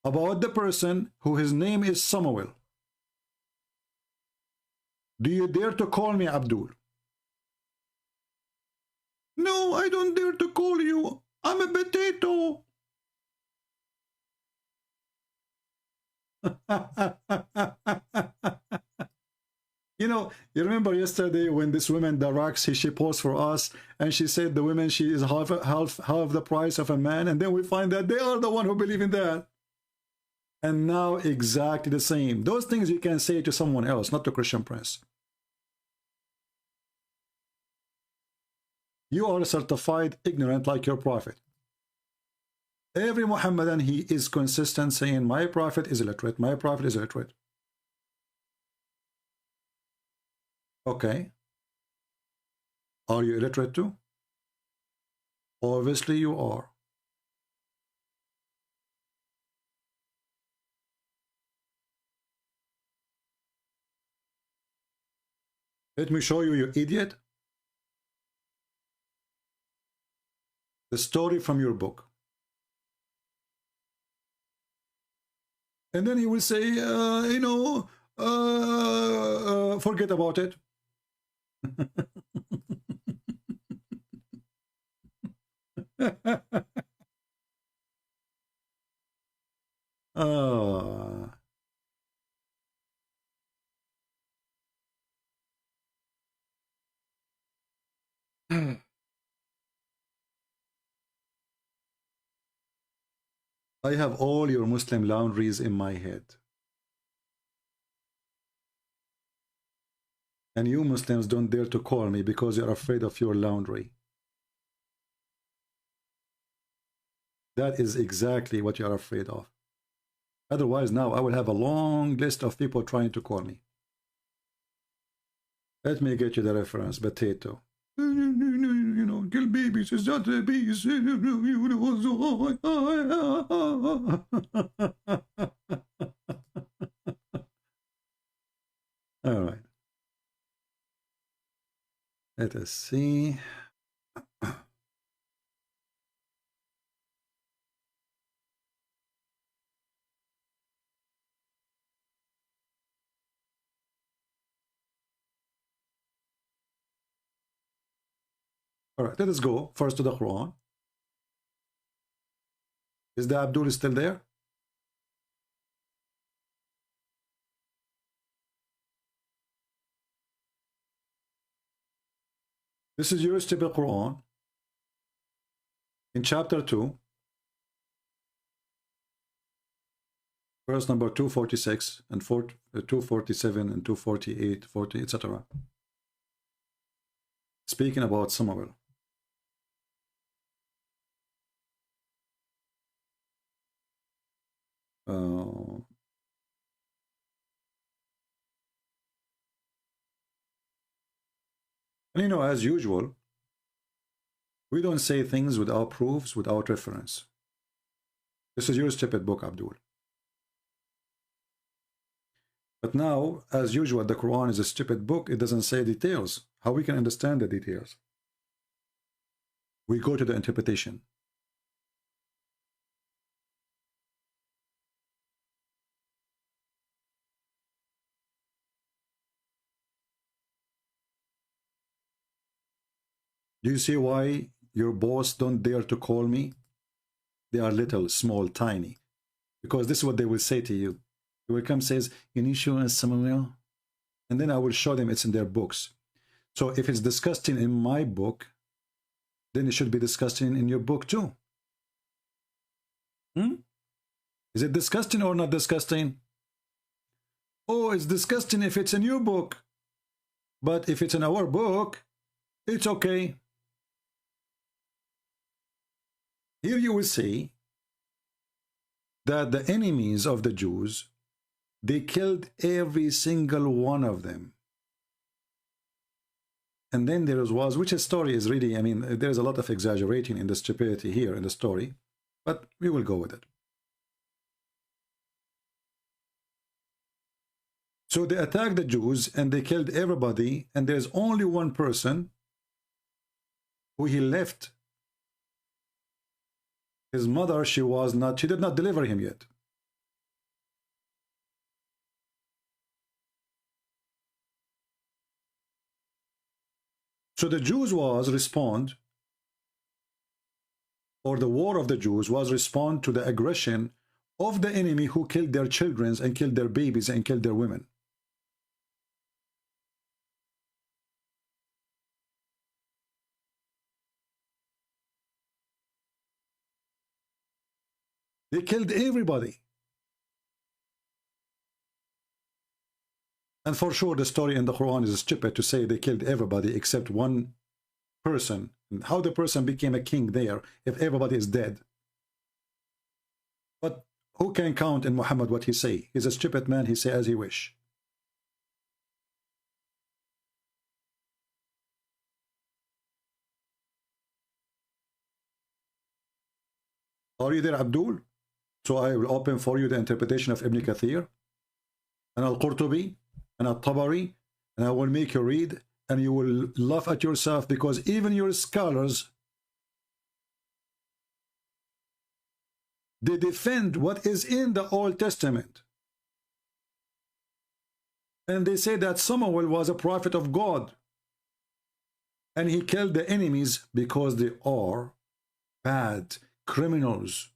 about the person who his name is Samuel. Do you dare to call me Abdul? No, I don't dare to call you. I'm a potato. You know, you remember yesterday when this woman, Tariq, she posed for us, and she said the woman, she is half the price of a man, and then we find that they are the one who believe in that. And now exactly the same. Those things you can say to someone else, not to Christian Prince. You are certified ignorant like your prophet. Every Muhammadan, he is consistent saying, my prophet is illiterate, my prophet is illiterate. Okay. Are you illiterate too? Obviously you are. Let me show you, you idiot, the story from your book. And then he will say, you know, forget about it. I have all your Muslim laundries in my head. And you Muslims don't dare to call me because you're afraid of your laundry. That is exactly what you're afraid of. Otherwise, now I will have a long list of people trying to call me. Let me get you the reference, potato. You know, kill babies, is that a beast? All right. Let us see. All right, let us go first to the Quran. Is the Abdul still there? This is your stupid Quran in chapter 2, verse number 246 and 247 and 248, 40, etc. Speaking about Samuel. And you know, as usual, we don't say things without proofs, without reference. This is your stupid book, Abdul. But now, as usual, the Quran is a stupid book. It doesn't say details. How we can understand the details? We go to the interpretation. Do you see why your boss don't dare to call me? They are little, small, tiny. Because this is what they will say to you. They will come says, you need show us Samuel. And then I will show them it's in their books. So if it's disgusting in my book, then it should be disgusting in your book too. Is it disgusting or not disgusting? Oh, it's disgusting if it's in your book. But if it's in our book, it's okay. Here you will see that the enemies of the Jews, they killed every single one of them. And then there was, which story is really, I mean, there's a lot of exaggerating in the stupidity here in the story, but we will go with it. So they attacked the Jews and they killed everybody, and there's only one person who he left. His mother, she did not deliver him yet. So the Jews or the war of the Jews was respond to the aggression of the enemy who killed their children and killed their babies and killed their women. They killed everybody. And for sure, the story in the Quran is stupid to say they killed everybody except one person. And how the person became a king there if everybody is dead? But who can count in Muhammad what he say? He's a stupid man, he say as he wish. Are you there, Abdul? So I will open for you the interpretation of Ibn Kathir and Al-Qurtubi and Al-Tabari, and I will make you read, and you will laugh at yourself, because even your scholars, they defend what is in the Old Testament. And they say that Samuel was a prophet of God, and he killed the enemies because they are bad criminals.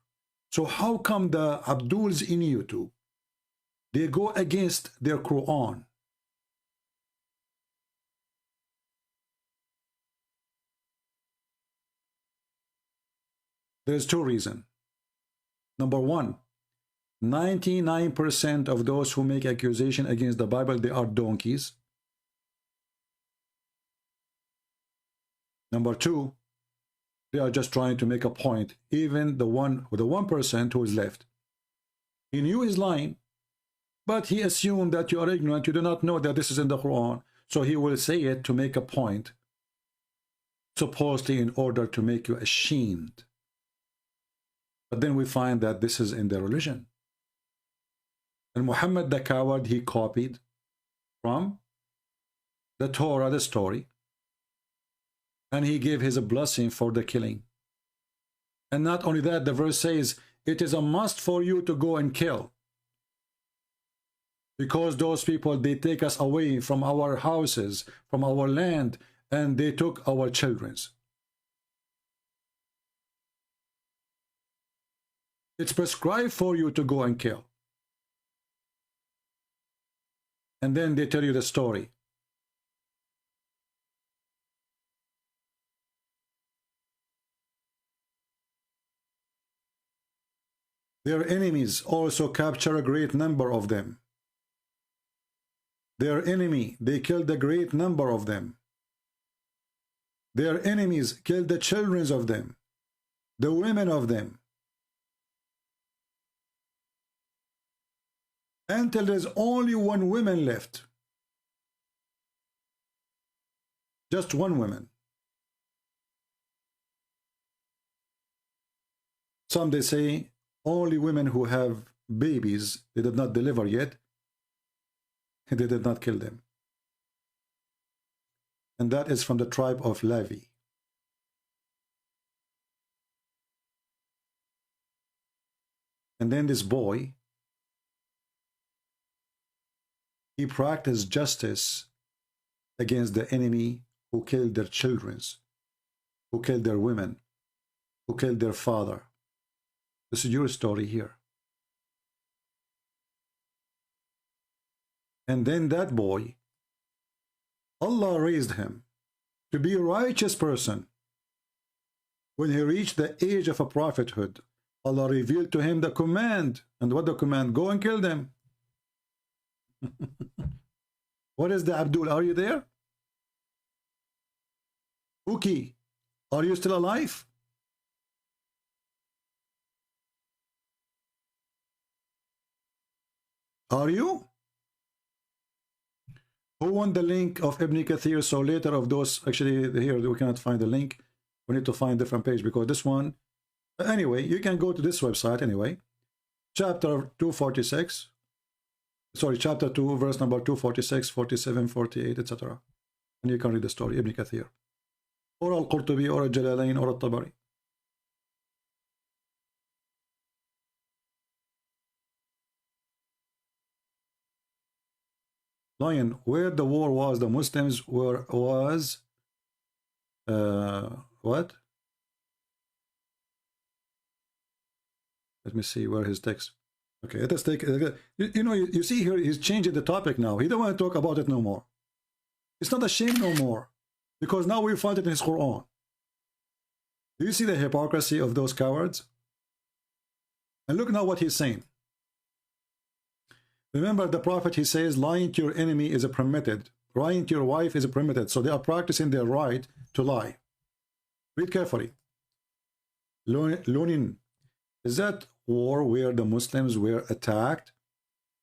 So how come the Abduls in YouTube, they go against their Quran? There's two reasons. Number one, 99% of those who make accusation against the Bible, they are donkeys. Number two, they are just trying to make a point. Even the 1% who is left, he knew his line, but he assumed that you are ignorant, you do not know that this is in the Quran, so he will say it to make a point, supposedly in order to make you ashamed. But then we find that this is in their religion. And Muhammad the coward, he copied from the Torah, the story, and he gave his blessing for the killing. And not only that, the verse says, it is a must for you to go and kill, because those people, they take us away from our houses, from our land, and they took our children's. It's prescribed for you to go and kill. And then they tell you the story. Their enemies also capture a great number of them. Their enemy, they killed a great number of them. Their enemies killed the children of them, the women of them, until there's only one woman left. Just one woman. Some they say only women who have babies, they did not deliver yet, they did not kill them. And that is from the tribe of Levi. And then this boy, he practiced justice against the enemy who killed their children, who killed their women, who killed their father. This is your story here. And then that boy, Allah raised him to be a righteous person. When he reached the age of a prophethood, Allah revealed to him the command. And what the command? Go and kill them. What is the Abdul? Are you there? Uki, are you still alive? Are you? Who won the link of Ibn Kathir? So later of those, actually here we cannot find the link. We need to find a different page because this one, anyway, you can go to this website anyway. Chapter 246, sorry, chapter 2, verse number 246, 47, 48, etc. And you can read the story, Ibn Kathir. Or Al-Qurtubi, or Al-Jalalain, or Al-Tabari. Lion, where the war was, the Muslims were, what? Let me see where his text. Okay, let us take, you see here, he's changing the topic now. He don't want to talk about it no more. It's not a shame no more, because now we find it in his Quran. Do you see the hypocrisy of those cowards? And look now what he's saying. Remember the Prophet, he says, lying to your enemy is permitted. Lying to your wife is permitted. So they are practicing their right to lie. Read carefully. Lunin, is that war where the Muslims were attacked?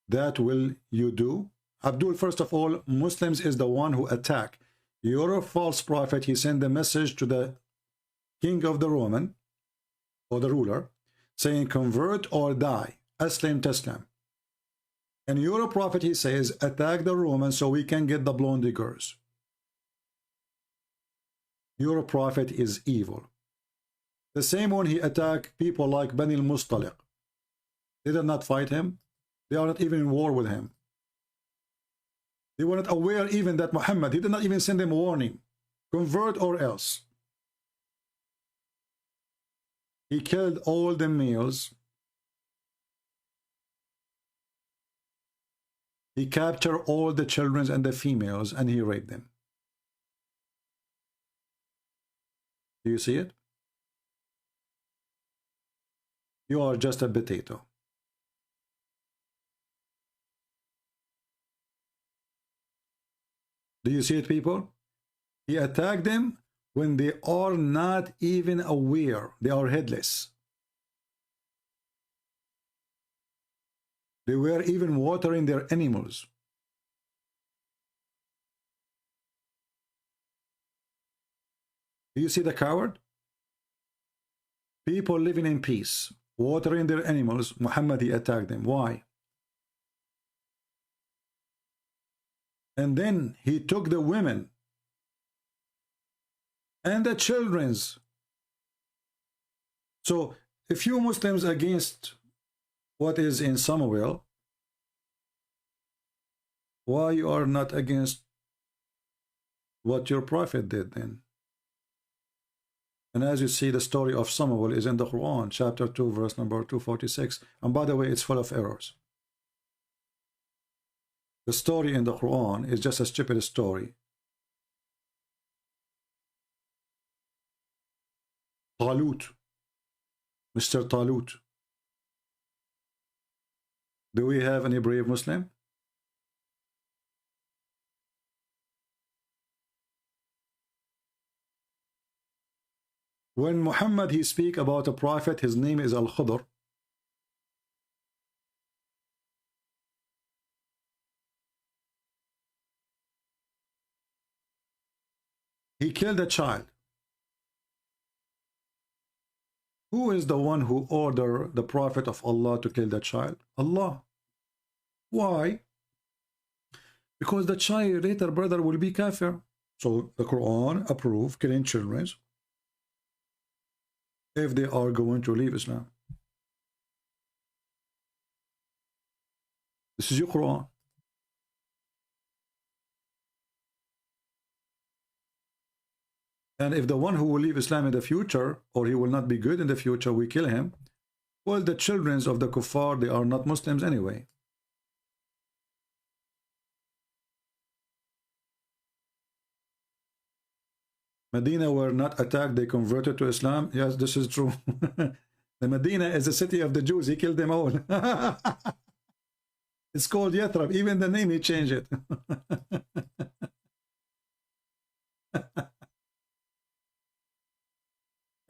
That will you do? Abdul, first of all, Muslims is the one who attack. You're a false prophet. He sent the message to the king of the Roman, or the ruler, saying, convert or die. Aslim Taslam. And you're a prophet, he says, attack the Romans so we can get the blonde diggers. Your prophet is evil. The same one he attacked people like Bani al-Mustaliq. They did not fight him. They are not even in war with him. They were not aware even that Muhammad, he did not even send them a warning. Convert or else. He killed all the males. He captured all the children and the females and he raped them. Do you see it? You are just a potato. Do you see it, people? He attacked them when they are not even aware. They are headless. They were even watering their animals. Do you see the coward? People living in peace, watering their animals. Muhammad, he attacked them. Why? And then he took the women and the children's. So if you Muslims against what is in Samuel, why you are not against what your prophet did then? And as you see, the story of Samuel is in the Quran, chapter 2, verse number 246. And by the way, it's full of errors. The story in the Quran is just a stupid story. Talut, Mr. Talut. Do we have any brave Muslim? When Muhammad he speak about a prophet, his name is Al-Khudr. He killed a child. Who is the one who ordered the Prophet of Allah to kill the child? Allah. Why? Because the child later, brother, will be kafir. So the Quran approved killing children if they are going to leave Islam. This is your Quran. And if the one who will leave Islam in the future, or he will not be good in the future, we kill him, well, the children of the kuffar, they are not Muslims anyway. Medina were not attacked, they converted to Islam. Yes, this is true. The Medina is the city of the Jews. He killed them all. It's called Yathrib. Even the name, he changed it.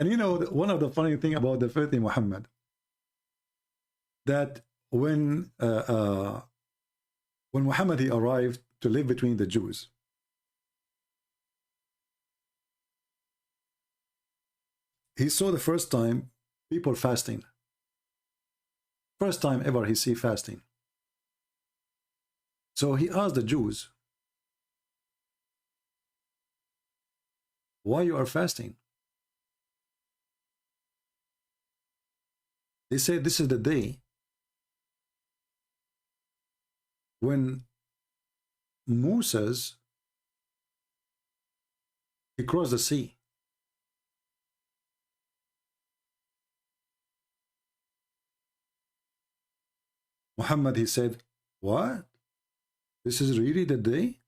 And you know, one of the funny thing about the filthy Muhammad, that when When Muhammad he arrived to live between the Jews, he saw the first time people fasting. First time ever he see fasting. So he asked the Jews, why you are fasting? They said this is the day when Moses he crossed the sea. Muhammad he said, what? This is really the day?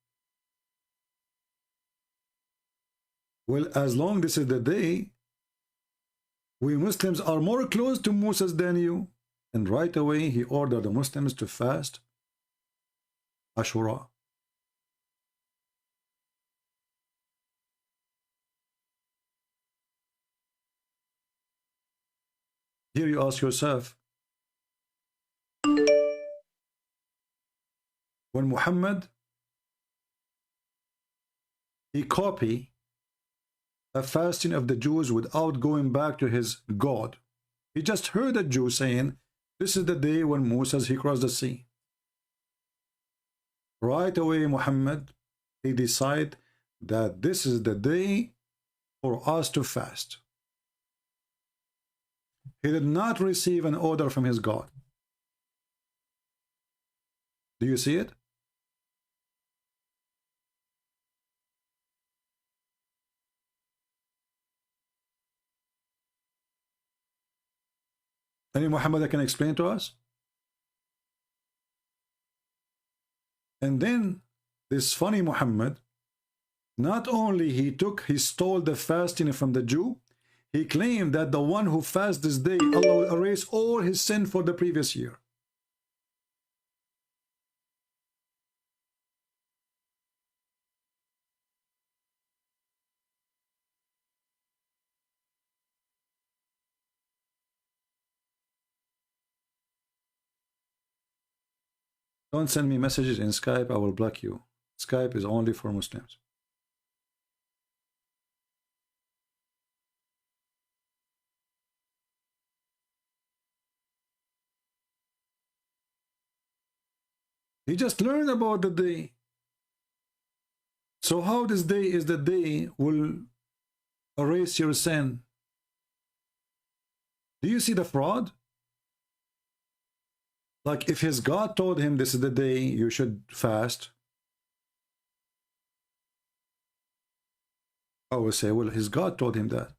Well, as long this is the day, we Muslims are more close to Moses than you. And right away he ordered the Muslims to fast Ashura. Here you ask yourself, when Muhammad he copied a fasting of the Jews without going back to his God. He just heard a Jew saying, this is the day when Moses he crossed the sea. Right away Muhammad he decided that this is the day for us to fast. He did not receive an order from his God. Do you see it? Any Muhammad that can explain to us? And then this funny Muhammad, not only he stole the fasting from the Jew, he claimed that the one who fasts this day, Allah will erase all his sin for the previous year. Don't send me messages in Skype, I will block you. Skype is only for Muslims. He just learned about the day. So how this day is the day will erase your sin? Do you see the fraud? Like if his God told him this is the day you should fast, I would say, well, his God told him that.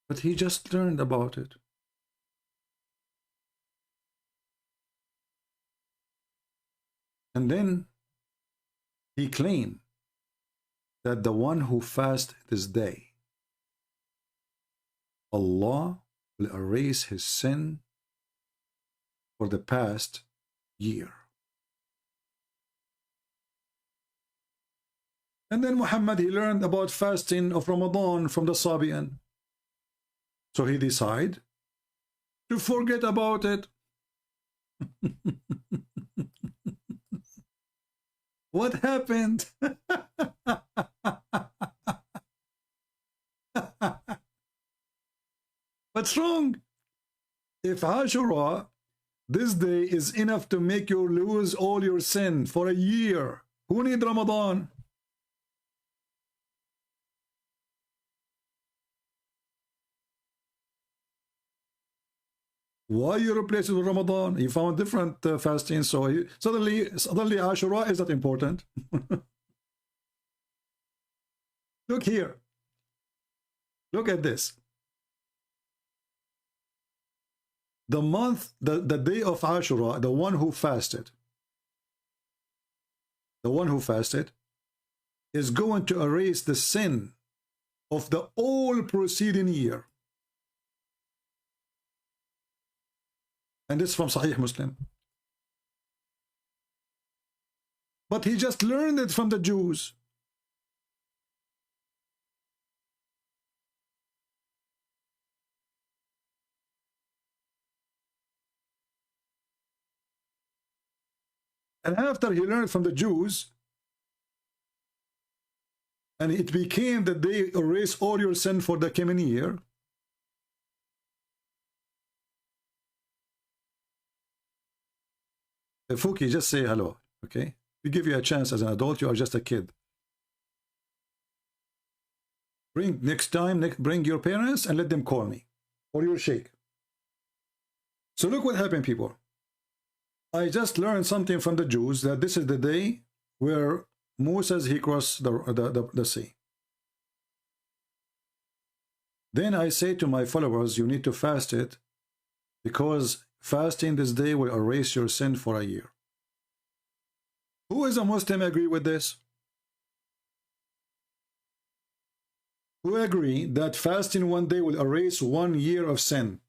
But he just learned about it. And then he claimed that the one who fasts this day, Allah will erase his sin for the past year. And then Muhammad, he learned about fasting of Ramadan from the Sabian. So he decided to forget about it. What happened? What's wrong? If Ashura, this day is enough to make you lose all your sin for a year, who need Ramadan? Why you replace it with Ramadan? You found different fasting, so suddenly Ashura is not important. Look here. Look at this. The month, the day of Ashura, the one who fasted is going to erase the sin of the all preceding year. And this is from Sahih Muslim. But he just learned it from the Jews. And after he learned from the Jews, and it became that they erase all your sin for the coming year. Fuki, just say hello, okay? We give you a chance as an adult, you are just a kid. Bring next time, bring your parents and let them call me, or your sheikh. So look what happened, people. I just learned something from the Jews, that this is the day where Moses, he crossed the sea. Then I say to my followers, you need to fast it, because fasting this day will erase your sin for a year. Who is a Muslim agree with this? Who agree that fasting one day will erase 1 year of sin?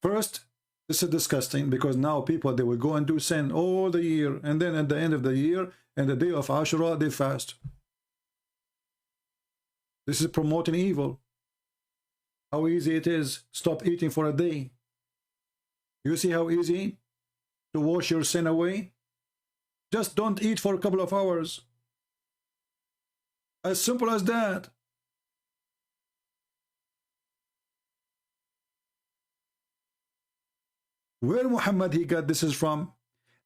First, this is disgusting, because now people, they will go and do sin all the year, and then at the end of the year and the day of Ashura, they fast. This is promoting evil. How easy it is. Stop eating for a day. You see how easy to wash your sin away? Just don't eat for a couple of hours. As simple as that. Where Muhammad he got this is from,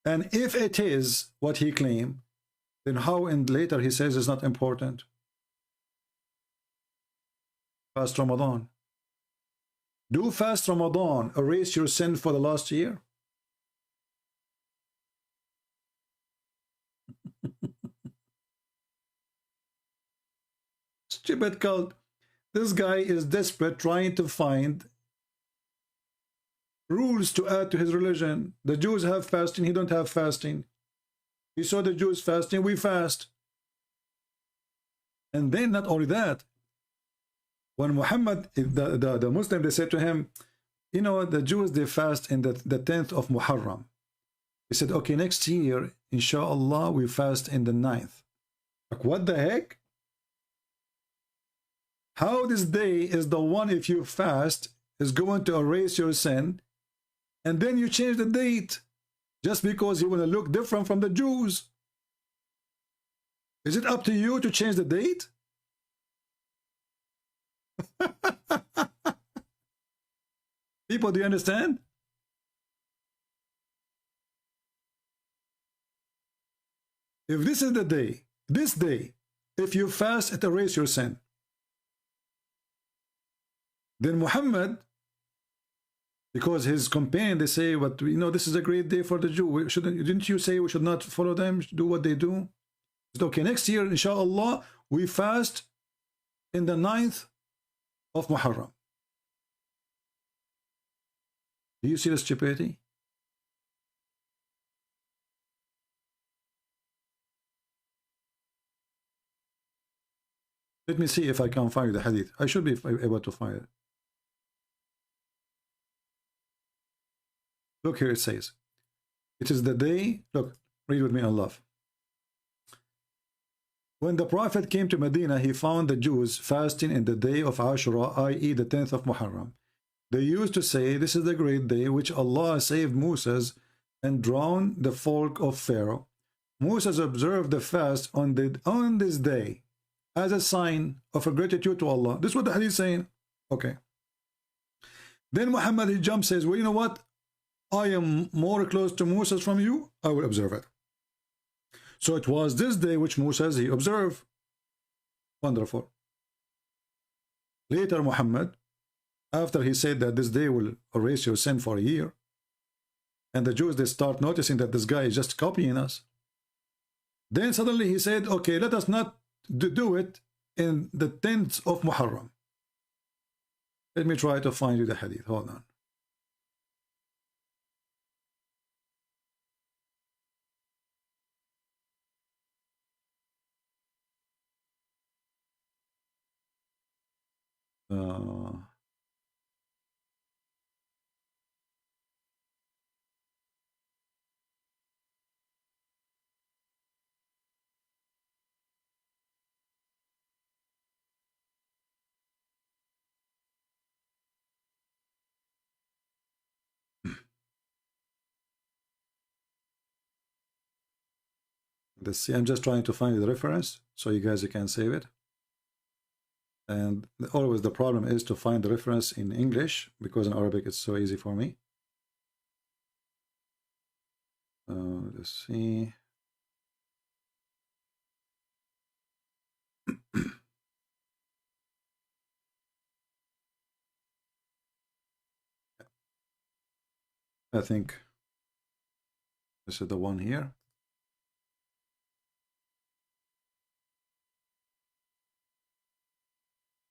and if it is what he claimed, then how and later he says it's not important. Fast Ramadan. Do fast Ramadan erase your sin for the last year? Stupid cult. This guy is desperate, trying to find rules to add to his religion. The Jews have fasting, he don't have fasting. He saw the Jews fasting, we fast. And then not only that, when Muhammad, the Muslim, they said to him, you know, the Jews, they fast in the 10th of Muharram. He said, okay, next year, inshallah, we fast in the 9th. Like, what the heck? How this day is the one, if you fast, is going to erase your sin, and then you change the date just because you want to look different from the Jews? Is it up to you to change the date? People, do you understand? If this is the day, this day, if you fast, it erases your sin. Then Muhammad, because his companion, they say, "But you know, this is a great day for the Jew. Didn't you say we should not follow them, do what they do?" Said, okay, next year, inshallah, we fast in the 9th of Muharram. Do you see the stupidity? Let me see if I can find the hadith. I should be able to find it. Look here, it says, it is the day, look, read with me on love. When the Prophet came to Medina, he found the Jews fasting in the day of Ashura, i.e. the 10th of Muharram. They used to say, this is the great day which Allah saved Moses and drowned the folk of Pharaoh. Moses observed the fast on this day as a sign of a gratitude to Allah. This is what the hadith is saying. Okay. Then Muhammad, he jumps, says, well, you know what? I am more close to Moses from you. I will observe it. So it was this day which Moses, he observed. Wonderful. Later, Muhammad, after he said that this day will erase your sin for a year, and the Jews, they start noticing that this guy is just copying us. Then suddenly he said, okay, let us not do it in the 10th of Muharram. Let me try to find you the hadith. Hold on. let's see. I'm just trying to find the reference so you guys can save it. And always the problem is to find the reference in English, because in Arabic it's so easy for me. Let's see. I think this is the one here.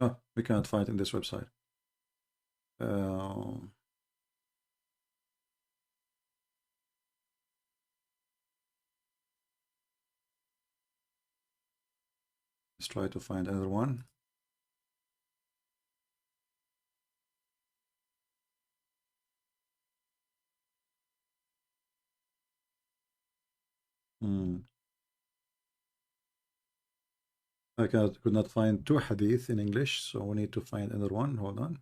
Oh, we can't find it in this website. Let's try to find another one. I could not find two hadith in English, so we need to find another one. Hold on.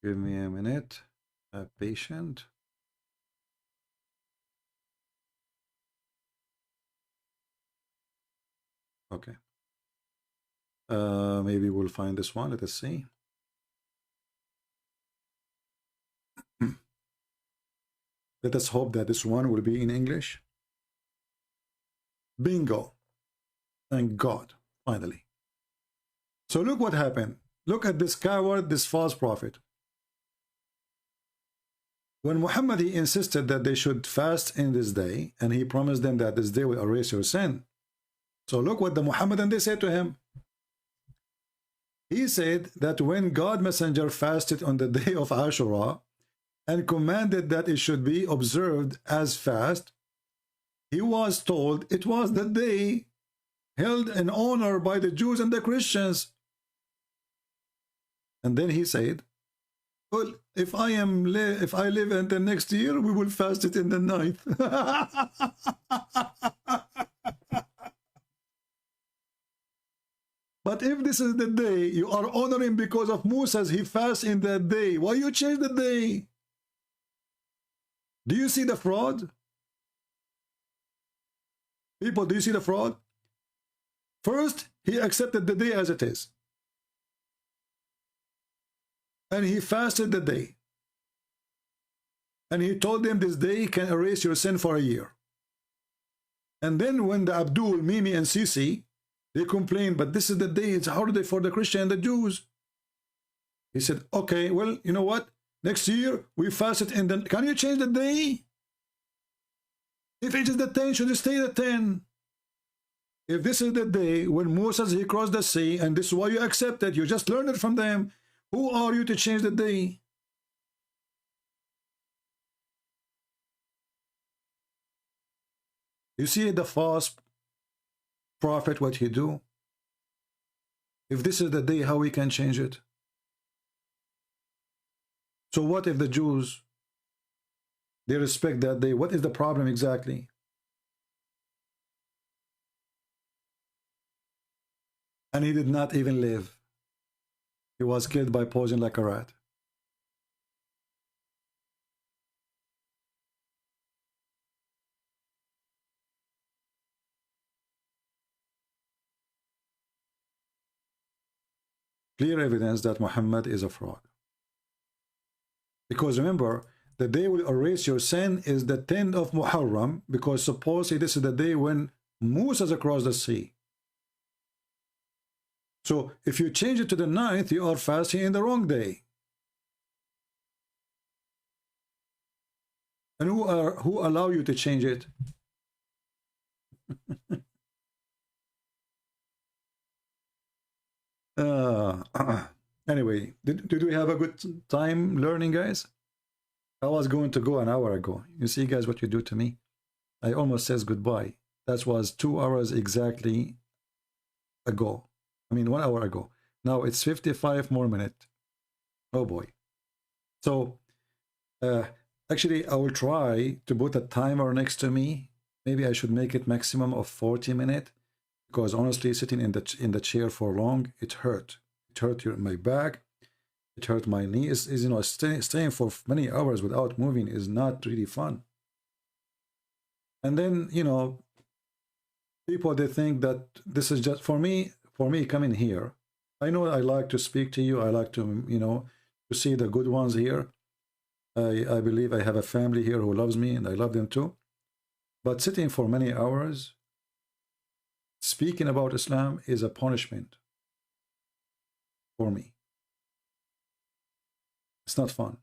Give me a minute. Patient. Okay. Maybe we'll find this one. Let us see. Let us hope that this one will be in English. Bingo. Thank God. Finally. So look what happened. Look at this coward, this false prophet. When Muhammad, he insisted that they should fast in this day, and he promised them that this day will erase your sin. So look what the Muhammadan, they said to him. He said that when God messenger fasted on the day of Ashura and commanded that it should be observed as fast, he was told it was the day held in honor by the Jews and the Christians. And then he said, well, if I live until next year, we will fast it in the 9th. But if this is the day you are honoring because of Moses, he fasts in that day. Why you change the day? Do you see the fraud? People, do you see the fraud? First, he accepted the day as it is. And he fasted the day. And he told them this day can erase your sin for a year. And then when the Abdul, Mimi, and Sisi, they complained, but this is the day, it's a holiday for the Christian and the Jews. He said, okay, well, you know what? Next year, we fast it in the... Can you change the day? If it is the 10, should it stay the 10? If this is the day when Moses, he crossed the sea, and this is why you accept it, you just learned it from them, who are you to change the day? You see the false prophet, what he do? If this is the day, how we can change it? So what if the Jews, they respect that day? What is the problem exactly? And he did not even live. He was killed by poison like a rat. Clear evidence that Muhammad is a fraud. Because remember, the day will erase your sin is the 10th of Muharram, because supposedly this is the day when Moses across the sea. So if you change it to the 9th, you are fasting in the wrong day. And who allow you to change it? Anyway, did we have a good time learning, guys? I was going to go an hour ago. You see, guys, what you do to me. I almost says goodbye. That was 2 hours exactly ago. I mean, 1 hour ago. Now it's 55 more minutes. Oh boy. So actually, I will try to put a timer next to me. Maybe I should make it maximum of 40 minutes, because honestly, sitting in the chair for long, it hurt. It hurt my back. It hurt my knees. You know, staying for many hours without moving is not really fun. And then, you know, people, they think that this is just for me coming here. I know I like to speak to you. I like to, you know, to see the good ones here. I believe I have a family here who loves me, and I love them too. But sitting for many hours, speaking about Islam is a punishment for me. It's not fun.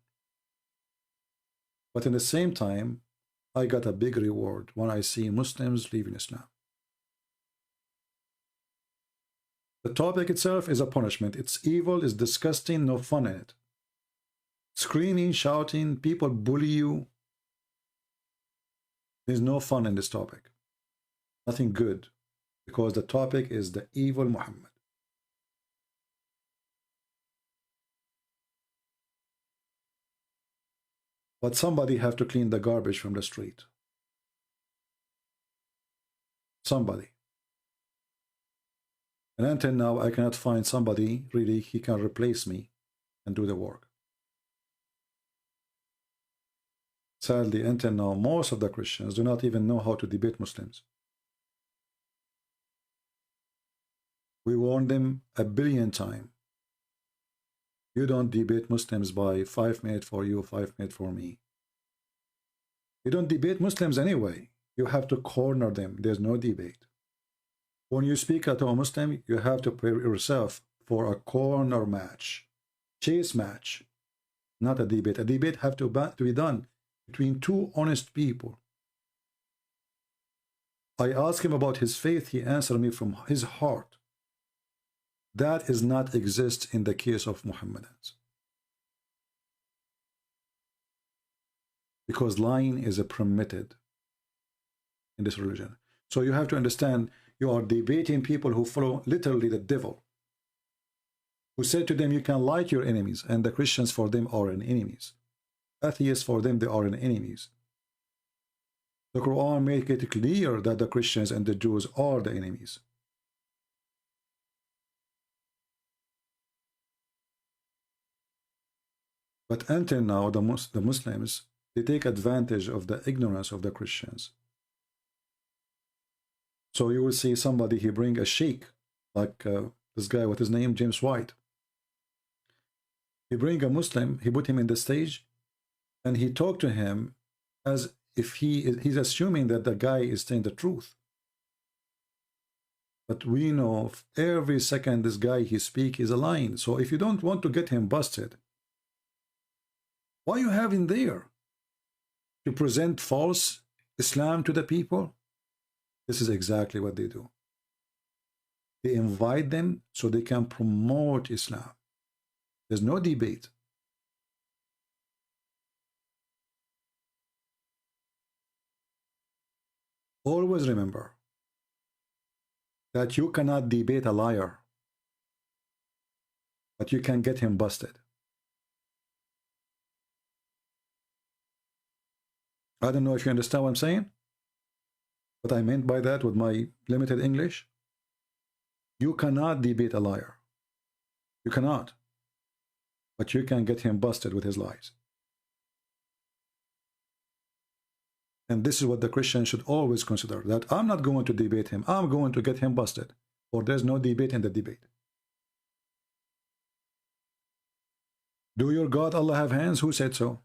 But in the same time, I got a big reward when I see Muslims leaving Islam. The topic itself is a punishment. It's evil, it's disgusting, no fun in it. Screaming, shouting, people bully you. There's no fun in this topic. Nothing good. Because the topic is the evil Muhammad. But somebody have to clean the garbage from the street. Somebody. And until now, I cannot find somebody really he can replace me and do the work. Sadly, until now, most of the Christians do not even know how to debate Muslims. We warned them a billion times. You don't debate Muslims by 5 minutes for you, 5 minutes for me. You don't debate Muslims anyway. You have to corner them. There's no debate. When you speak to a Muslim, you have to prepare yourself for a corner match, chase match, not a debate. A debate have to be done between two honest people. I asked him about his faith. He answered me from his heart. That is not exist in the case of Muhammadans. Because lying is permitted in this religion. So you have to understand, you are debating people who follow literally the devil, who said to them, you can like your enemies, and the Christians for them are an enemies. Atheists for them, they are an enemies. The Quran make it clear that the Christians and the Jews are the enemies. But until now, the Muslims, they take advantage of the ignorance of the Christians. So you will see somebody, he bring a sheikh, like this guy, what his name, James White. He bring a Muslim, he put him in the stage, and he talked to him as if he's assuming that the guy is saying the truth. But we know every second this guy he speak is a lying. So if you don't want to get him busted, why you have him there? To present false Islam to the people? This is exactly what they do. They invite them so they can promote Islam. There's no debate. Always remember that you cannot debate a liar, but you can get him busted. I don't know if you understand what I'm saying. What I meant by that with my limited English. You cannot debate a liar. You cannot. But you can get him busted with his lies. And this is what the Christian should always consider, that I'm not going to debate him. I'm going to get him busted. Or there's no debate in the debate. Do your God Allah have hands? Who said so?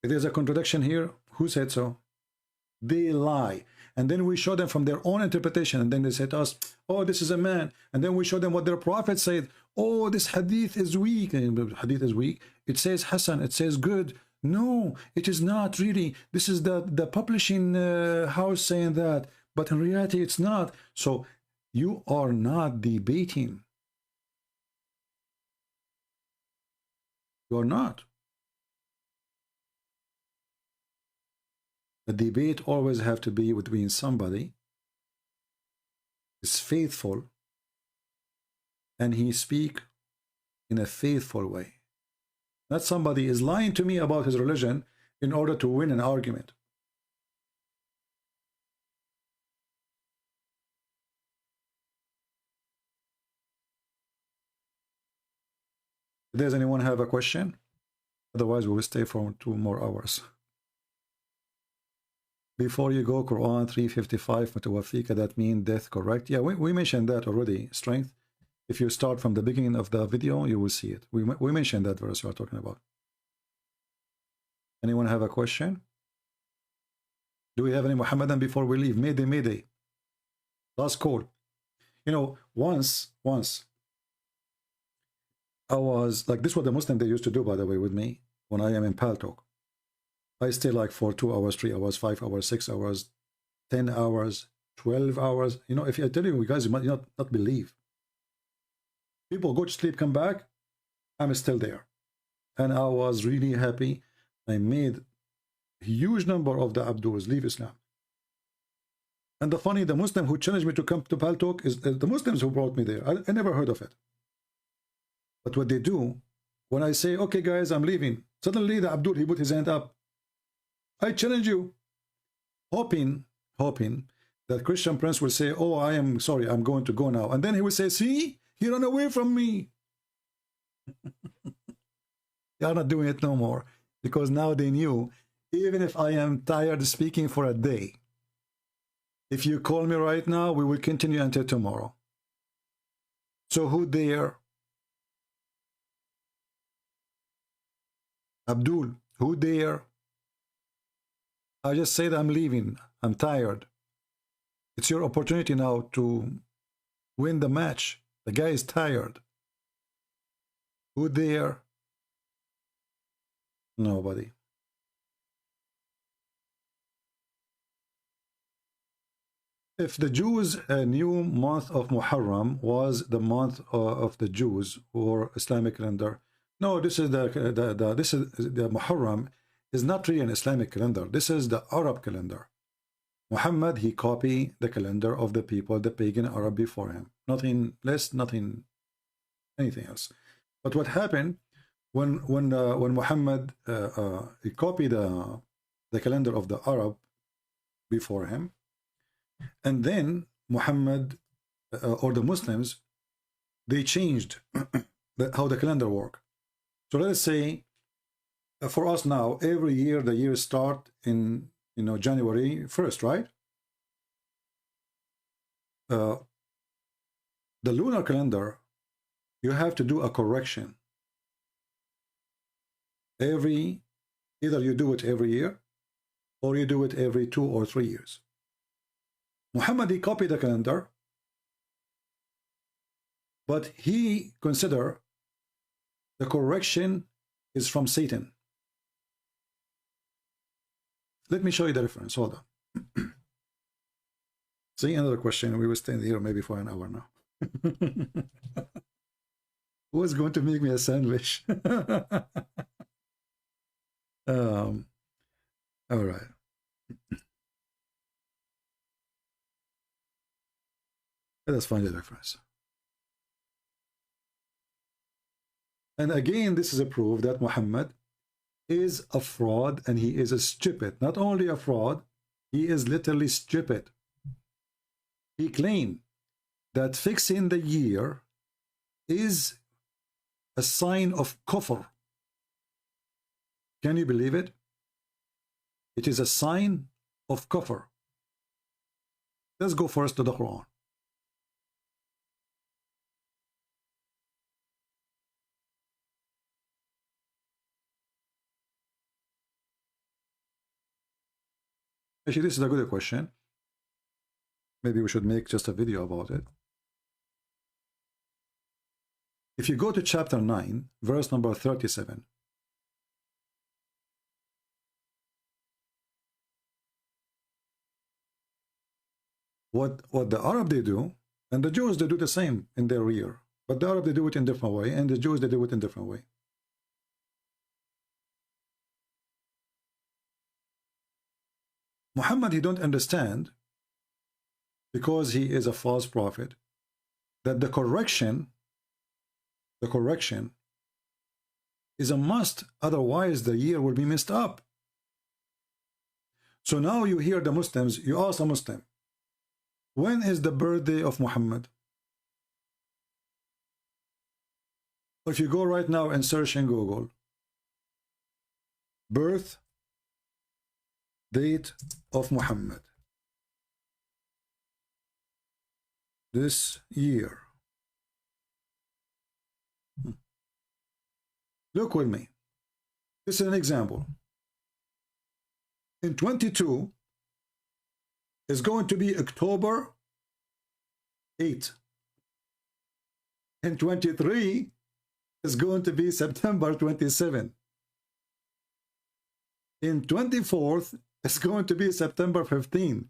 If there's a contradiction here, who said so? They lie. And then we show them from their own interpretation. And then they say to us, oh, this is a man. And then we show them what their prophet said. Oh, this hadith is weak. And hadith is weak. It says Hassan. It says good. No, it is not really. This is the publishing house saying that. But in reality, it's not. So you are not debating. You are not. The debate always have to be between somebody is faithful and he speak in a faithful way. Not somebody is lying to me about his religion in order to win an argument. Does anyone have a question? Otherwise, we will stay for 2 more hours. Before you go, Quran 355, Mutawafika, that means death, correct? Yeah, we mentioned that already. Strength. If you start from the beginning of the video, you will see it. We mentioned that verse you are talking about. Anyone have a question? Do we have any Muhammadan before we leave? Mayday, Mayday. Last call. You know, once I was like, this is what the Muslim they used to do, by the way, with me when I am in Paltalk. I stay like for 2 hours, 3 hours, 5 hours, 6 hours, 10 hours, 12 hours. You know, if I tell you guys, you might not believe. People go to sleep, come back, I'm still there. And I was really happy. I made a huge number of the Abduls leave Islam. And the Muslim who challenged me to come to Paltalk is the Muslims who brought me there. I never heard of it. But what they do, when I say, okay guys, I'm leaving, suddenly the Abdul, he put his hand up. I challenge you, hoping that Christian Prince will say, oh, I am sorry, I'm going to go now. And then he will say, see, he ran away from me. They are not doing it no more, because now they knew, even if I am tired speaking for a day, if you call me right now, we will continue until tomorrow. So who dare? Abdul, who dare? I just said I'm leaving. I'm tired. It's your opportunity now to win the match. The guy is tired. Who dare? Nobody. If the Jews' new month of Muharram was the month of the Jews or Islamic calendar, no, this is the Muharram is not really an Islamic calendar. This is the Arab calendar. Muhammad, he copied the calendar of the people, the pagan Arab before him. Nothing less, nothing, anything else. But what happened when Muhammad he copied the calendar of the Arab before him, and then Muhammad or the Muslims, they changed how the calendar worked. So let's say for us now, every year the years start in January 1st, right? The lunar calendar, you have to do a correction. Either you do it every year, or you do it every 2 or 3 years. Muhammad, he copied the calendar, but he considered the correction is from Satan. Let me show you the reference. Hold on. See, another question. We will stay here maybe for an hour now. Who is going to make me a sandwich? All right. Let us find the reference. And again, this is a proof that Muhammad is a fraud and he is a stupid. Not only a fraud, he is literally stupid. He claimed that fixing the year is a sign of kufr. Can you believe it? It is a sign of kufr. Let's go first to the Quran. Actually, this is a good question. Maybe we should make just a video about it. If you go to chapter 9, verse number 37. What the Arab they do, and the Jews they do the same in their year. But the Arab they do it in a different way, and the Jews they do it in a different way. Muhammad, he don't understand, because he is a false prophet, that the correction is a must, otherwise the year will be messed up. So now you hear the Muslims, you ask a Muslim, when is the birthday of Muhammad? If you go right now and search in Google, birth date of Muhammad, this year. Look with me. This is an example. In 22 is going to be October 8. In 23 is going to be September 27. In 24th it's going to be September 15.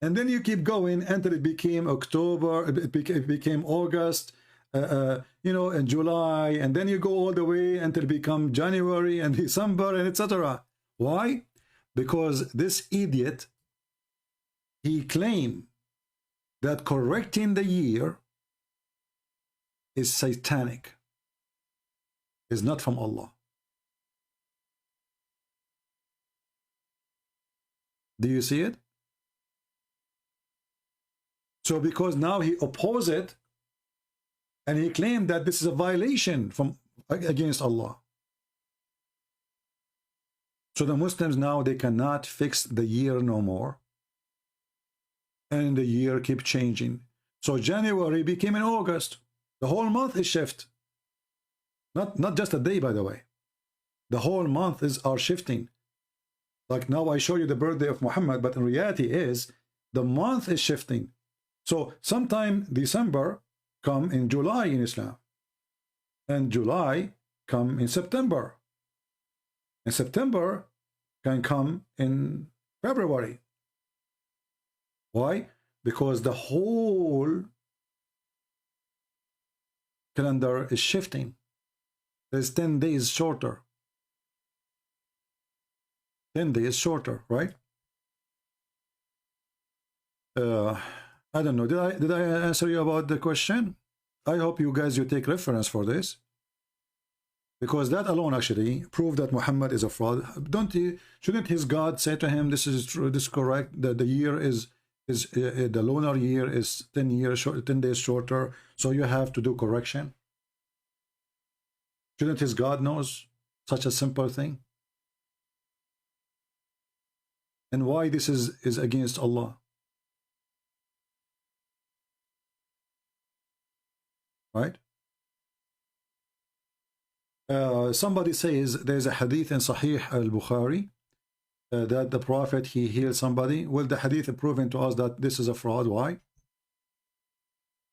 And then you keep going until it became October, it became August, you know, and July, and then you go all the way until it become January and December and etc. Why? Because this idiot, he claimed that correcting the year is satanic, is not from Allah. Do you see it? So because now he opposed it, and he claimed that this is a violation from against Allah. So the Muslims now, they cannot fix the year no more, and the year keep changing. So January became in August. The whole month is shift. Not just a day, by the way. The whole month are shifting. Like now I show you the birthday of Muhammad, but in reality is the month is shifting. So sometime December come in July in Islam, and July come in September, and September can come in February. Why? Because the whole calendar is shifting. There's 10 days shorter. 10 days shorter, right? I don't know. Did I answer you about the question? I hope you guys, you take reference for this, because that alone actually proved that Muhammad is a fraud. Shouldn't his God say to him, this is true, this is correct, that the year is the lunar year is 10 days shorter, so you have to do correction? Shouldn't his God knows such a simple thing? And why this is against Allah? Right? Somebody says there's a hadith in Sahih al-Bukhari that the Prophet, he healed somebody. Well, the hadith proving to us that this is a fraud. Why?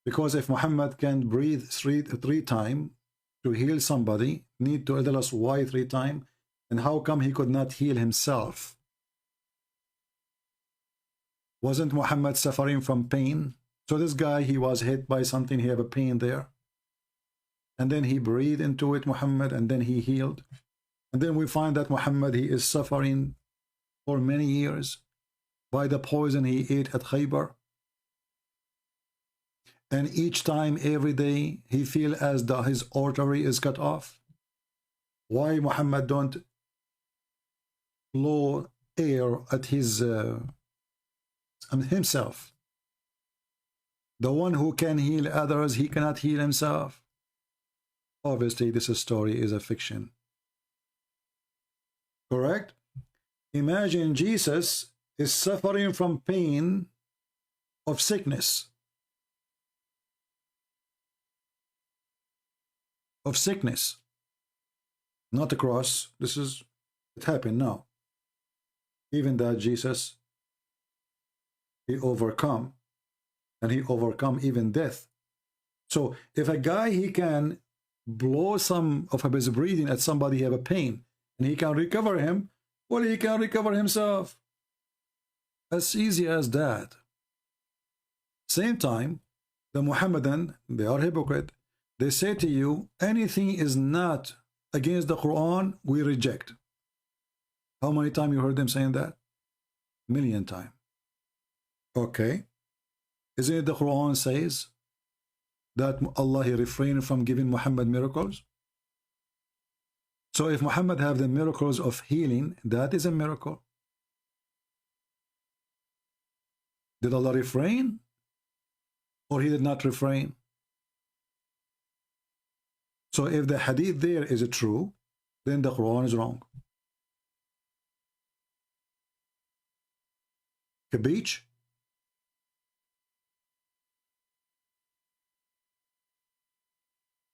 Because if Muhammad can breathe three times to heal somebody, need to tell us why 3 times, and how come he could not heal himself? Wasn't Muhammad suffering from pain? So this guy, he was hit by something, he had a pain there. And then he breathed into it, Muhammad, and then he healed. And then we find that Muhammad, he is suffering for many years by the poison he ate at Khaybar. And each time, every day, he feels as though his artery is cut off. Why Muhammad don't blow air at his himself? The one who can heal others, he cannot heal himself. Obviously, this story is a fiction. Correct? Imagine Jesus is suffering from pain of sickness. Of sickness. Not the cross. It happened now. Even that Jesus, he overcome. And he overcome even death. So if a guy, he can blow some of his breathing at somebody who have a pain, and he can recover him, well, he can recover himself. As easy as that. Same time, the Muhammadan, they are hypocrite. They say to you, anything is not against the Quran, we reject. How many times you heard them saying that? million times. Okay. Isn't it the Quran says that Allah he refrained from giving Muhammad miracles? So if Muhammad have the miracles of healing, that is a miracle. Did Allah refrain? Or he did not refrain? So if the hadith there is true, then the Quran is wrong. Kabich?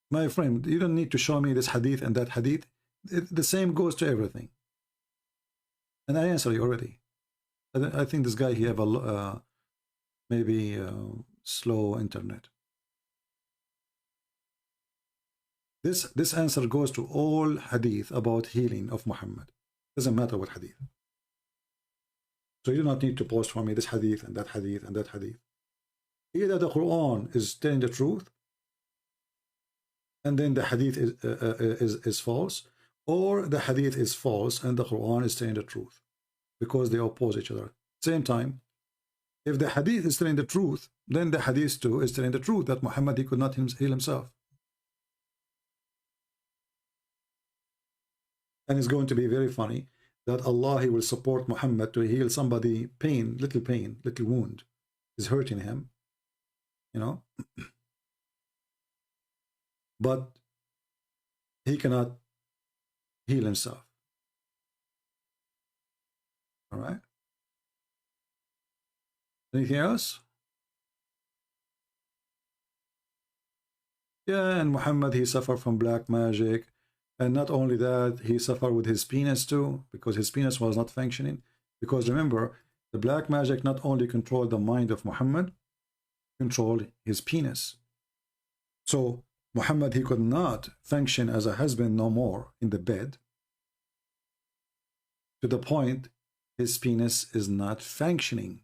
My friend, you don't need to show me this hadith and that hadith. The same goes to everything. And I answer you already. I think this guy, he have a maybe slow internet. This answer goes to all hadith about healing of Muhammad. Doesn't matter what hadith. So you do not need to post for me this hadith and that hadith and that hadith. Either the Quran is telling the truth, and then the hadith is false, or the hadith is false and the Quran is telling the truth, because they oppose each other. Same time, if the hadith is telling the truth, then the hadith too is telling the truth that Muhammad, he could not heal himself. And it's going to be very funny that Allah, he will support Muhammad to heal somebody pain, little wound is hurting him, you know. But he cannot heal himself. All right. Anything else? Yeah, and Muhammad, he suffered from black magic. And not only that, he suffered with his penis too, because his penis was not functioning. Because remember, the black magic not only controlled the mind of Muhammad, controlled his penis. So Muhammad, he could not function as a husband no more in the bed, to the point his penis is not functioning.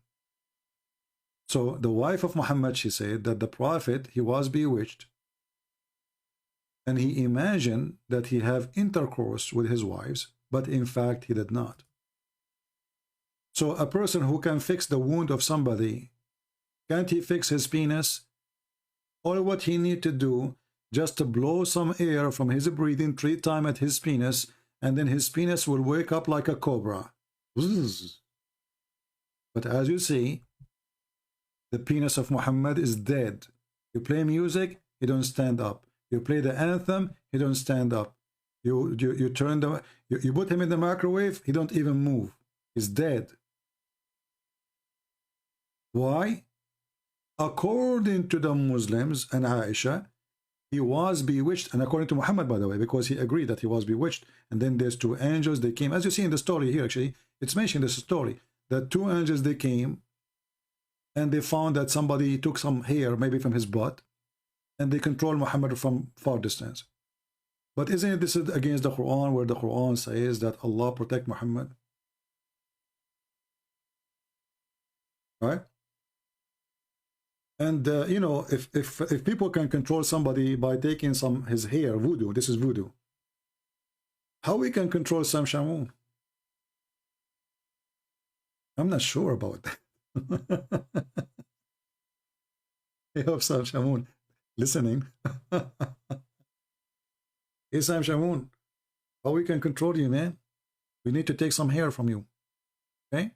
So the wife of Muhammad, she said that the Prophet, he was bewitched, and he imagined that he have intercourse with his wives, but in fact he did not. So a person who can fix the wound of somebody, can't he fix his penis? All what he need to do, just to blow some air from his breathing 3 times at his penis, and then his penis will wake up like a cobra. But as you see, the penis of Muhammad is dead. You play music, he don't stand up. You play the anthem, he don't stand up. You turn the you put him in the microwave, he don't even move. He's dead. Why? According to the Muslims and Aisha, he was bewitched, and according to Muhammad, by the way, because he agreed that he was bewitched, and then there's 2 angels, they came, as you see in the story here, actually, it's mentioned in this story, that 2 angels, they came, and they found that somebody took some hair, maybe from his butt, and they control Muhammad from far distance. But isn't it this is against the Quran, where the Quran says that Allah protect Muhammad? Right? And you know, if people can control somebody by taking his hair, voodoo, this is voodoo. How we can control Sam Shamoun? I'm not sure about that. I hope Sam Shamoun listening. Hey Sam Shamoun, how we can control you, man? We need to take some hair from you. Okay?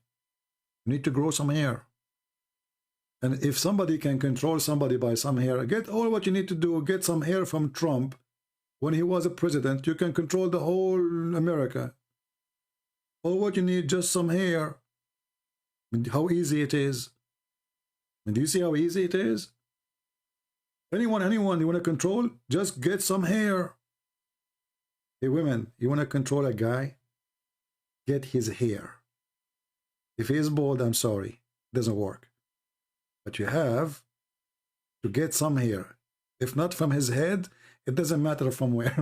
We need to grow some hair. And if somebody can control somebody by some hair, get all what you need to do, get some hair from Trump. When he was a president, you can control the whole America. All what you need, just some hair. How easy it is. And do you see how easy it is? Anyone you want to control, just get some hair. Hey women, you want to control a guy? Get his hair. If he is bald, I'm sorry, it doesn't work. But you have to get some hair. If not from his head, it doesn't matter from where.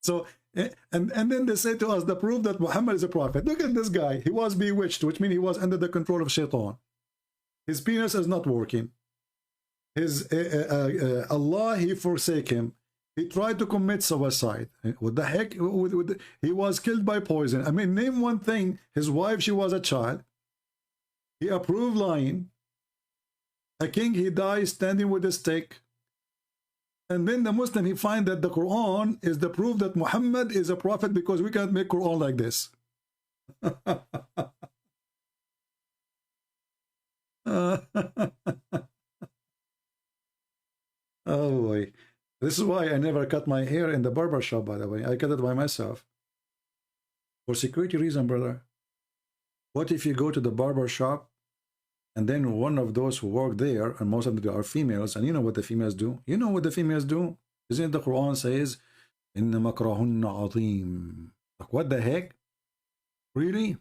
So, and then they say to us, the proof that Muhammad is a prophet. Look at this guy. He was bewitched, which means he was under the control of Shaitan. His penis is not working. His Allah, he forsake him. He tried to commit suicide. What the heck? He was killed by poison. I mean, name one thing. His wife, she was a child. He approved lying. A king, he dies standing with a stick. And then the Muslim, he find that the Quran is the proof that Muhammad is a prophet because we can't make Quran like this. Oh boy. This is why I never cut my hair in the barber shop, by the way. I cut it by myself. For security reason, brother. What if you go to the barber shop and then one of those who work there, and most of them are females, and you know what the females do? You know what the females do? Isn't it the Quran says, Inna makrahunna azim. Like, what the heck? Really?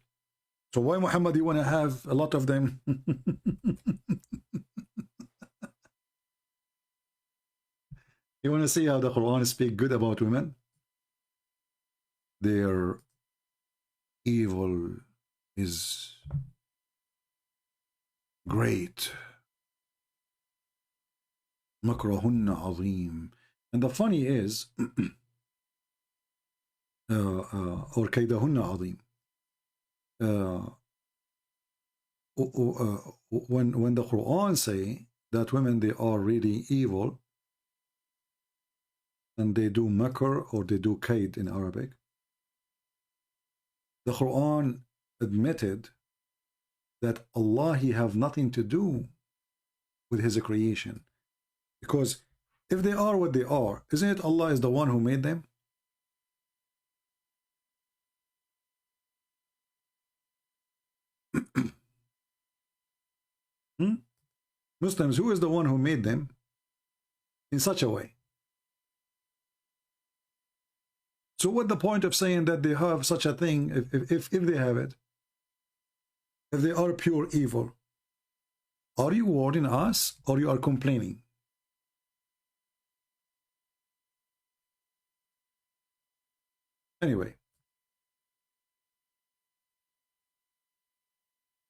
So why, Muhammad, you want to have a lot of them? You want to see how the Quran speaks good about women? Their evil is great. Makrahunna azim. And the funny is, or kaydahunna azim. When the Quran say that women, they are really evil, and they do makr or they do kaid in Arabic, the Quran admitted that Allah, he have nothing to do with his creation. Because if they are what they are, isn't it Allah is the one who made them? Muslims, who is the one who made them in such a way? So what the point of saying that they have such a thing if they have it? If they are pure evil, are you warning us or you are complaining? Anyway,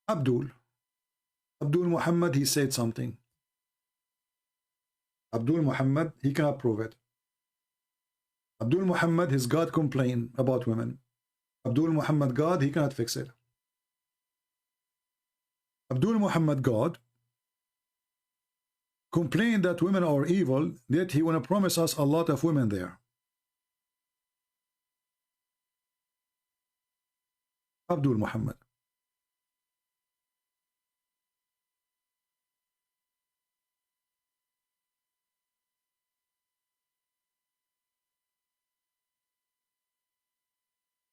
Abdul Muhammad, he said something. Abdul Muhammad, he cannot prove it. Abdul Muhammad, his God complained about women. Abdul Muhammad God, he cannot fix it. Abdul Muhammad God complained that women are evil, yet he want to promise us a lot of women there. Abdul Muhammad.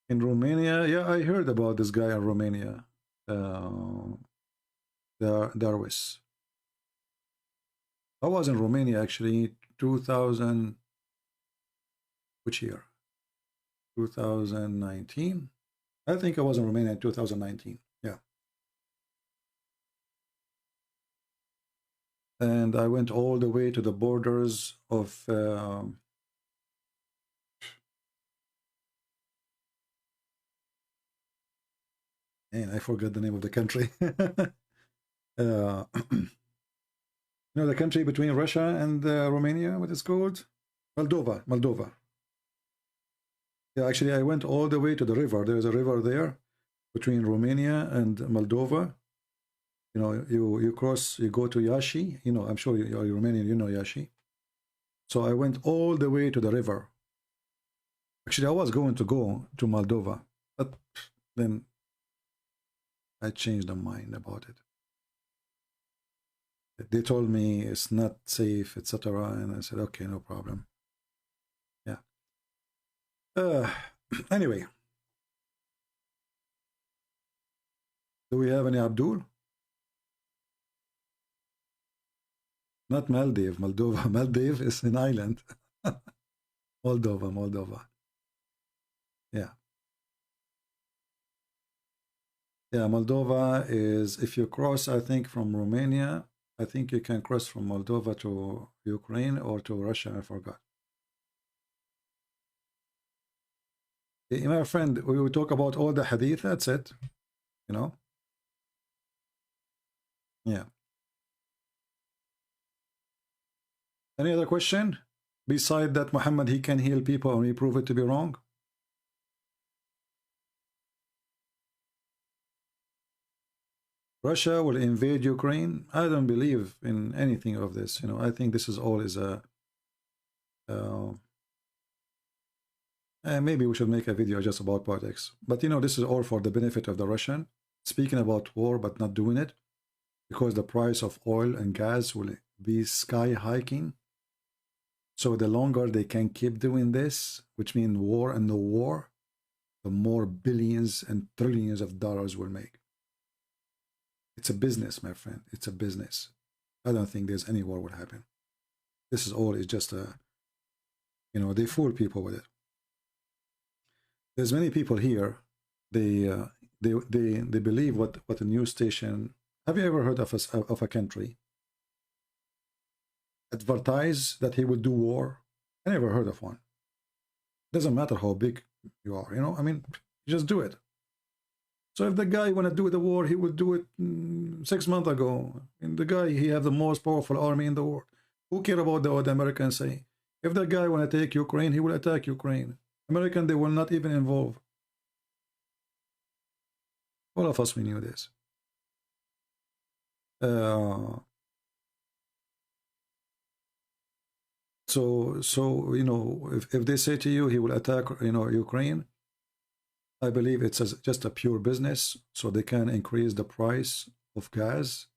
In Romania, yeah, I heard about this guy in Romania, Darwis. I was in Romania actually 2000, which year? 2019? I think I was in Romania in 2019, yeah. And I went all the way to the borders of and I forgot the name of the country. You know the country between Russia and Romania, what it's called? Moldova. Yeah, actually I went all the way to the river. There's a river there between Romania and Moldova. You know, you cross, you go to Yashi. You know, I'm sure you're Romanian, you know Yashi. So I went all the way to the river. Actually, I was going to go to Moldova, but then I changed my mind about it. They told me it's not safe, etc. And I said, okay, no problem. Yeah. Anyway. Do we have any Abdul? Not Maldives, Moldova. Maldives is an island. Moldova. Yeah. Yeah, Moldova is, if you cross, I think, from Romania, I think you can cross from Moldova to Ukraine or to Russia, I forgot. My friend, we will talk about all the hadith, that's it. You know? Yeah. Any other question? Beside that, Muhammad, he can heal people and we prove it to be wrong. Russia will invade Ukraine. I don't believe in anything of this. You know, I think this is all is a. Maybe we should make a video just about politics. But you know, this is all for the benefit of the Russian. Speaking about war, but not doing it, because the price of oil and gas will be sky hiking. So the longer they can keep doing this, which means war and no war, the more billions and trillions of dollars will make. It's a business, my friend. It's a business. I don't think there's any war will happen. This is all is just a, you know, they fool people with it. There's many people here. They believe what a news station. Have you ever heard of a country advertise that he would do war? I never heard of one. Doesn't matter how big you are, you know. I mean, you just do it. So if the guy want to do the war, he would do it 6 months ago. And the guy, he have the most powerful army in the world. Who care about what the Americans say? If the guy want to take Ukraine, he will attack Ukraine. American, they will not even involve. All of us, we knew this. So you know, if they say to you he will attack, you know, Ukraine, I believe it's just a pure business, so they can increase the price of gas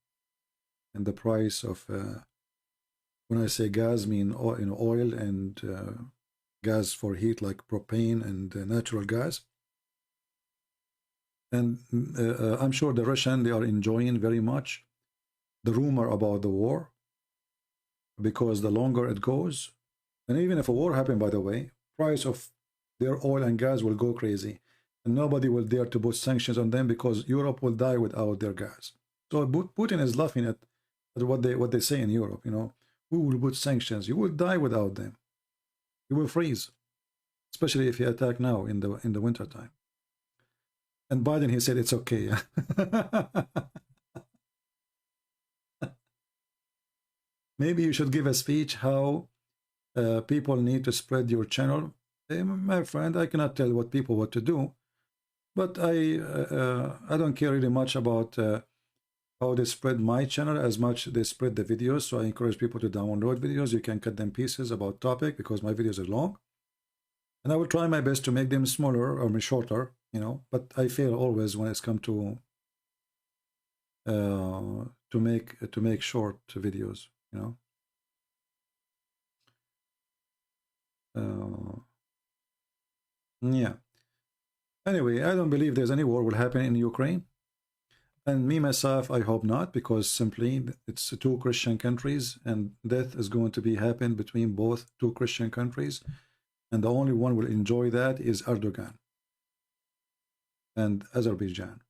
and the price of when I say gas, mean oil, you know, oil and gas for heat like propane and natural gas. And I'm sure the Russian, they are enjoying very much the rumor about the war, because the longer it goes, and even if a war happened, by the way, price of their oil and gas will go crazy, and nobody will dare to put sanctions on them because Europe will die without their gas. So Putin is laughing at what they say in Europe. You know, who will put sanctions? You will die without them. You will freeze, especially if you attack now in the winter time. And Biden, he said it's okay. Maybe you should give a speech how people need to spread your channel. Hey, my friend, I cannot tell what to do, but I don't care really much about how they spread my channel as much they spread the videos. So I encourage people to download videos. You can cut them pieces about topic because my videos are long, and I will try my best to make them smaller or shorter. You know, but I fail always when it's come to make short videos. You know. Yeah. Anyway, I don't believe there's any war will happen in Ukraine. And me, myself, I hope not, because simply it's two Christian countries and death is going to be happen between both two Christian countries. And the only one will enjoy that is Erdogan and Azerbaijan,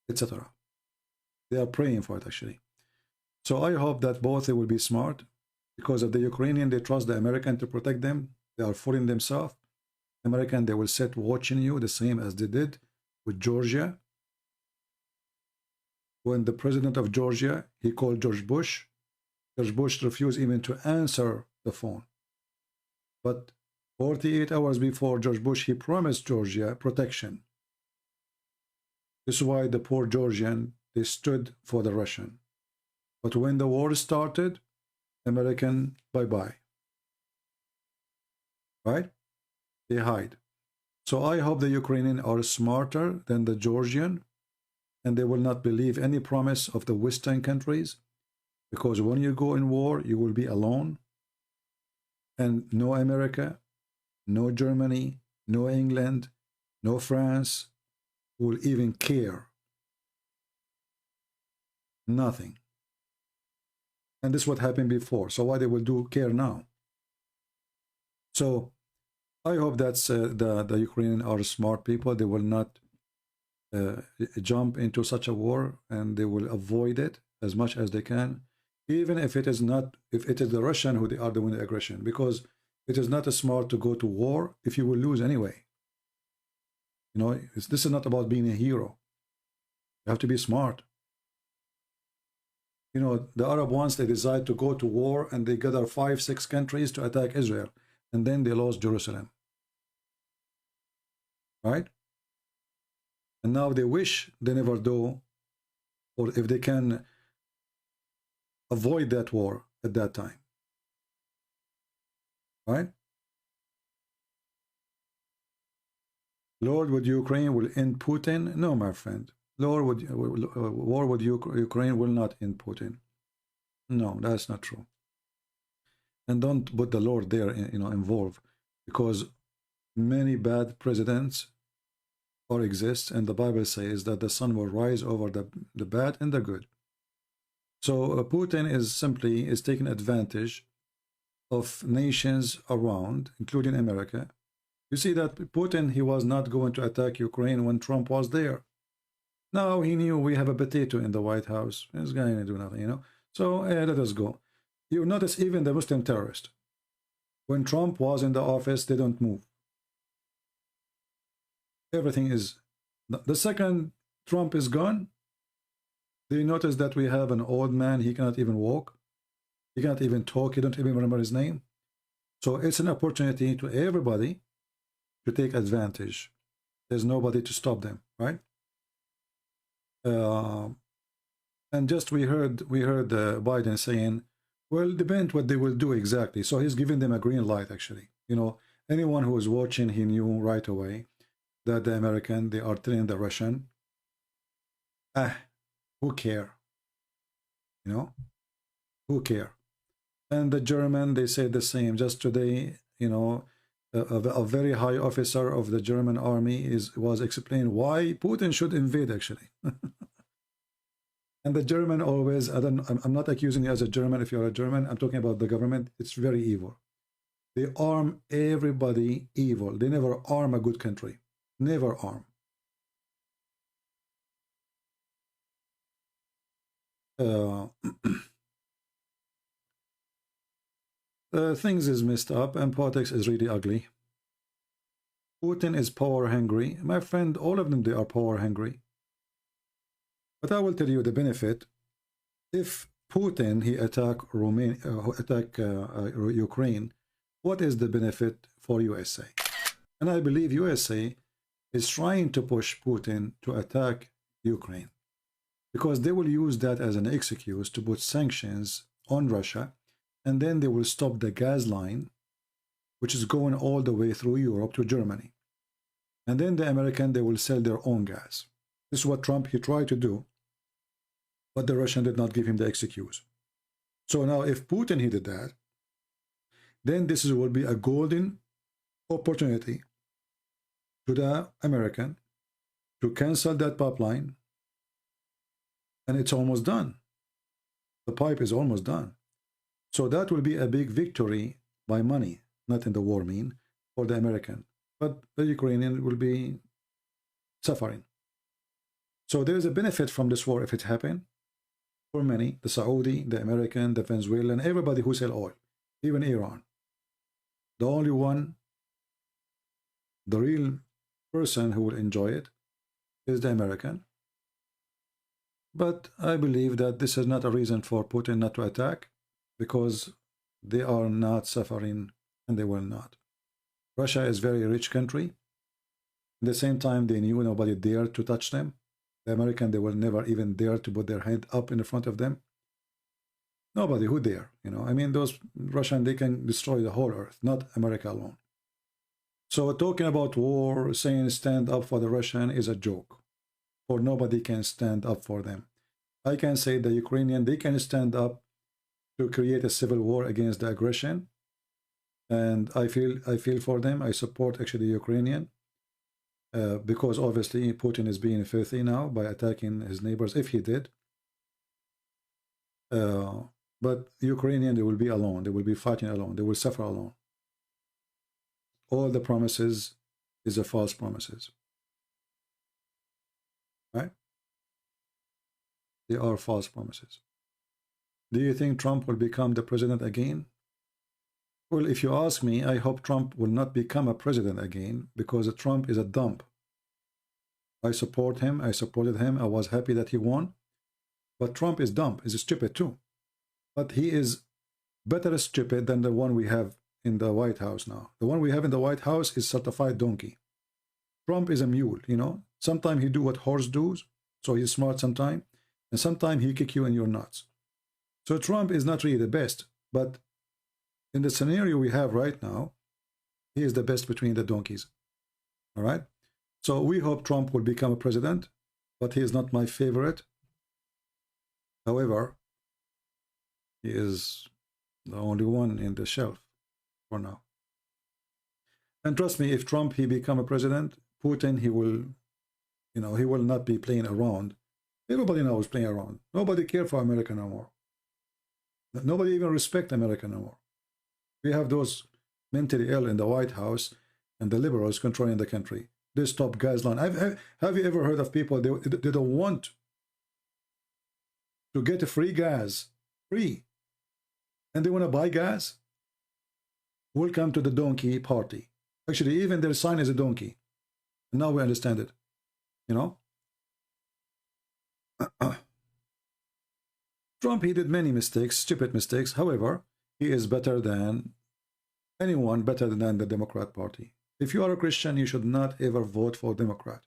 etc. They are praying for it, actually. So I hope that both they will be smart, because of the Ukrainian, they trust the American to protect them. They are fooling themselves. American, they will sit watching you the same as they did with Georgia. When the president of Georgia, he called George Bush refused even to answer the phone. But 48 hours before George Bush, he promised Georgia protection. This is why the poor Georgian, they stood for the Russian. But when the war started, American, bye-bye. Right? They hide. So I hope the Ukrainian are smarter than the Georgian, and they will not believe any promise of the Western countries, because when you go in war, you will be alone, and no America, no Germany, no England, no France will even care. Nothing. And this is what happened before. So why they will do care now? So I hope that's the Ukrainians are smart people. They will not jump into such a war, and they will avoid it as much as they can, even if it is the Russian who they are doing the aggression, because it is not smart to go to war if you will lose anyway. You know, this is not about being a hero. You have to be smart. You know, the Arab ones, they decide to go to war and they gather 5-6 countries to attack Israel. And then they lost Jerusalem. Right? And now they wish they never do, or if they can avoid that war at that time. Right? Lord with Ukraine will end Putin? No, my friend. War with Ukraine will not end Putin. No, that's not true. And don't put the Lord there, you know, involved, because many bad presidents or exist, and the Bible says that the sun will rise over the bad and the good. So Putin is taking advantage of nations around, including America. You see that Putin, he was not going to attack Ukraine when Trump was there. Now he knew we have a potato in the White House. This guy ain't do nothing, you know. So let us go. You notice even the Muslim terrorist, when Trump was in the office, they don't move. Everything is, the second Trump is gone, do you notice that we have an old man, he cannot even walk, he cannot even talk, he don't even remember his name. So it's an opportunity to everybody to take advantage. There's nobody to stop them, right? And just we heard Biden saying, well, depend what they will do exactly. So he's giving them a green light, actually. You know, anyone who was watching, he knew right away that the American, they are telling the Russian, who care? You know, who care? And the German, they said the same. Just today, you know, a very high officer of the German army was explaining why Putin should invade, actually. And the German always, I'm not accusing you as a German if you're a German, I'm talking about the government, it's very evil. They arm everybody evil. They never arm a good country. Never arm. Things is messed up and politics is really ugly. Putin is power hungry. My friend, all of them, they are power hungry. But I will tell you the benefit. If Putin, he attack Ukraine, what is the benefit for USA? And I believe USA is trying to push Putin to attack Ukraine, because they will use that as an excuse to put sanctions on Russia, and then they will stop the gas line, which is going all the way through Europe to Germany. And then the American, they will sell their own gas. This is what Trump, he tried to do, but the Russian did not give him the excuse. So now if Putin, he did that, then this will be a golden opportunity to the American to cancel that pipeline, and it's almost done. The pipe is almost done. So that will be a big victory by money, not in the war mean, for the American. But the Ukrainian will be suffering. So there is a benefit from this war if it happened. For many, the Saudi, the American, the Venezuelan, everybody who sell oil, even Iran. The only one, the real person who will enjoy it is the American. But I believe that this is not a reason for Putin not to attack, because they are not suffering and they will not. Russia is a very rich country. At the same time, they knew nobody dared to touch them. The American, they will never even dare to put their hand up in the front of them. Nobody who dare, you know. I mean, those Russian, they can destroy the whole earth, not America alone. So talking about war, saying stand up for the Russian is a joke, for nobody can stand up for them. I can say the Ukrainian, they can stand up to create a civil war against the aggression, and I feel for them. I support actually the Ukrainian, because obviously Putin is being filthy now by attacking his neighbors, if he did. But Ukrainian, they will be alone. They will be fighting alone. They will suffer alone. All the promises is a false promises. Right? They are false promises. Do you think Trump will become the president again? Well, if you ask me, I hope Trump will not become a president again, because Trump is a dump. I support him. I supported him. I was happy that he won. But Trump is dumb, is stupid too. But he is better stupid than the one we have in the White House now. The one we have in the White House is certified donkey. Trump is a mule, you know. Sometimes he do what horse does, so he's smart sometimes, and sometimes he kick you in your nuts. So Trump is not really the best, but in the scenario we have right now, he is the best between the donkeys. All right? So we hope Trump will become a president, but he is not my favorite. However, he is the only one in the shelf for now. And trust me, if Trump he become a president, Putin he will, you know, he will not be playing around. Everybody knows playing around. Nobody care for America no more. Nobody even respect America no more. We have those mentally ill in the White House and the liberals controlling the country. They stop gas line. Have you ever heard of people they don't want to get a free gas, free, and they want to buy gas? Welcome to the donkey party. Actually, even their sign is a donkey. And now we understand it. You know? Trump, he did many mistakes, stupid mistakes. However, he is better than anyone, better than the Democrat Party. If you are a Christian, you should not ever vote for Democrat.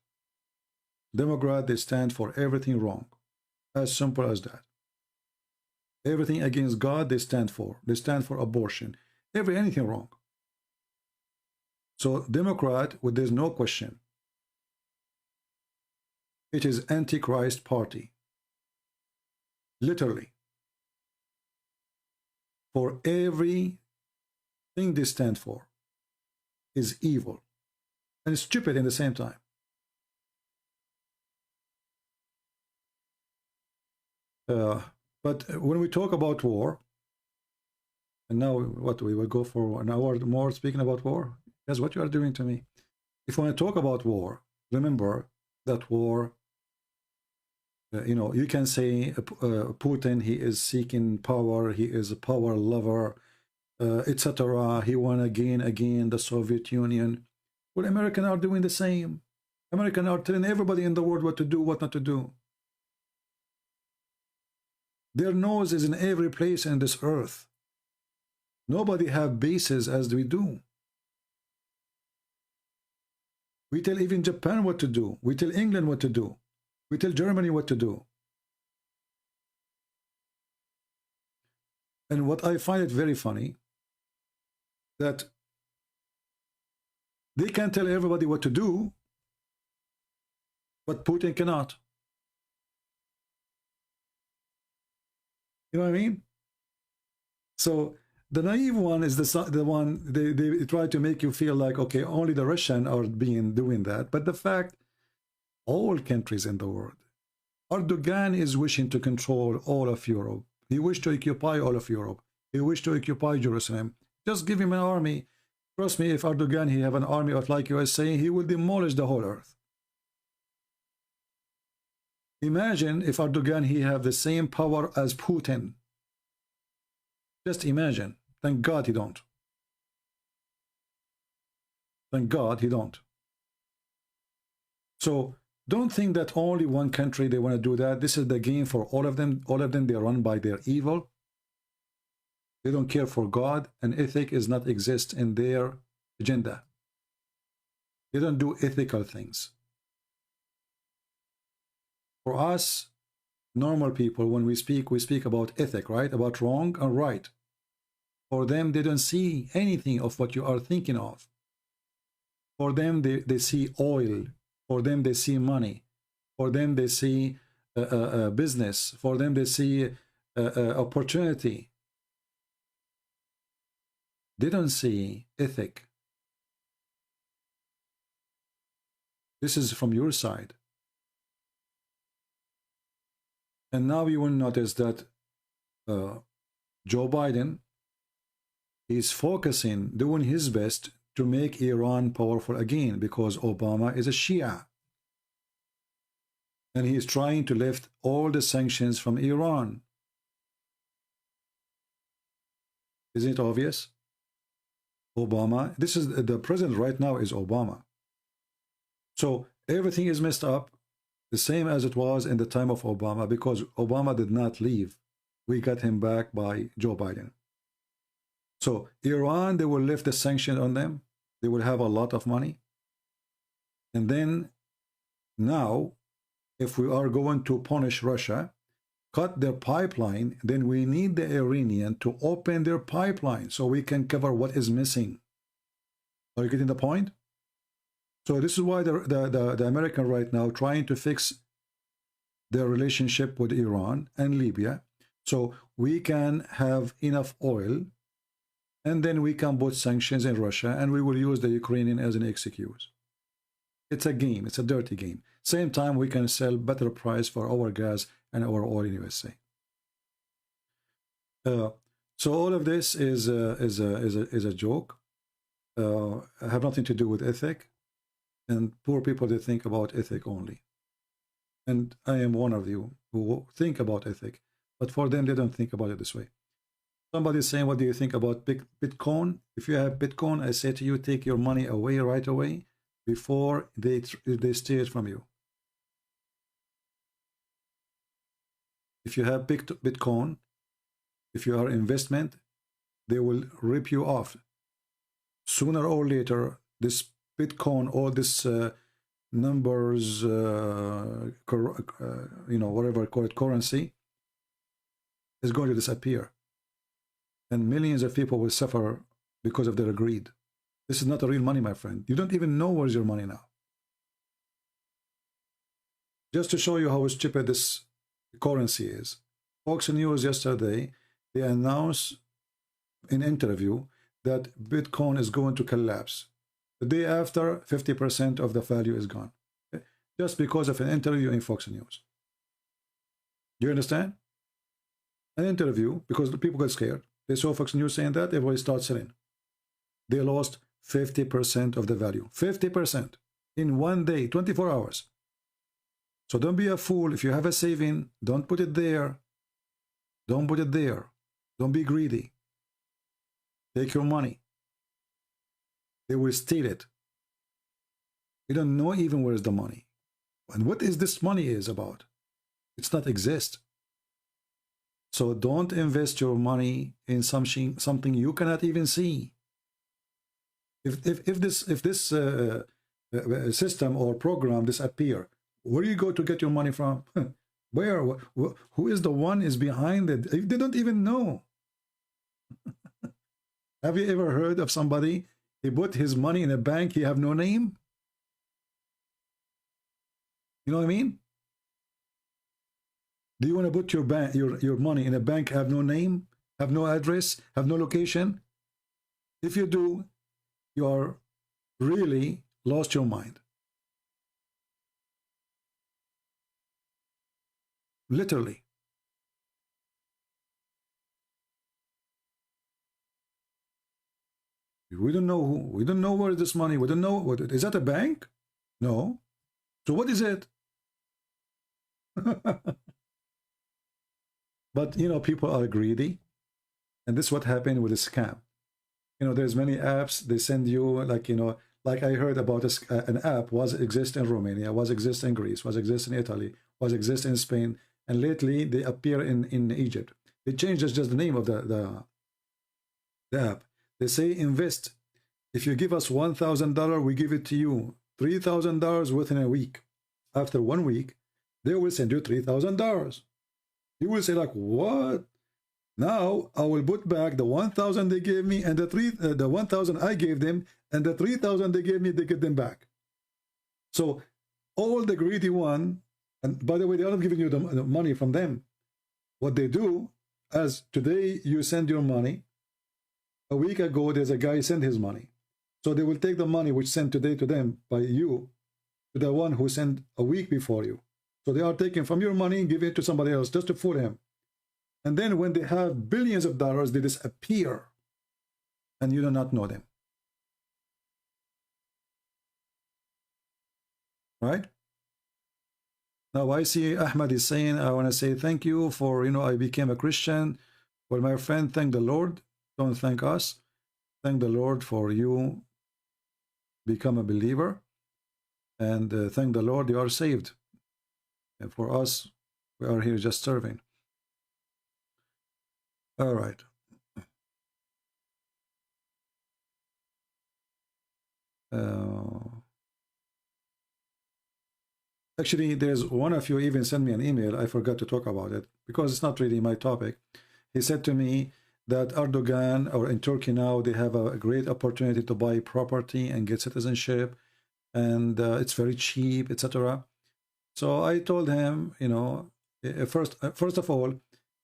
Democrat, they stand for everything wrong. As simple as that. Everything against God, they stand for. They stand for abortion. Anything wrong. So Democrat, well, there's no question. It is Antichrist party. Literally. For everything they stand for is evil and stupid in the same time. But when we talk about war, and now what we will go for an hour more speaking about war. That's what you are doing to me. If we want to talk about war, remember that war, you know, you can say Putin, he is seeking power, he is a power lover, etc. He won again the Soviet Union. Well, Americans are doing the same. Americans are telling everybody in the world what to do, what not to do. Their nose is in every place in this earth. Nobody have bases as we do. We tell even Japan what to do. We tell England what to do. We tell Germany what to do. And what I find it very funny, that they can tell everybody what to do, but Putin cannot. You know what I mean? So the naive one is the one they try to make you feel like, okay, only the Russians are doing that. But the fact, all countries in the world, Erdogan is wishing to control all of Europe. He wished to occupy all of Europe. He wished to occupy Jerusalem. Just give him an army. Trust me, if Erdogan he have an army of like USA, he will demolish the whole earth. Imagine if Erdogan he have the same power as Putin. Just imagine. Thank God he don't. Thank God he don't. So don't think that only one country they want to do that. This is the game for all of them. All of them, they are run by their evil. They don't care for God, and ethic is not exist in their agenda. They don't do ethical things. For us, normal people, when we speak about ethic, right? About wrong and right. For them, they don't see anything of what you are thinking of. For them, they see oil. For them, they see money. For them, they see business. For them, they see opportunity. They don't see ethic. This is from your side. And now you will notice that Joe Biden is focusing, doing his best to make Iran powerful again, because Obama is a Shia. And he is trying to lift all the sanctions from Iran. Isn't it obvious? Obama, this is the president right now is Obama. So everything is messed up. The same as it was in the time of Obama, because Obama did not leave. We got him back by Joe Biden. So Iran, they will lift the sanction on them. They will have a lot of money. And then now, if we are going to punish Russia, cut their pipeline, then we need the Iranian to open their pipeline so we can cover what is missing. Are you getting the point? So this is why the American right now trying to fix their relationship with Iran and Libya, so we can have enough oil, and then we can put sanctions in Russia, and we will use the Ukrainian as an excuse. It's a game. It's a dirty game. Same time, we can sell better price for our gas and our oil in USA. So all of this is a joke. Have nothing to do with ethic. And poor people, they think about ethic only. And I am one of you who think about ethic. But for them, they don't think about it this way. Somebody is saying, what do you think about Bitcoin? If you have Bitcoin, I say to you, take your money away right away before they steal it from you. If you have Bitcoin, if you are investment, they will rip you off. Sooner or later, this Bitcoin, all this numbers, you know, whatever call it, currency, is going to disappear. And millions of people will suffer because of their greed. This is not a real money, my friend. You don't even know where's your money now. Just to show you how stupid this currency is, Fox News yesterday, they announced in an interview that Bitcoin is going to collapse. The day after, 50% of the value is gone. Okay? Just because of an interview in Fox News. Do you understand? An interview, because the people got scared. They saw Fox News saying that, everybody starts selling. They lost 50% of the value. 50% in one day, 24 hours. So don't be a fool. If you have a saving, don't put it there. Don't put it there. Don't be greedy. Take your money. They will steal it. You don't know even where is the money. And what is this money is about? It's not exist. So don't invest your money in something you cannot even see. If this system or program disappear, where do you go to get your money from? Where? Who is the one is behind it? They don't even know. Have you ever heard of somebody, he put his money in a bank, he have no name? You know what I mean? Do you want to put your money in a bank, have no name, have no address, have no location? If you do, you are really lost your mind. Literally. We don't know who, we don't know where this money, we don't know what is that a bank? No. So what is it? But you know, people are greedy, and this is what happened with the scam. You know, there's many apps they send you, like, you know, like I heard about an app was exist in Romania, was exist in Greece, was exist in Italy, was exist in Spain, and lately they appear in Egypt. They changed just the name of the app. They say invest. If you give us $1,000, we give it to you. $3,000 within a week. After 1 week, they will send you $3,000. You will say like, what? Now I will put back the 1,000 they gave me and the 1,000 I gave them, and the 3,000 they gave me, they get them back. So all the greedy one, and by the way, they are not giving you the money from them. What they do, as today you send your money, a week ago there's a guy sent his money. So they will take the money which sent today to them by you to the one who sent a week before you. So they are taking from your money and giving it to somebody else just to fool him. And then when they have billions of dollars, they disappear and you do not know them. Right? Now I see Ahmed is saying, I want to say thank you for, you know, I became a Christian. Well, my friend, thank the Lord. Don't thank us. Thank the Lord for you become a believer. And thank the Lord you are saved. And for us, we are here just serving. All right. Actually, there's one of you even sent me an email. I forgot to talk about it because it's not really my topic. He said to me that Erdogan, or in Turkey now, they have a great opportunity to buy property and get citizenship, and it's very cheap, etc. So I told him, you know, first of all,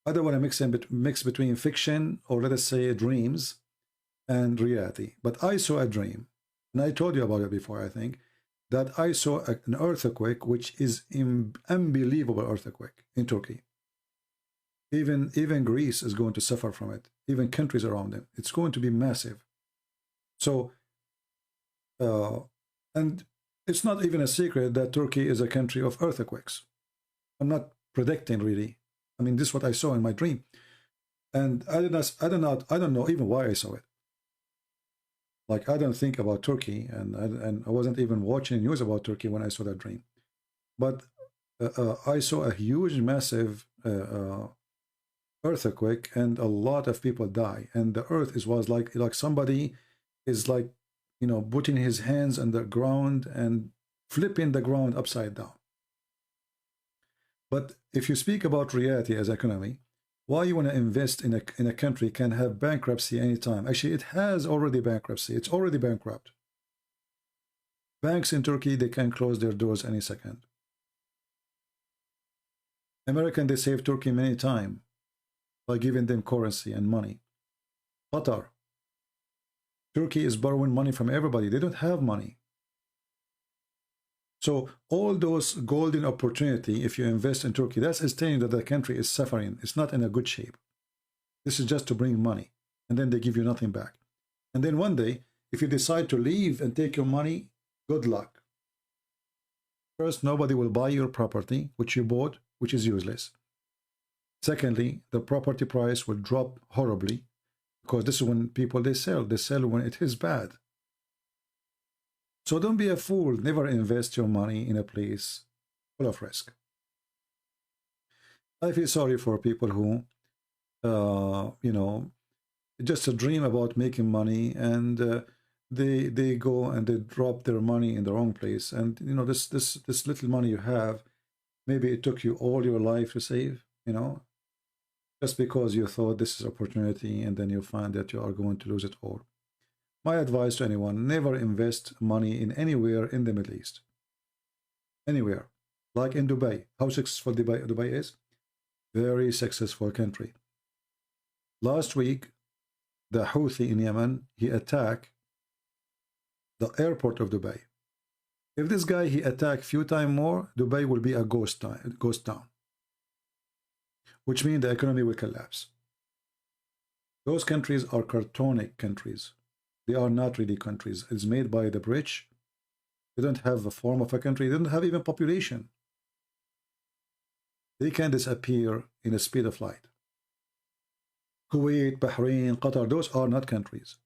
I don't want to mix between fiction, or let us say dreams, and reality. But I saw a dream, and I told you about it before, I think, that I saw an earthquake, which is an unbelievable earthquake in Turkey. Even Greece is going to suffer from it. Even countries around them. It's going to be massive. So, and it's not even a secret that Turkey is a country of earthquakes. I'm not predicting really. I mean, this is what I saw in my dream, and I don't know even why I saw it. Like, I don't think about Turkey, and I wasn't even watching news about Turkey when I saw that dream. But I saw a huge, massive earthquake, and a lot of people die. And the earth was like somebody is, like, you know, putting his hands on the ground and flipping the ground upside down. But if you speak about reality as economy, why you want to invest in a country can have bankruptcy anytime. Actually, it has already bankruptcy. It's already bankrupt. Banks in Turkey, they can close their doors any second. American, they saved Turkey many times by giving them currency and money. Qatar. Turkey is borrowing money from everybody. They don't have money. So all those golden opportunity, if you invest in Turkey, that's telling that the country is suffering. It's not in a good shape. This is just to bring money, and then they give you nothing back. And then one day, if you decide to leave and take your money, good luck. First, nobody will buy your property, which you bought, which is useless. Secondly, the property price will drop horribly, because this is when people, they sell when it is bad. So don't be a fool. Never invest your money in a place full of risk. I feel sorry for people who, you know, just a dream about making money, and they go and they drop their money in the wrong place. And, you know, this little money you have, maybe it took you all your life to save, you know, just because you thought this is opportunity, and then you find that you are going to lose it all. My advice to anyone, never invest money in anywhere in the Middle East. Anywhere. Like in Dubai. How successful Dubai is? Very successful country. Last week, the Houthi in Yemen, he attacked the airport of Dubai. If this guy, he attacked few times more, Dubai will be a ghost town. Which means the economy will collapse. Those countries are cartonic countries. They are not really countries. It's made by the rich. They don't have a form of a country. They don't have even population. They can disappear in the speed of light. Kuwait, Bahrain, Qatar, those are not countries.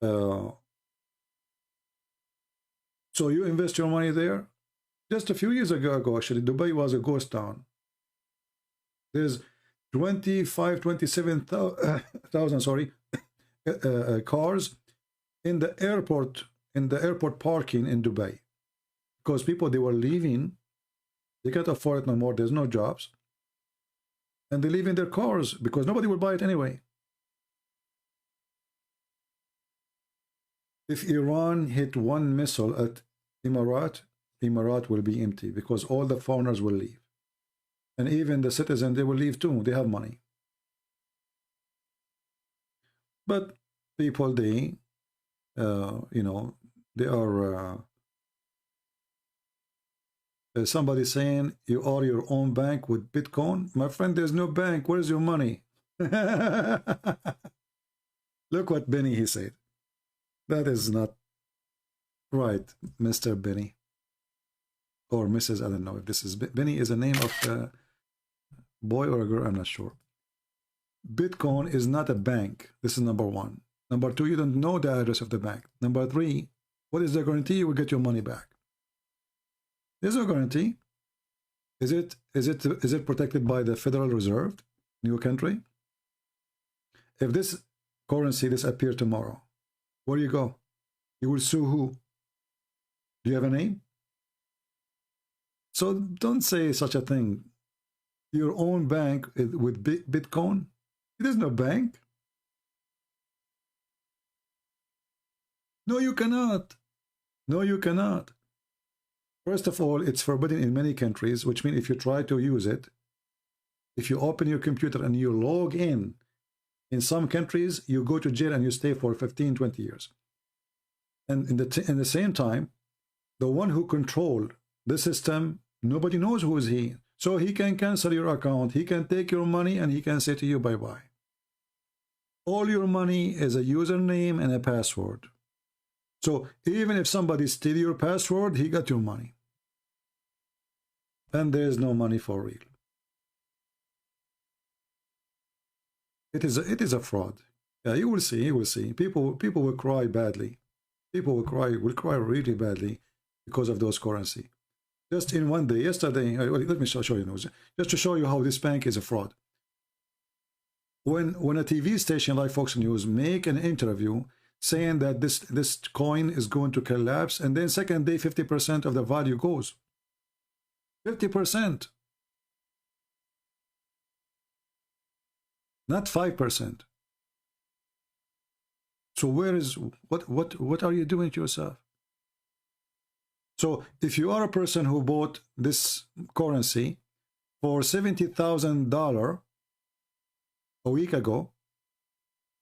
So you invest your money there? Just a few years ago, actually, Dubai was a ghost town. There's 27,000 cars in the airport parking in Dubai, because people, they were leaving, they can't afford it no more, there's no jobs, and they leave in their cars because nobody will buy it anyway. If Iran hit one missile at Emirat will be empty, because all the foreigners will leave. And even the citizens, they will leave too. They have money. But people, they, you know, they are, somebody saying you are your own bank with Bitcoin. My friend, there's no bank. Where's your money? Look what Benny, he said. That is not right, Mr. Benny. Or Mrs. I don't know if this is Benny is a name of a boy or a girl, I'm not sure. Bitcoin is not a bank. This is number one. Number two, you don't know the address of the bank. Number three, what is the guarantee you will get your money back? There's no guarantee. Is it protected by the Federal Reserve in your country? If this currency disappear tomorrow, where you go? You will sue who? Do you have a name? So don't say such a thing. Your own bank with Bitcoin? There's no bank. No, you cannot. No, you cannot. First of all, it's forbidden in many countries, which means if you try to use it, if you open your computer and you log in some countries, you go to jail and you stay for 15, 20 years. And in the same time, the one who controlled the system, nobody knows who is he. So he can cancel your account, he can take your money, and he can say to you, bye-bye. All your money is a username and a password. So even if somebody steals your password, he got your money. And there is no money for real. It is a fraud. Yeah, you will see, you will see. People will cry badly. People will cry really badly because of those currency. Just in one day, yesterday, let me show you, just to show you how this bank is a fraud. When a TV station like Fox News make an interview saying that this coin is going to collapse, and then second day 50% of the value goes. 50%. Not 5%. So where is what are you doing to yourself? So if you are a person who bought this currency for $70,000 a week ago,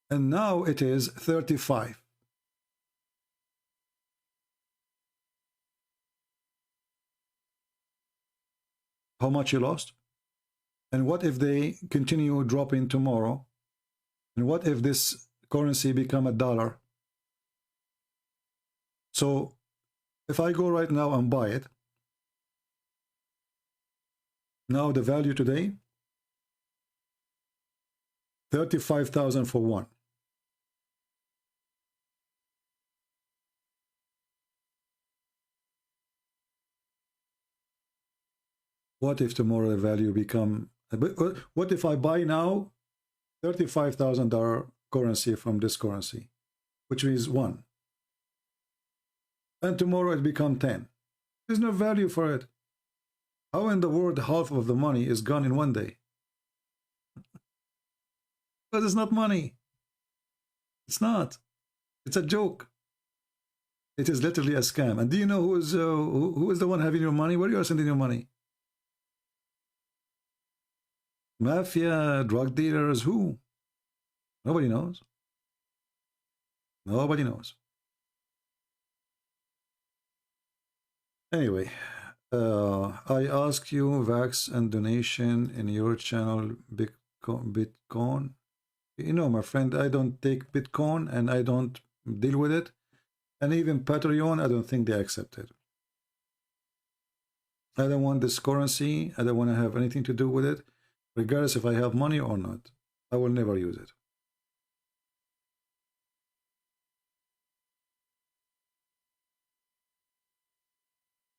and now it is 35. How much you lost? And what if they continue dropping tomorrow? And what if this currency become $1? So if I go right now and buy it, now the value today, 35,000 for one. What if tomorrow the value become, what if I buy now $35,000 currency from this currency, which means 1, and tomorrow it become 10? There's no value for it. How in the world half of the money is gone in one day? Because it's not money. It's not. It's a joke. It is literally a scam. And do you know who is the one having your money? Where you are sending your money? Mafia, drug dealers, who? Nobody knows. Nobody knows. Anyway, I asked you vax and donation in your channel Bitcoin. You know, my friend, I don't take Bitcoin and I don't deal with it. And even Patreon, I don't think they accept it. I don't want this currency. I don't want to have anything to do with it. Regardless if I have money or not, I will never use it.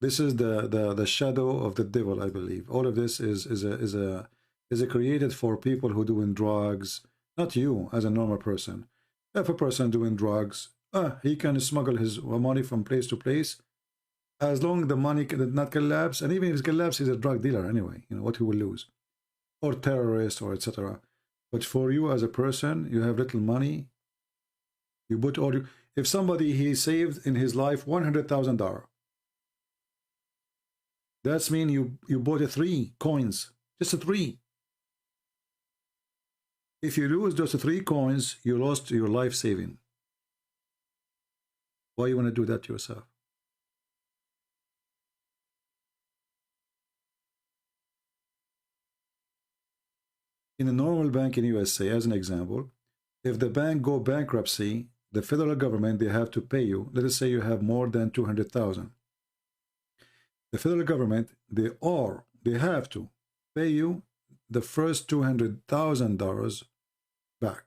This is the shadow of the devil, I believe. All of this is created for people who doing drugs, not you as a normal person. If a person doing drugs, he can smuggle his money from place to place, as long as the money did not collapse, and even if it collapses, he's a drug dealer anyway. You know what he will lose. Or terrorist, or etc. But for you as a person, you have little money. You put all you. If somebody he saved in his life $100,000, that's mean you bought 3 coins, just 3. If you lose those 3 coins, you lost your life saving. Why you want to do that to yourself? In a normal bank in USA, as an example, if the bank go bankruptcy, the federal government, they have to pay you. Let us say you have more than 200,000. The federal government, they have to pay you the first $200,000 back.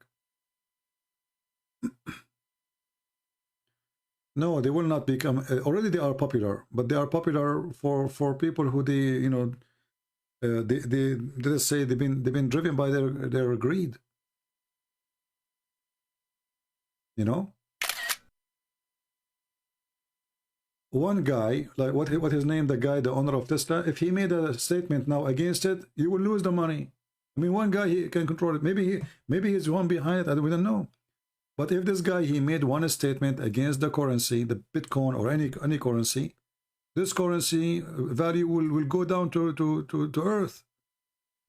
No, they will not become. Already they are popular, but they are popular for people who they, you know, they let's say they've been driven by their greed. You know, one guy, like what his name, the guy, the owner of Tesla, if he made a statement now against it, you will lose the money. I mean, one guy, he can control it. Maybe he's one behind it. We don't know. But if this guy, he made one statement against the currency, the Bitcoin or any currency, this currency value will go down to earth.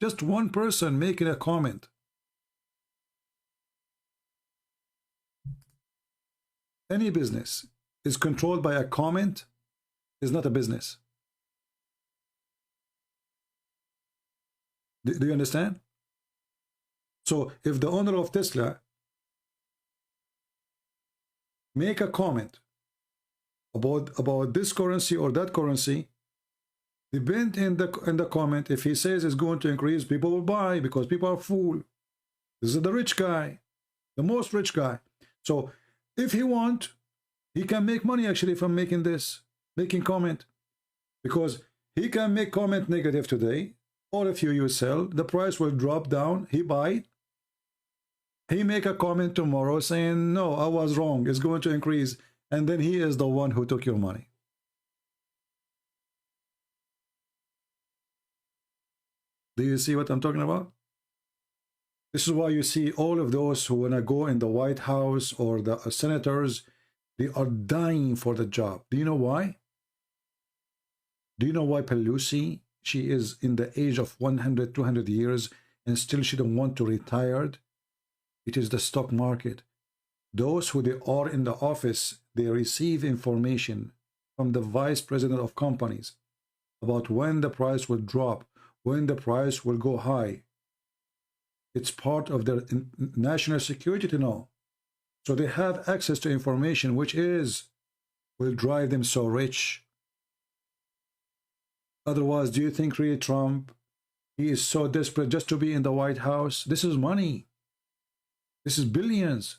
Just one person making a comment. Any business is controlled by a comment is not a business. Do you understand? So if the owner of Tesla make a comment about this currency or that currency, depend in the comment. If he says it's going to increase, people will buy because people are fool. This is the rich guy, the most rich guy. So if he want, he can make money actually from making comment, because he can make comment negative today, or if you sell, the price will drop down, he buy. He make a comment tomorrow saying, no, I was wrong, it's going to increase, and then he is the one who took your money. Do you see what I'm talking about? This is why you see all of those who want to go in the White House or the senators, they are dying for the job. Do you know why? Do you know why Pelosi, she is in the age of 100, 200 years, and still she don't want to retire? It is the stock market. Those who they are in the office, they receive information from the vice president of companies about when the price will drop, when the price will go high. It's part of their national security to know. So they have access to information which will drive them so rich. Otherwise, do you think really Trump, he is so desperate just to be in the White House? This is money. This is billions.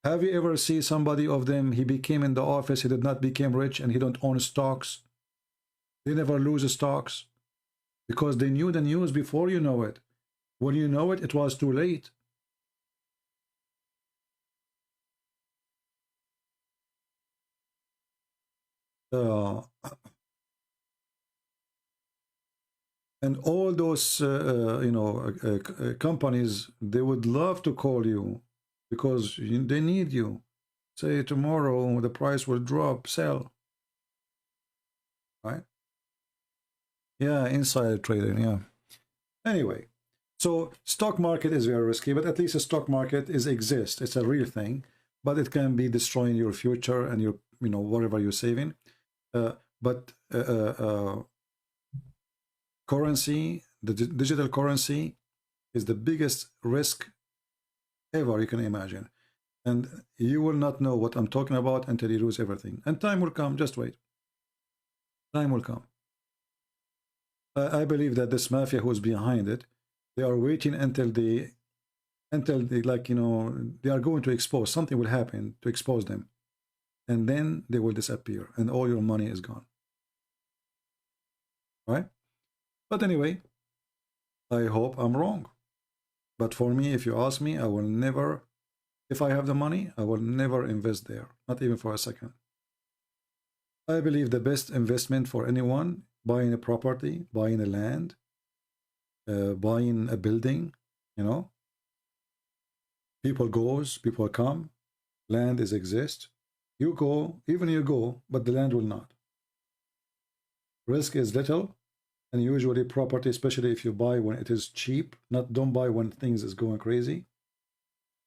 Have you ever seen somebody of them, he became in the office, he did not become rich, and he don't own stocks? They never lose stocks because they knew the news before you know it. When you know it, it was too late. And all those companies, they would love to call you because they need you. Say tomorrow the price will drop, sell. Right? Yeah, insider trading, yeah. Anyway, so stock market is very risky, but at least the stock market exists. It's a real thing, but it can be destroying your future and your, whatever you're saving. Currency, the digital currency, is the biggest risk ever you can imagine. And you will not know what I'm talking about until you lose everything. And time will come, just wait. Time will come. I believe that this mafia who's behind it, they are waiting until they they are going to expose. Something will happen to expose them. And then they will disappear and all your money is gone. Right? But anyway, I hope I'm wrong. But for me, if you ask me, I will never, if I have the money, I will never invest there. Not even for a second. I believe the best investment for anyone, buying a property, buying a land, buying a building, people goes, people come, land exist. You go, but the land will not. Risk is little, and usually property, especially if you buy when it is cheap, don't buy when things is going crazy.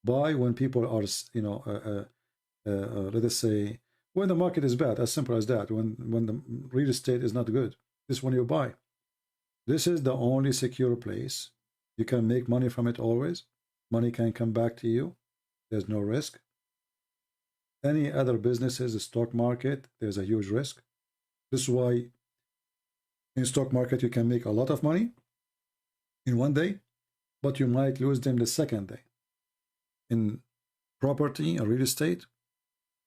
Buy when people are, let us say, when the market is bad, as simple as that, when the real estate is not good. This is when you buy. This is the only secure place. You can make money from it always. Money can come back to you. There's no risk. Any other businesses, the stock market, there's a huge risk. This is why in stock market you can make a lot of money in one day, but you might lose them the second day. In property or real estate,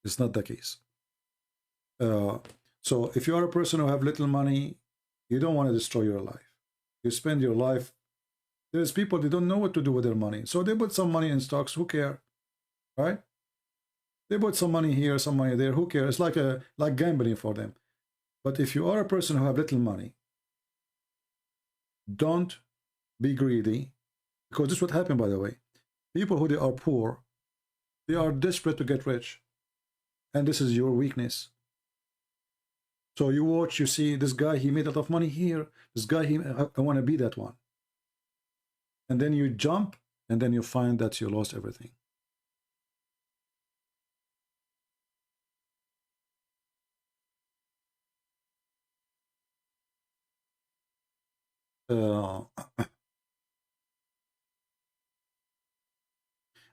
It's not the case. So if you are a person who have little money, you don't want to destroy your life. You spend your life. There's people, they don't know what to do with their money. So they put some money in stocks. Who care? Right? They put some money here, some money there. Who cares? It's like gambling for them. But if you are a person who have little money, don't be greedy, because this is what happened, by the way. People who they are poor, they are desperate to get rich, and this is your weakness. So you watch, you see this guy, he made a lot of money here. This guy, I want to be that one. And then you jump, and then you find that you lost everything.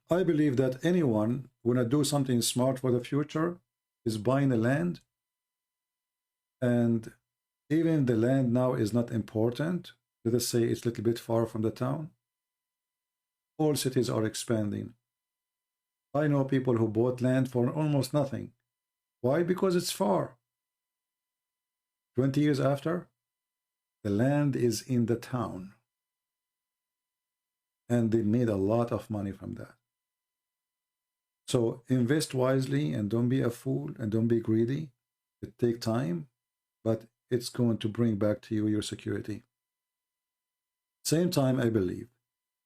I believe that anyone wanna do something smart for the future is buying a land, and even the land now is not important. Let us say it's a little bit far from the town. All cities are expanding. I know people who bought land for almost nothing. Why? Because it's far. 20 years after, the land is in the town, and they made a lot of money from that. So invest wisely and don't be a fool and don't be greedy. It takes time, but it's going to bring back to you your security. Same time, I believe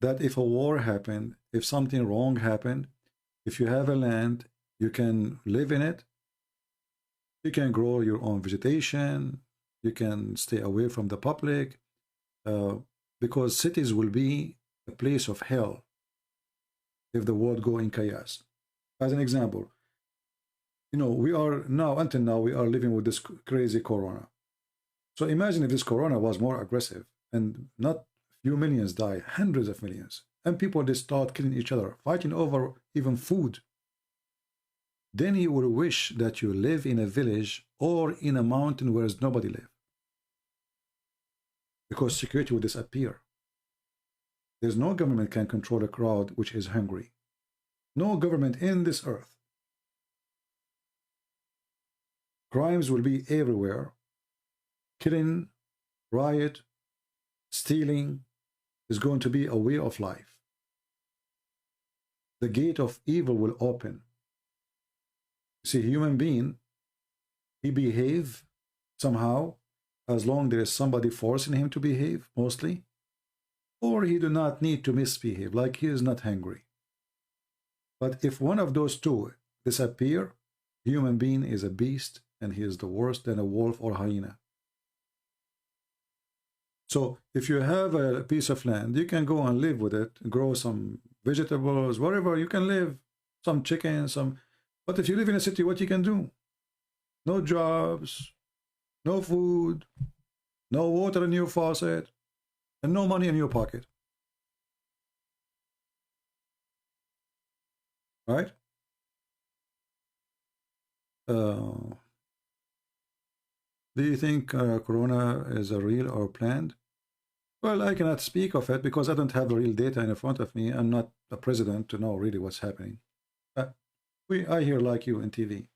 that if a war happened, if something wrong happened, if you have a land, you can live in it. You can grow your own vegetation. You can stay away from the public, because cities will be a place of hell if the world go in chaos. As an example, you know, we are now, until now, we are living with this crazy corona. So imagine if this corona was more aggressive and not few millions die, hundreds of millions, and people they start killing each other, fighting over even food. Then you will wish that you live in a village or in a mountain where nobody lives, because security will disappear. There's no government can control a crowd which is hungry. No government in this earth. Crimes will be everywhere. Killing, riot, stealing is going to be a way of life. The gate of evil will open. See, human being, he behave somehow as long there is somebody forcing him to behave, mostly, or he do not need to misbehave, like he is not hungry. But if one of those two disappear, human being is a beast, and he is the worst than a wolf or hyena. So if you have a piece of land, you can go and live with it, grow some vegetables, whatever, you can live, some chicken, some... But if you live in a city, what you can do? No jobs, no food, no water in your faucet, and no money in your pocket. Right? Do you think Corona is a real or planned? Well, I cannot speak of it because I don't have the real data in front of me. I'm not the president to know really what's happening. I hear like you in TV.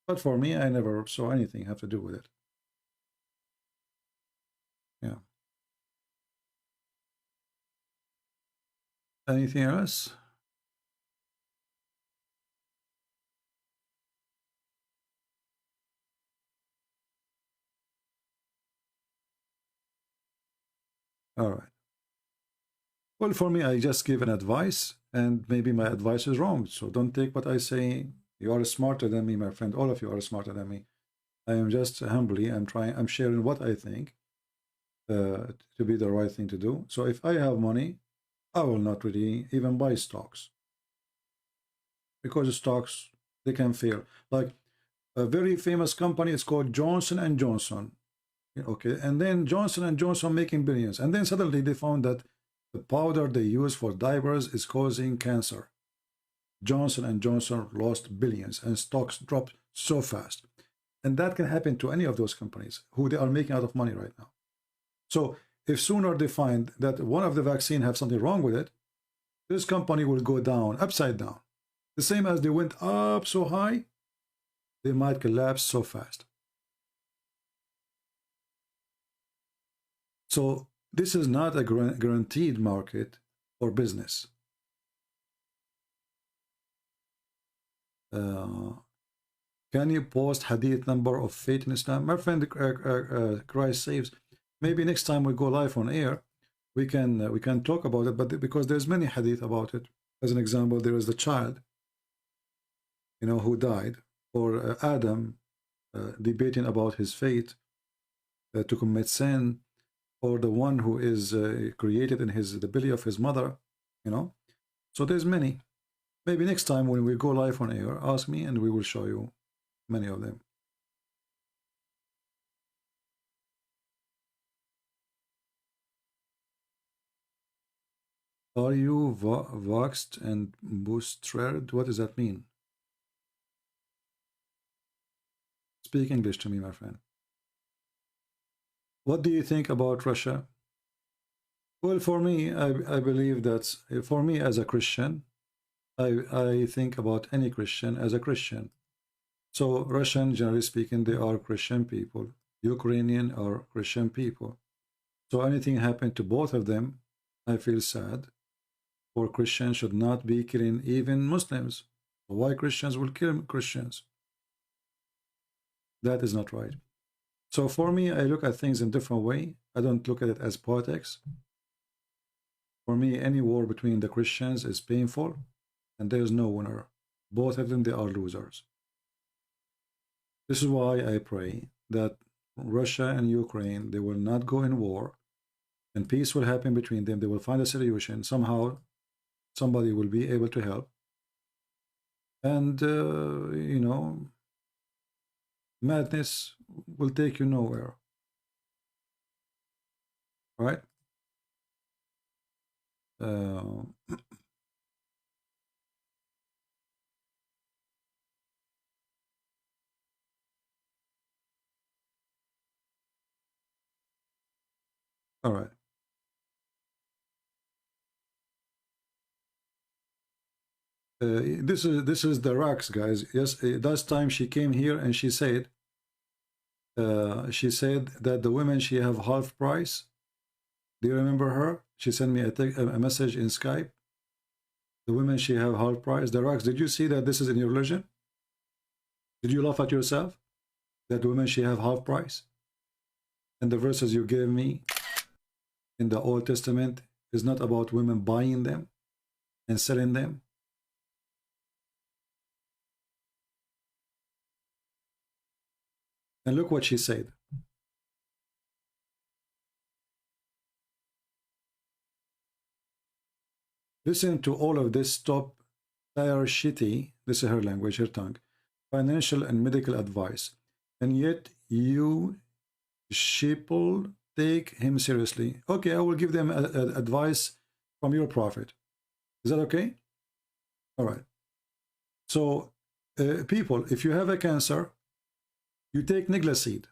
But for me, I never saw anything have to do with it. Yeah. Anything else? All right. Well, for me, I just give an advice, and maybe my advice is wrong. So don't take what I say. You are smarter than me, my friend. All of you are smarter than me. I am just humbly, I'm sharing what I think to be the right thing to do. So if I have money, I will not really even buy stocks, because the stocks, they can fail. Like a very famous company, it's called Johnson & Johnson. Okay, and then Johnson & Johnson making billions, and then suddenly they found that the powder they use for diapers is causing cancer. Johnson & Johnson lost billions, and stocks dropped so fast. And that can happen to any of those companies who they are making out of money right now. So if sooner they find that one of the vaccine have something wrong with it, this company will go down, upside down. The same as they went up so high, they might collapse so fast. So this is not a guaranteed market or business. Can you post hadith number of faith in Islam? My friend, Christ saves. Maybe next time we go live on air, we can talk about it. But because there's many hadith about it. As an example, there is the child, you know, who died, or Adam debating about his fate to commit sin, or the one who is created in the belly of his mother, you know. So there's many. Maybe next time when we go live on air, ask me and we will show you many of them. Are you voxed and boosted? What does that mean? Speak English to me, my friend. What do you think about Russia? Well, for me, I believe that for me as a Christian, I think about any Christian as a Christian. So Russian, generally speaking, they are Christian people. Ukrainian are Christian people. So anything happened to both of them, I feel sad. For Christians should not be killing even Muslims. Why Christians will kill Christians? That is not right. So for me, I look at things in a different way. I don't look at it as politics. For me, any war between the Christians is painful, and there is no winner. Both of them, they are losers. This is why I pray that Russia and Ukraine, they will not go in war, and peace will happen between them. They will find a solution. Somehow, somebody will be able to help. And, you know, madness will take you nowhere. Right? All right. This is the rocks, guys. Yes, last time she came here and she said that the women, she have half price. Do you remember her? She sent me a message in Skype. The women, she have half price. The rocks, did you see that this is in your religion? Did you laugh at yourself? That the women, she have half price? And the verses you gave me in the Old Testament is not about women buying them and selling them. And look what she said. Listen to all of this top tier shitty, this is her language, her tongue, financial and medical advice. And yet you sheeple take him seriously. Okay, I will give them advice from your prophet. Is that okay? All right. So, people, if you have a cancer, you take Niglaseed.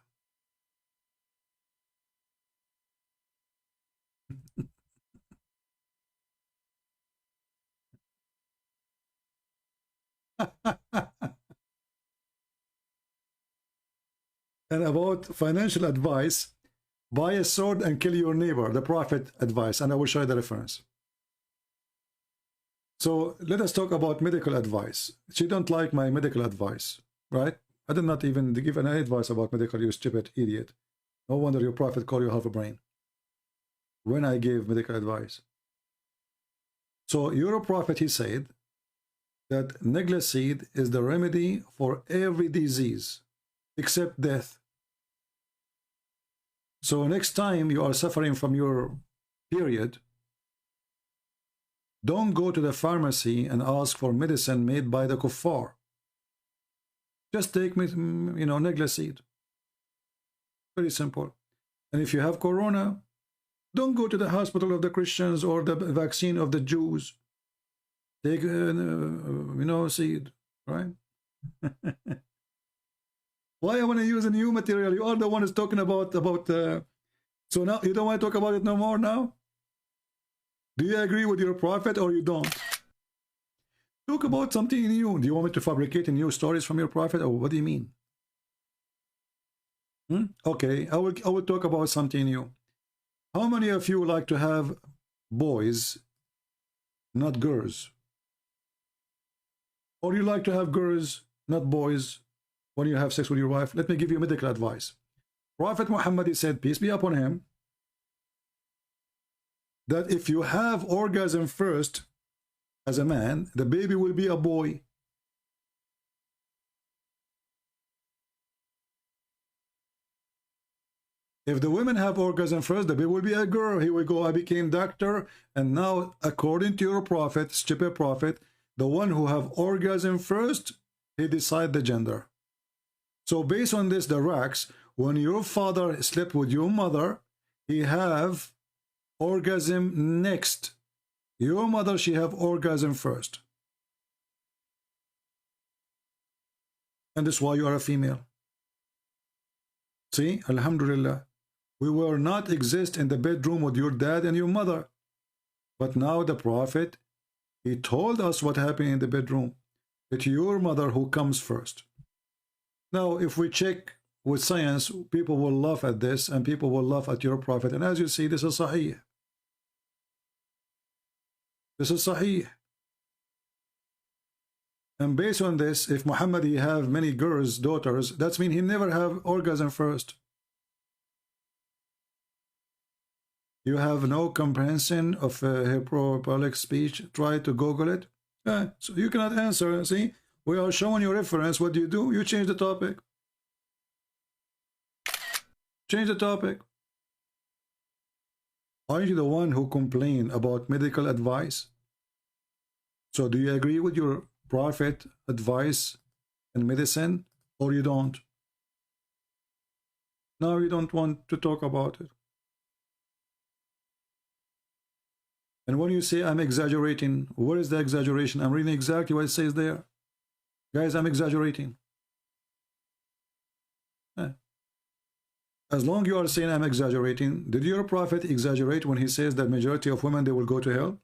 And about financial advice, buy a sword and kill your neighbor, the prophet advice, and I will show you the reference. So let us talk about medical advice. She don't like my medical advice, right? I did not even give any advice about medical, you stupid idiot. No wonder your prophet called you half a brain when I gave medical advice. So your prophet, he said that Niglaseed is the remedy for every disease except death. So next time you are suffering from your period, don't go to the pharmacy and ask for medicine made by the kuffar. Just take me, you know, Niglaseed. Very simple. And if you have corona, don't go to the hospital of the Christians or the vaccine of the Jews. Take, you know, seed, right? Why I want to use a new material? You are the one who's talking about so now you don't want to talk about it no more now? Do you agree with your prophet or you don't? Talk about something new. Do you want me to fabricate new stories from your prophet, or what do you mean? Okay, I will talk about something new. How many of you like to have boys, not girls? Or you like to have girls, not boys, when you have sex with your wife? Let me give you medical advice. Prophet Muhammad, he said, peace be upon him, that if you have orgasm first as a man, the baby will be a boy. If the women have orgasm first, the baby will be a girl. Here we go, I became doctor, and now according to your prophet, stupid prophet, the one who have orgasm first, he decide the gender. So based on this, the racks, when your father slept with your mother, he have orgasm next. Your mother, she have orgasm first. And that's why you are a female. See, Alhamdulillah. We will not exist in the bedroom with your dad and your mother. But now the prophet, he told us what happened in the bedroom. It's your mother who comes first. Now, if we check with science, people will laugh at this, and people will laugh at your prophet. And as you see, this is sahih. This is sahih. And based on this, if Muhammad he have many girls, daughters, that means he never have orgasm first. You have no comprehension of hyperbolic speech. Try to Google it. So you cannot answer. See, we are showing you reference. What do? You change the topic. Change the topic. Aren't you the one who complained about medical advice? So do you agree with your prophet advice and medicine, or you don't? No, you don't want to talk about it. And when you say I'm exaggerating, what is the exaggeration? I'm reading exactly what it says there. Guys, I'm exaggerating. As long as you are saying I'm exaggerating, did your prophet exaggerate when he says that majority of women, they will go to hell?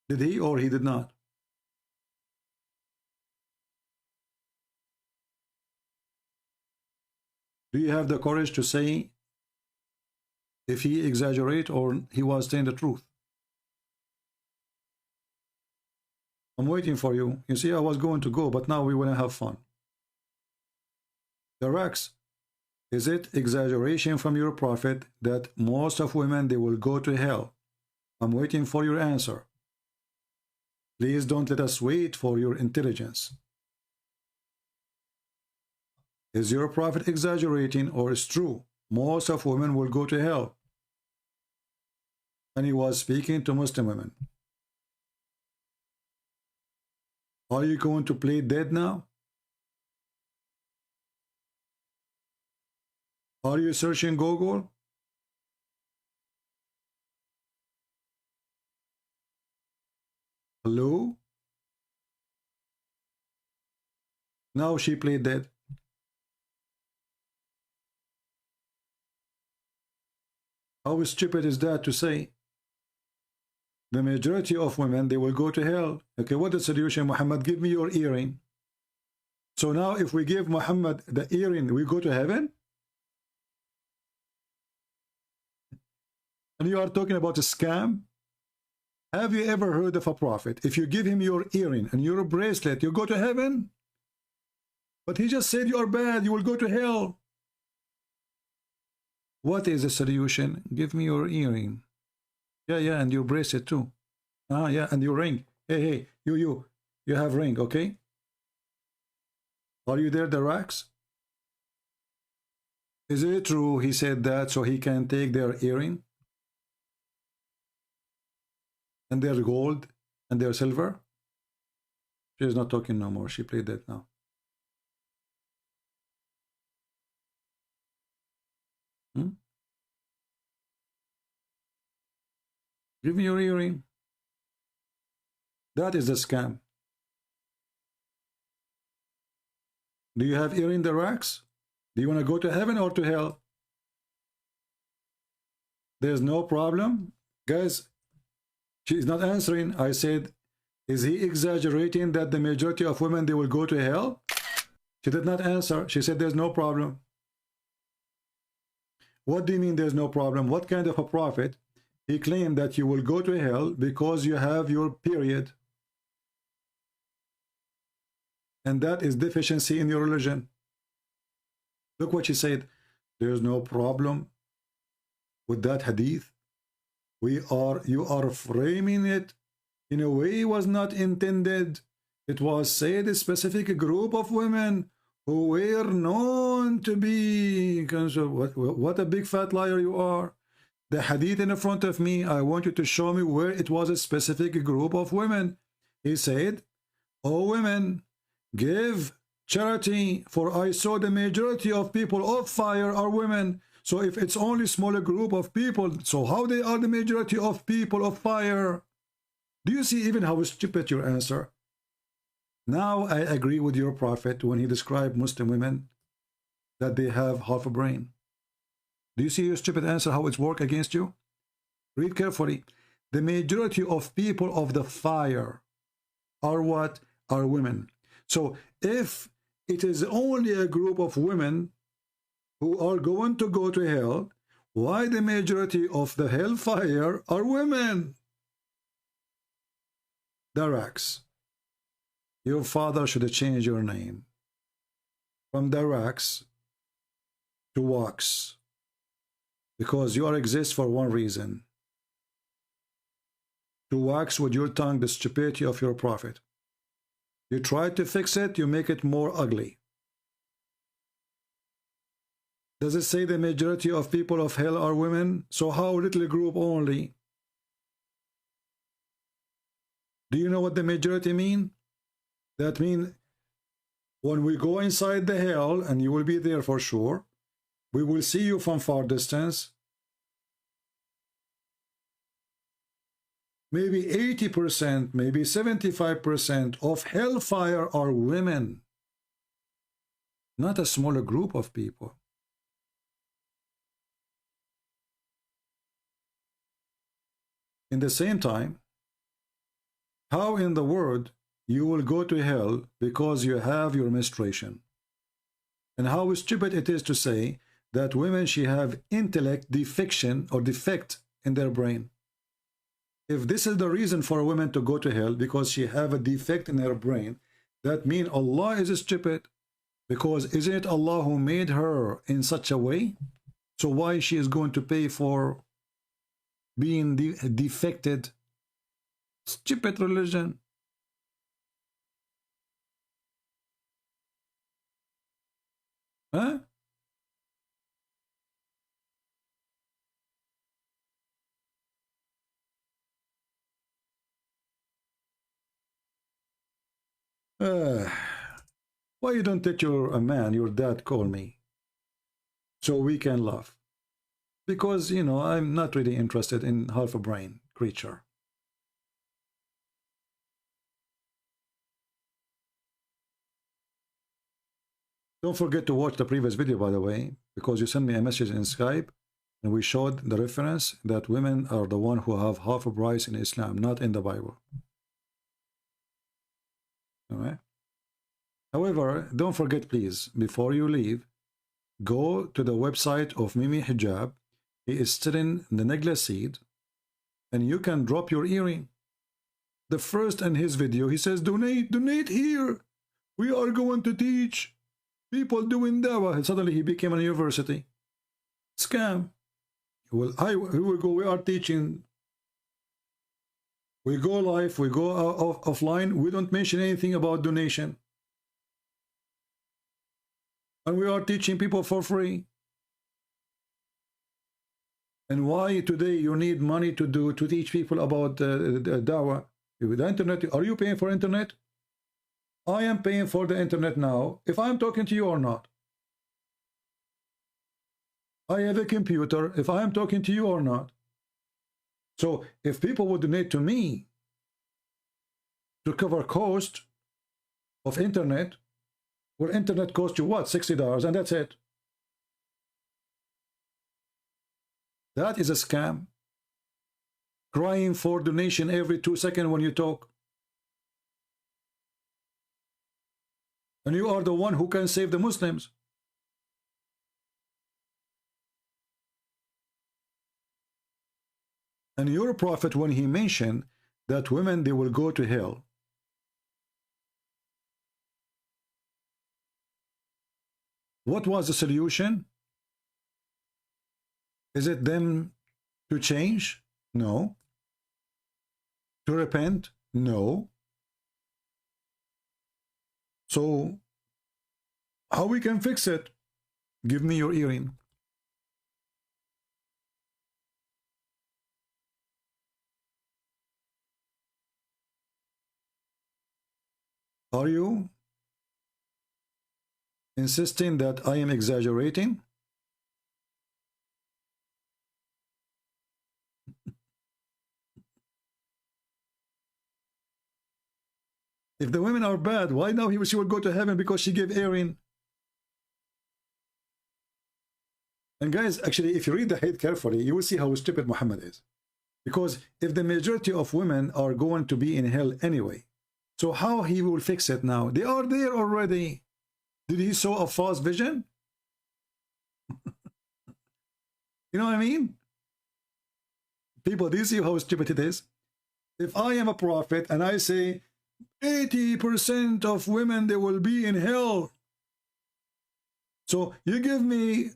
Did he or he did not? Do you have the courage to say if he exaggerate or he was saying the truth? I'm waiting for you. You see, I was going to go, but now we want to have fun. The Rex, is it exaggeration from your prophet that most of women, they will go to hell? I'm waiting for your answer. Please don't let us wait for your intelligence. Is your prophet exaggerating, or is true most of women will go to hell? And he was speaking to Muslim women. Are you going to play dead now? Are you searching Google? Hello? Now she played dead. How stupid is that to say? The majority of women, they will go to hell. Okay, what is the solution? Muhammad, give me your earring. So now if we give Muhammad the earring, we go to heaven? And you are talking about a scam? Have you ever heard of a prophet? If you give him your earring and your bracelet, you go to heaven? But he just said you are bad, you will go to hell. What is the solution? Give me your earring. Yeah, and your bracelet too. Yeah, and your ring. Hey, you have ring, okay? Are you there, the racks? Is it true he said that so he can take their earring? And their gold and their silver? She is not talking no more. She played that now. Give me your earring. That is a scam. Do you have earring the racks? Do you want to go to heaven or to hell? There's no problem. Guys, She's not answering. I said, is he exaggerating that the majority of women, they will go to hell? She did not answer. She said there's no problem. What do you mean there's no problem? What kind of a prophet? He claimed that you will go to hell because you have your period. And that is deficiency in your religion. Look what she said. There's no problem with that hadith. You are framing it in a way it was not intended. It was said a specific group of women who were known to be. What a big fat liar you are. The hadith in front of me, I want you to show me where it was a specific group of women. He said, "O women, give charity, for I saw the majority of people of fire are women." So if it's only smaller group of people, so how they are the majority of people of fire? Do you see even how stupid your answer? Now I agree with your prophet when he described Muslim women that they have half a brain. Do you see your stupid answer, how it's work against you? Read carefully. The majority of people of the fire are what? Are women. So if it is only a group of women who are going to go to hell, why the majority of the hellfire are women? Darax. Your father should have changed your name from Darax to Wax, because you exist for one reason: to wax with your tongue the stupidity of your prophet. You try to fix it, you make it more ugly. Does it say the majority of people of hell are women? So how little group only? Do you know what the majority mean? That means when we go inside the hell, and you will be there for sure, we will see you from far distance. Maybe 80%, maybe 75% of hellfire are women. Not a smaller group of people. In the same time, how in the world you will go to hell because you have your menstruation? And how stupid it is to say that women should have intellect defection or defect in their brain. If this is the reason for a woman to go to hell, because she have a defect in her brain, that means Allah is stupid. Because isn't it Allah who made her in such a way? So why she is going to pay for being defected? Stupid religion. Huh? Why you don't let your man, your dad, call me so we can laugh? Because, you know, I'm not really interested in half a brain creature. Don't forget to watch the previous video, by the way, because you sent me a message in Skype and we showed the reference that women are the one who have half a brain in Islam, not in the Bible. All right. However, don't forget, please, before you leave, go to the website of Mimi Hijab. He is selling the necklace seed, and you can drop your earring. The first in his video, he says, donate, donate here. We are going to teach people doing Dawah. And suddenly he became a university. Scam. Well, here we go. We are teaching. We go live. We go offline. We don't mention anything about donation. And we are teaching people for free. And why today you need money to teach people about Dawah? With the internet, are you paying for internet? I am paying for the internet now, if I'm talking to you or not. I have a computer, if I am talking to you or not. So if people would donate to me to cover cost of internet, where internet costs you what, $60, and that's it. That is a scam. crying for donation every 2 seconds when you talk. And you are the one who can save the Muslims. And your prophet, when he mentioned that women, they will go to hell, what was the solution? Is it them to change? No. To repent? No. So, how we can fix it? Give me your earring. Are you insisting that I am exaggerating? If the women are bad, why now she will go to heaven because she gave earring? And guys, actually, if you read the hadith carefully, you will see how stupid Muhammad is. Because if the majority of women are going to be in hell anyway, so how he will fix it now? They are there already. Did he saw a false vision? You know what I mean? People, do you see how stupid it is? If I am a prophet and I say 80% of women, they will be in hell. So you give me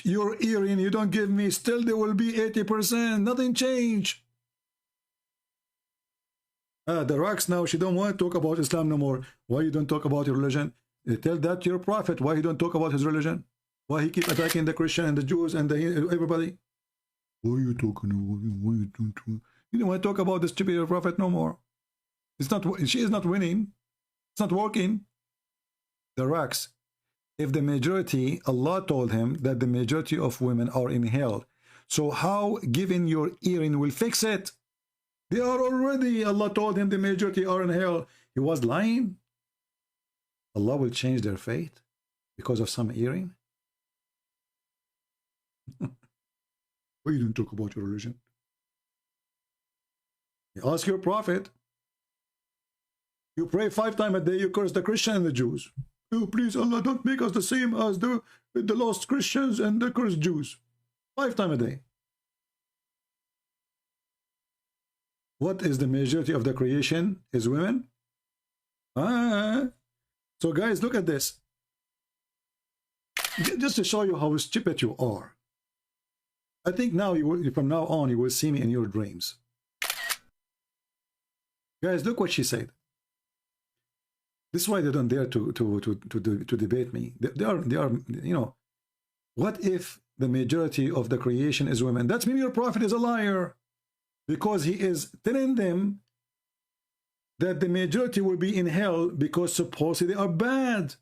your earring, you don't give me, still there will be 80%. Nothing changed. The rocks now, she don't want to talk about Islam no more. Why you don't talk about your religion? You tell that to your prophet. Why he don't talk about his religion? Why he keep attacking the Christian and the Jews and everybody? Why are you talking? Why you don't? You don't want to talk about the stupid prophet no more. It's not. She is not winning. It's not working. The rocks. If the majority, Allah told him that the majority of women are in hell. So how giving your earring will fix it? They are already, Allah told him the majority are in hell. He was lying. Allah will change their fate because of some earring. Why you don't talk about your religion? You ask your prophet. You pray 5 times a day, you curse the Christian and the Jews. Oh, please, Allah, don't make us the same as the lost Christians and the cursed Jews. 5 times a day. What is the majority of the creation? Is women? So guys, look at this. Just to show you how stupid you are. I think now you will, from now on, you will see me in your dreams. Guys, look what she said. This is why they don't dare to debate me. They are, you know, what if the majority of the creation is women? That means your prophet is a liar. Because he is telling them that the majority will be in hell because supposedly they are bad.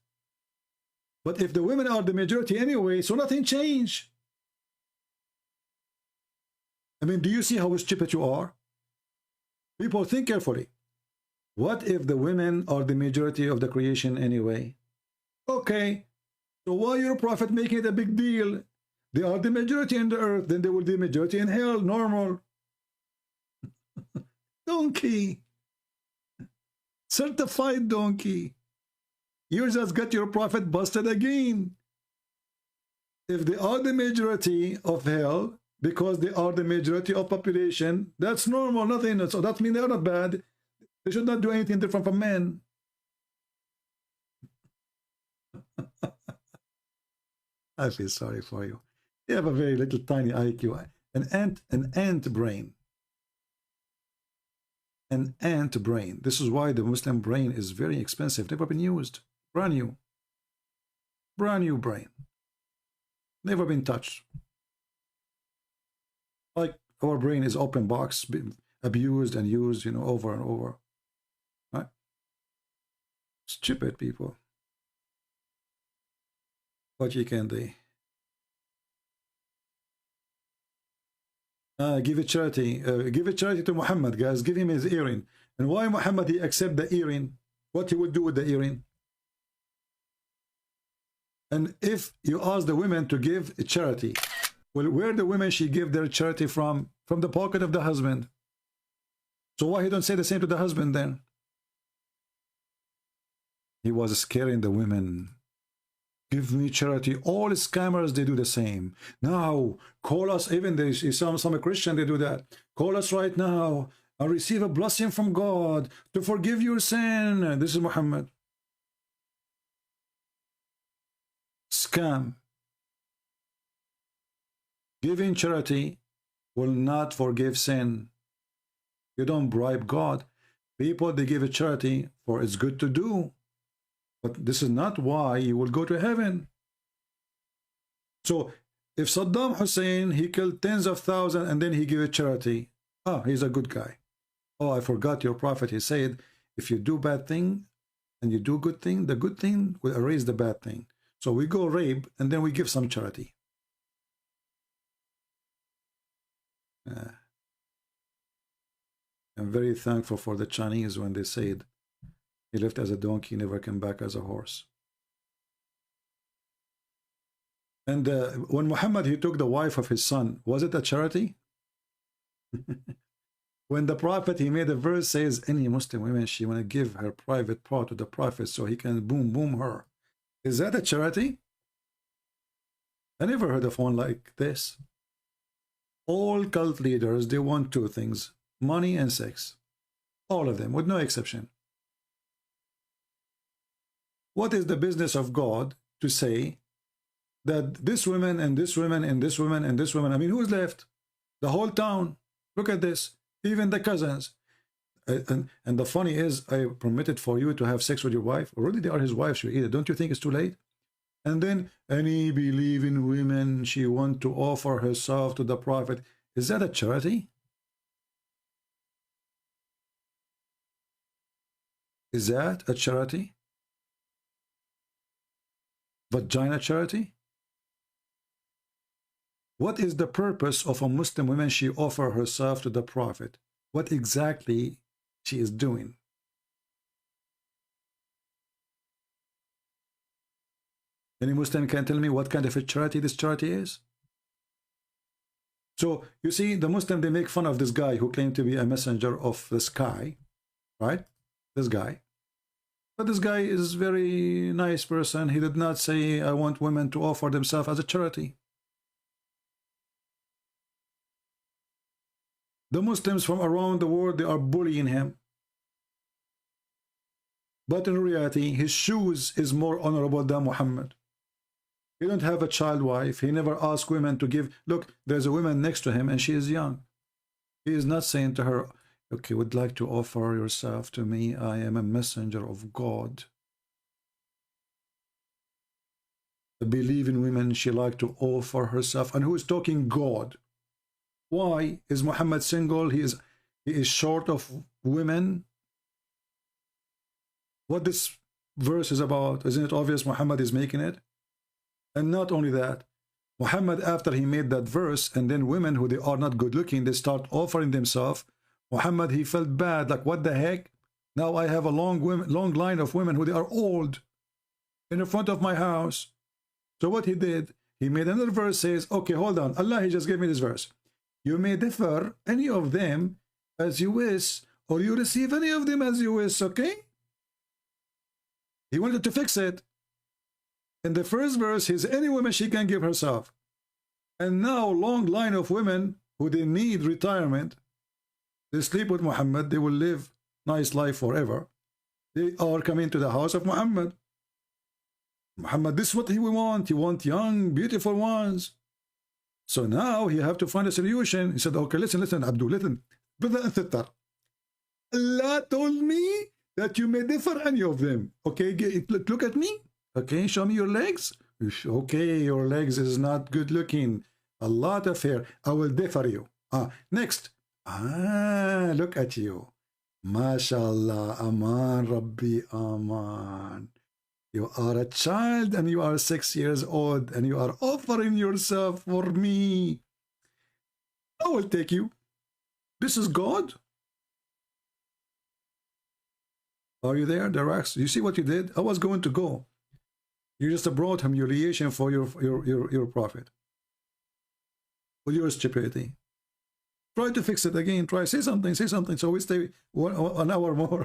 But if the women are the majority anyway, so nothing changed. I mean, do you see how stupid you are? People, think carefully. What if the women are the majority of the creation anyway? Okay, so why your prophet making it a big deal? They are the majority in the earth, then they will be the majority in hell, normal. Donkey. Certified donkey. You just got your prophet busted again. If they are the majority of hell, because they are the majority of population, that's normal, nothing. So that means they are not bad. They should not do anything different from men. I feel sorry for you. You have a very little tiny IQ. An ant brain. An ant brain. This is why the Muslim brain is very expensive. Never been used. Brand new. Brand new brain. Never been touched. Like our brain is open box, abused and used, you know, over and over. Right? Stupid people. What you can do? Give it charity. Give it charity to Muhammad, guys. Give him his earring. And why Muhammad he accept the earring? What he would do with the earring? And if you ask the women to give charity, well, where the women she give their charity from? From the pocket of the husband. So why he don't say the same to the husband then? He was scaring the women. Give me charity. All scammers, they do the same. Now, call us. Even some Christian, they do that. Call us right now and receive a blessing from God to forgive your sin. This is Muhammad. Scam. Giving charity will not forgive sin. You don't bribe God. People, they give a charity for it's good to do. But this is not why you will go to heaven. So if Saddam Hussein, he killed tens of thousands and then he gave a charity, he's a good guy. Oh, I forgot your prophet. He said, if you do bad thing and you do good thing, the good thing will erase the bad thing. So we go rape and then we give some charity. I'm very thankful for the Chinese when they said, he left as a donkey, never came back as a horse. And when Muhammad, he took the wife of his son, was it a charity? When the prophet, he made a verse says, any Muslim woman, she want to give her private part to the prophet so he can boom her. Is that a charity? I never heard of one like this. All cult leaders, they want two things, money and sex. All of them, with no exception. What is the business of God to say that this woman and this woman and this woman and this woman, I mean, who's left? The whole town. Look at this. Even the cousins. And the funny is, I permitted for you to have sex with your wife. Already they are his wives. Don't you think it's too late? And then any believing women, she want to offer herself to the prophet. Is that a charity? Is that a charity? Vagina charity? What is the purpose of a Muslim woman? She offer herself to the prophet. What exactly she is doing? Any Muslim can tell me what kind of a charity this charity is? So you see, the Muslim, they make fun of this guy who claimed to be a messenger of the sky, right? This guy. But this guy is a very nice person. He did not say, I want women to offer themselves as a charity. The Muslims from around the world, they are bullying him. But in reality, his shoes is more honorable than Muhammad. He don't have a child wife. He never asked women to give. Look, there's a woman next to him and she is young. He is not saying to her, okay, would like to offer yourself to me. I am a messenger of God. The believing women, she like to offer herself. And who is talking? God. Why is Muhammad single? He is short of women. What this verse is about, isn't it obvious Muhammad is making it? And not only that, Muhammad, after he made that verse, and then women who they are not good looking, they start offering themselves. Muhammad, he felt bad, like what the heck? Now I have a long line of women who they are old in the front of my house. So what he did, he made another verse, says, okay, hold on, Allah, he just gave me this verse. You may differ any of them as you wish, or you receive any of them as you wish, okay? He wanted to fix it. In the first verse, he's any woman she can give herself. And now, long line of women who they need retirement, they sleep with Muhammad, they will live nice life forever. They are coming to the house of Muhammad. Muhammad, this is what he will want. He wants young, beautiful ones. So now he have to find a solution. He said, okay, listen, Abdul, listen. Brother and sister, Allah told me that you may differ any of them. Okay, look at me. Okay, show me your legs. Okay, your legs is not good looking. A lot of hair. I will differ you. Next. Look at you. MashaAllah. Aman Rabbi Aman. You are a child and you are 6 years old and you are offering yourself for me. I will take you. This is God. Are you there, Darax? You see what you did? I was going to go. You just brought humiliation for your prophet. For your stupidity. Try to fix it again. Try, say something, say something. So we stay an hour more.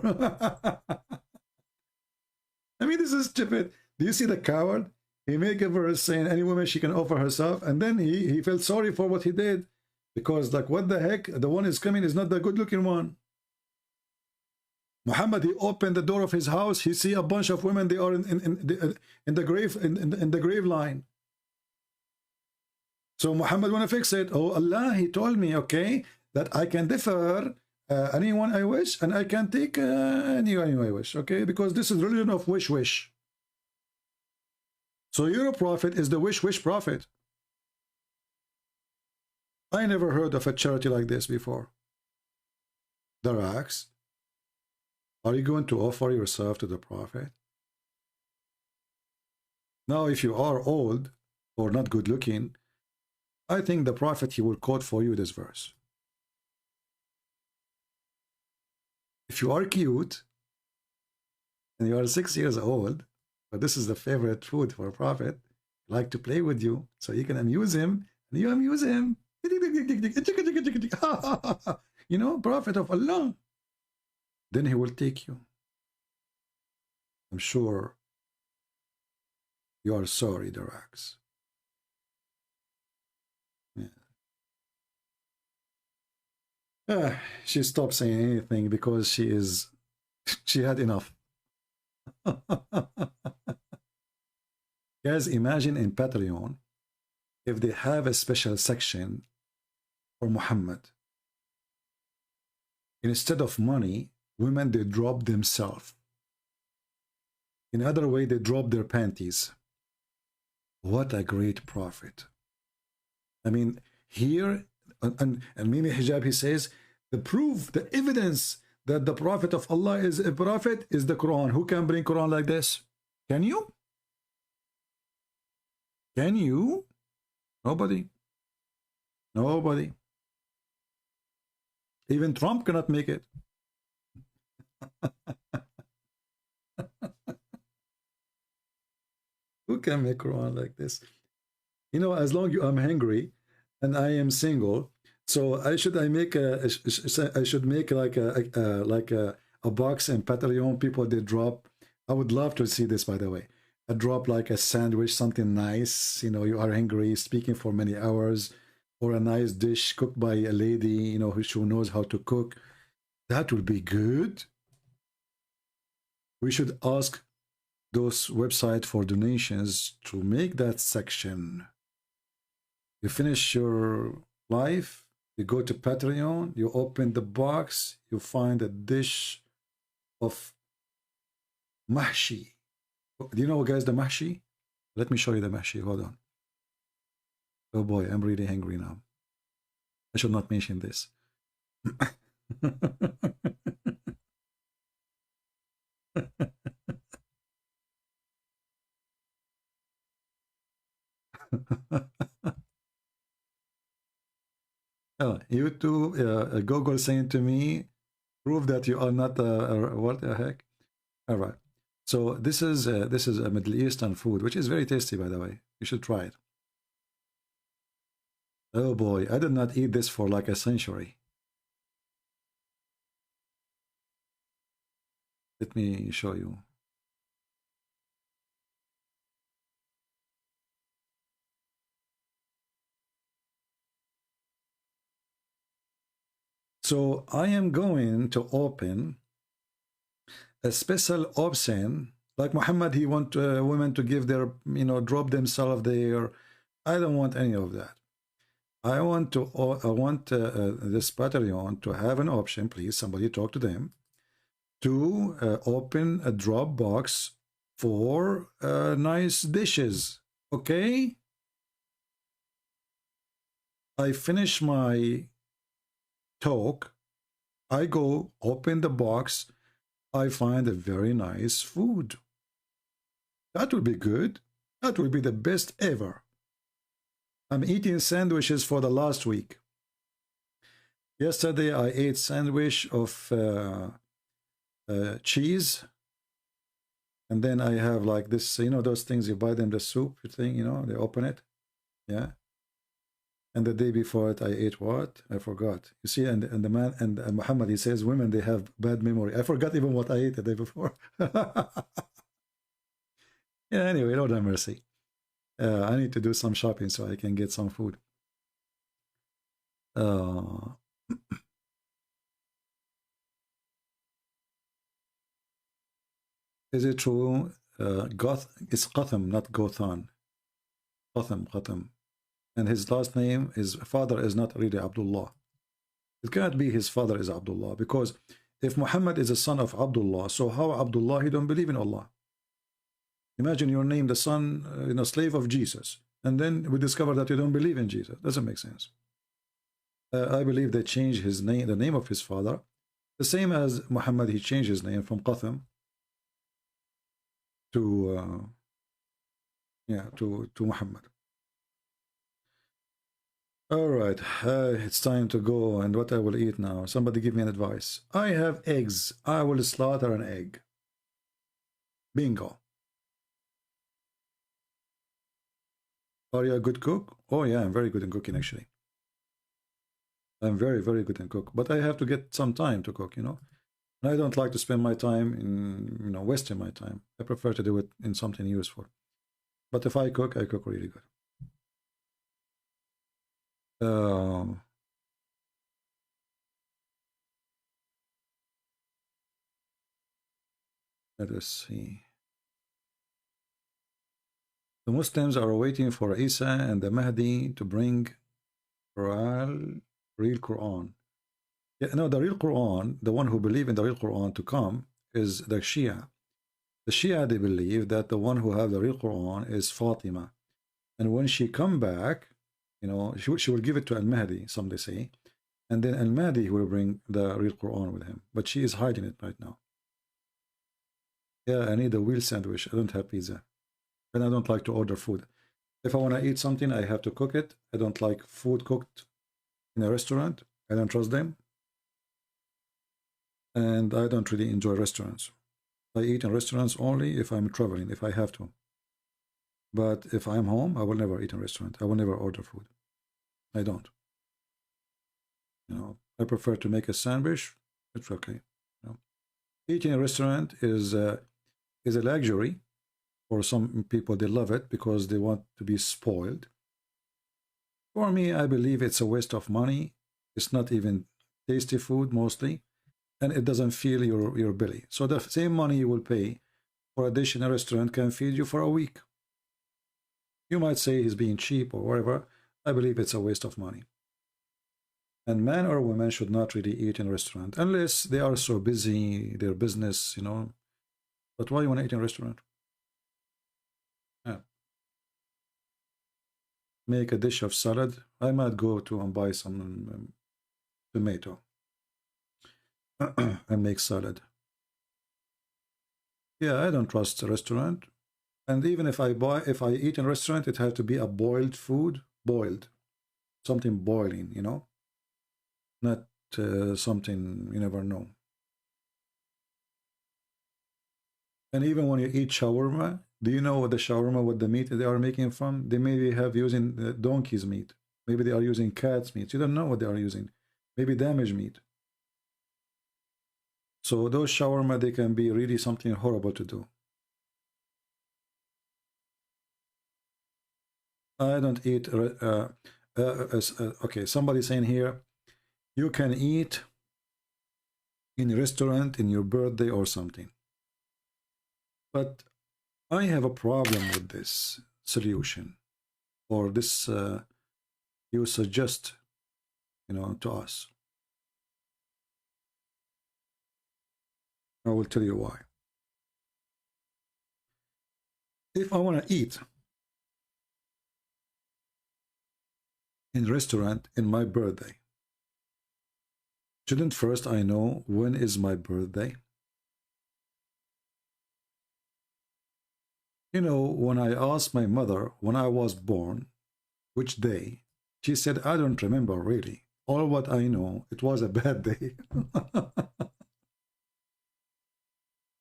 I mean, this is stupid. Do you see the coward? He make a verse saying any woman she can offer herself, and then he felt sorry for what he did, because like, what the heck, the one is coming is not the good looking one. Muhammad, he opened the door of his house, he see a bunch of women, they are in the grave line. So Muhammad want to fix it. Oh Allah, he told me, okay, that I can defer anyone I wish, and I can take anyone I wish, okay, because this is religion of wish. So your prophet is the wish prophet. I never heard of a charity like this before. Darax, are you going to offer yourself to the prophet? Now, if you are old or not good looking, I think the prophet, he will quote for you this verse. If you are cute and you are 6 years old, but this is the favorite food for a prophet, like to play with you, so you can amuse him, and you amuse him. You know, prophet of Allah. Then he will take you. I'm sure you are sorry, Darax. Yeah. She stopped saying anything because she had enough. Guys, imagine in Patreon if they have a special section for Muhammad. Instead of money, women, they drop themselves. In other way, they drop their panties. What a great prophet. I mean, here, and Mimi Hijab, he says, the proof, the evidence that the prophet of Allah is a prophet is the Quran. Who can bring Quran like this? Can you? Can you? Nobody. Nobody. Even Trump cannot make it. Who can make Quran like this? You know, as long as I'm hungry and I am single, so I should make like a box and Patreon people they drop. I would love to see this, by the way. I drop like a sandwich, something nice. You know, you are hungry, speaking for many hours, or a nice dish cooked by a lady, you know, who knows how to cook. That would be good. We should ask those websites for donations to make that section. You finish your life, you go to Patreon, you open the box, you find a dish of mahshi. Do you know, guys, the mahshi? Let me show you the mahshi. Hold on. Oh boy, I'm really hungry now. I should not mention this. Oh, YouTube, Google saying to me, prove that you are not what the heck? All right. So this is a Middle Eastern food, which is very tasty, by the way. You should try it. Oh boy, I did not eat this for like a century. Let me show you. So I am going to open a special option, like Muhammad, he want women to give their, you know, drop themselves there. I don't want any of that. I want this Patreon to have an option, please, somebody talk to them, to open a drop box for nice dishes, okay? I finish my talk, I go open the box, I find a very nice food. That would be good. That would be the best ever. I'm eating sandwiches for the last week. Yesterday I ate sandwich of cheese, and then I have like this, you know, those things you buy them, the soup thing, you know, they open it, yeah. And the day before it, I ate what? I forgot. You see, and the man, and Muhammad, he says, women, they have bad memory. I forgot even what I ate the day before. Yeah, anyway, Lord have mercy. I need to do some shopping so I can get some food. Is it true? It's Qatham, not Gothan. Qatham. And his last name, his father is not really Abdullah. It cannot be his father is Abdullah, because if Muhammad is a son of Abdullah, so how Abdullah, he don't believe in Allah? Imagine your name, the son, slave of Jesus, and then we discover that you don't believe in Jesus. Doesn't make sense. I believe they changed his name, the name of his father, the same as Muhammad. He changed his name from Qatham to Muhammad. All right, it's time to go. And what I will eat now? Somebody give me an advice. I have eggs. I will slaughter an egg. Bingo. Are you a good cook? Oh yeah, I'm very good in cooking actually. I'm very, very good in cook, but I have to get some time to cook, And I don't like to spend my time in, wasting my time. I prefer to do it in something useful. But if I cook really good. Let us see. The Muslims are waiting for Isa and the Mahdi to bring real Quran. Yeah, no, the real Quran, the one who believe in the real Quran to come, is the Shia. The Shia, they believe that the one who have the real Quran is Fatima. And when she come back, she will give it to Al-Mahdi, some they say. And then Al-Mahdi will bring the real Quran with him. But she is hiding it right now. Yeah, I need a wheel sandwich. I don't have pizza. And I don't like to order food. If I want to eat something, I have to cook it. I don't like food cooked in a restaurant. I don't trust them. And I don't really enjoy restaurants. I eat in restaurants only if I'm traveling, if I have to. But if I'm home, I will never eat in a restaurant. I will never order food. I don't. I prefer to make a sandwich. It's okay. Eating in a restaurant is a luxury. For some people, they love it because they want to be spoiled. For me, I believe it's a waste of money. It's not even tasty food mostly, and it doesn't fill your belly. So the same money you will pay for a dish in a restaurant can feed you for a week. You might say he's being cheap or whatever. I believe it's a waste of money. And man or woman should not really eat in a restaurant unless they are so busy, their business, But why you want to eat in a restaurant? Yeah. Make a dish of salad. I might go to and buy some tomato and make salad. Yeah, I don't trust the restaurant. And even if I eat in a restaurant, it has to be a boiled food, something boiling, not something you never know. And even when you eat shawarma, do you know what the meat they are making from? They maybe have using donkey's meat. Maybe they are using cat's meat. You don't know what they are using. Maybe damaged meat. So those shawarma, they can be really something horrible to do. I don't eat. Okay, somebody saying here, you can eat in a restaurant in your birthday or something. But I have a problem with this solution, or this you suggest, to us. I will tell you why. If I want to eat in a restaurant in my birthday, shouldn't first I know when is my birthday? When I asked my mother when I was born, which day, she said, I don't remember really. All what I know, it was a bad day.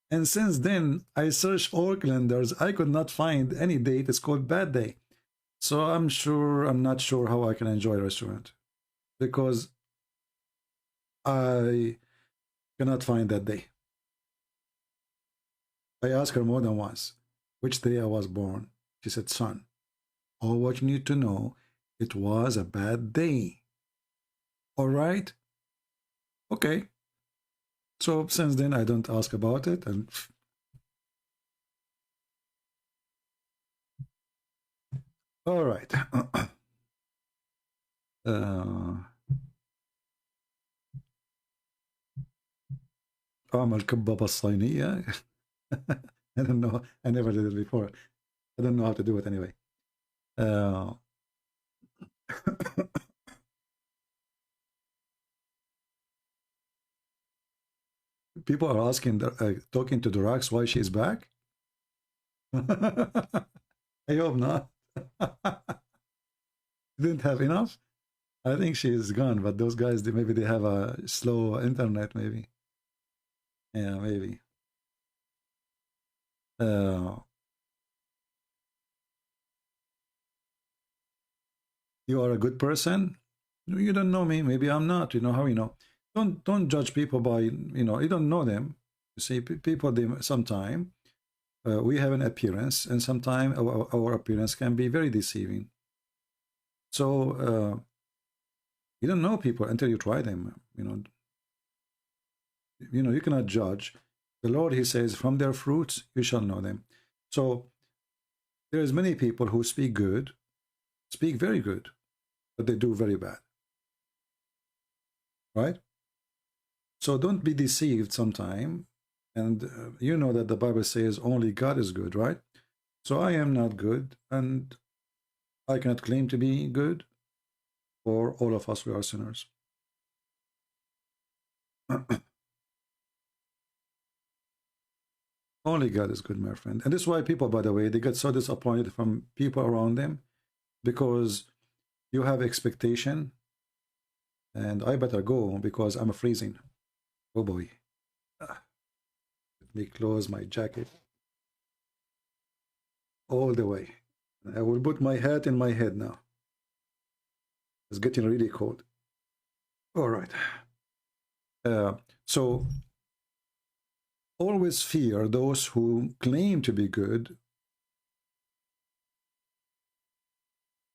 And since then, I searched all calendars. I could not find any date. It's called bad day. So I'm not sure how I can enjoy a restaurant, because I cannot find that day. I asked her more than once which day I was born. She said, son, all what you need to know, it was a bad day. All right? Okay. So since then, I don't ask about it. And all right. أعمل كبة الصينية. I don't know. I never did it before. I don't know how to do it anyway. People are asking, talking to Durax why she's back. I hope not. Didn't have enough. I think she's gone, but those guys, maybe they have a slow internet, maybe. Yeah, maybe. You are a good person. You don't know me. Maybe I'm not. You know how you know. Don't judge people by, you know, you don't know them. You see, people, they sometimes we have an appearance, and sometimes our appearance can be very deceiving. So you don't know people until you try them. You know, you cannot judge. The Lord, he says, from their fruits you shall know them. So there's many people who speak good, speak very good, but they do very bad. Right? So don't be deceived sometime. And you know that the Bible says only God is good, right? So I am not good, and I cannot claim to be good, for all of us, we are sinners. Only God is good, my friend. And this is why people, by the way, they get so disappointed from people around them, because you have expectation, and I better go because I'm freezing. Oh boy. Let me close my jacket all the way. I will put my hat in my head now. It's getting really cold. All right. So always fear those who claim to be good,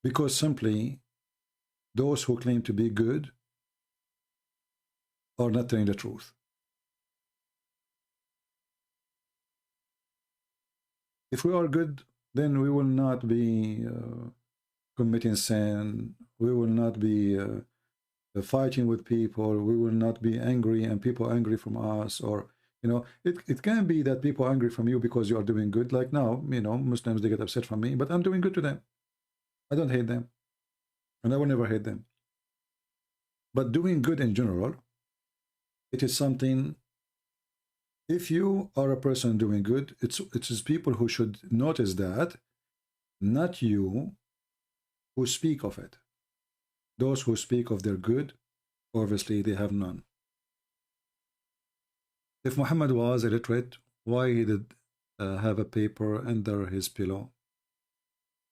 because simply those who claim to be good are not telling the truth. If we are good, then we will not be committing sin. We will not be fighting with people. We will not be angry and people angry from us. Or, you know, it can be that people are angry from you because you are doing good. Like now, you know, Muslims, they get upset from me, but I'm doing good to them. I don't hate them, and I will never hate them. But doing good in general, it is something. If you are a person doing good, it is people who should notice that, not you who speak of it. Those who speak of their good, obviously they have none. If Muhammad was illiterate, why he did have a paper under his pillow?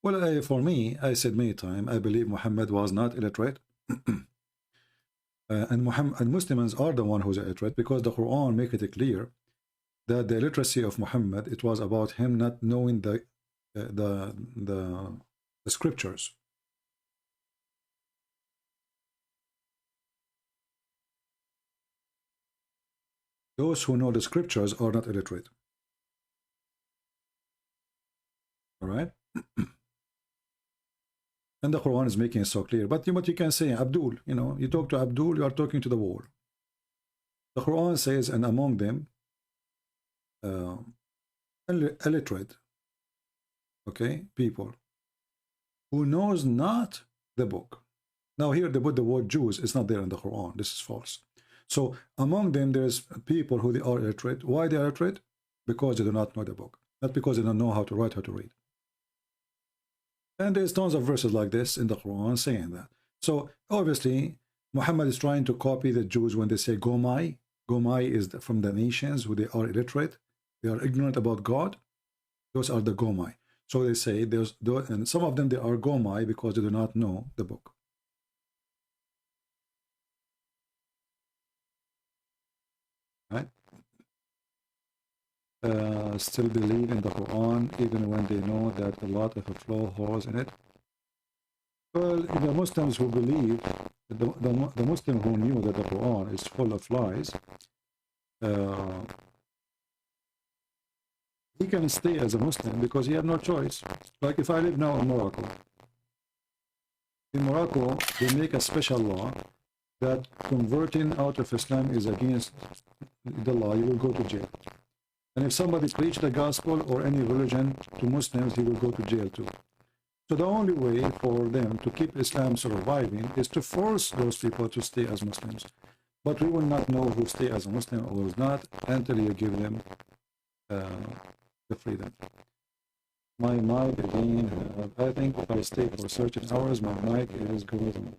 Well, for me, I said many times, I believe Muhammad was not illiterate. And Muslims are the one who's illiterate, because the Quran makes it clear that the illiteracy of Muhammad, it was about him not knowing the scriptures. Those who know the scriptures are not illiterate. All right? And the Quran is making it so clear. But what you can say, Abdul, you know, you talk to Abdul, you are talking to the wall. The Quran says, and among them, illiterate, okay, people who knows not the book. Now here they put the word Jews. It's not there in the Quran. This is false. So among them, there's people who they are illiterate. Why they are illiterate? Because they do not know the book, not because they don't know how to write, how to read. And there's tons of verses like this in the Quran saying that. So obviously Muhammad is trying to copy the Jews when they say Gomai. Gomai is from the nations who they are illiterate. They are ignorant about God. Those are the Gomai. So they say, and some of them, they are Gomai because they do not know the book. Right? Still believe in the Quran even when they know that a lot of flaw holes in it. Well, the Muslims who believe, the Muslim who knew that the Quran is full of lies, he can stay as a Muslim because he has no choice. Like if I live now in Morocco. In Morocco, they make a special law that converting out of Islam is against the law. You will go to jail. And if somebody preached the gospel or any religion to Muslims, he will go to jail too. So the only way for them to keep Islam surviving is to force those people to stay as Muslims. But we will not know who stay as a Muslim or who is not until you give them the freedom. My mic again, I think if I stay for certain hours, my mic is golden.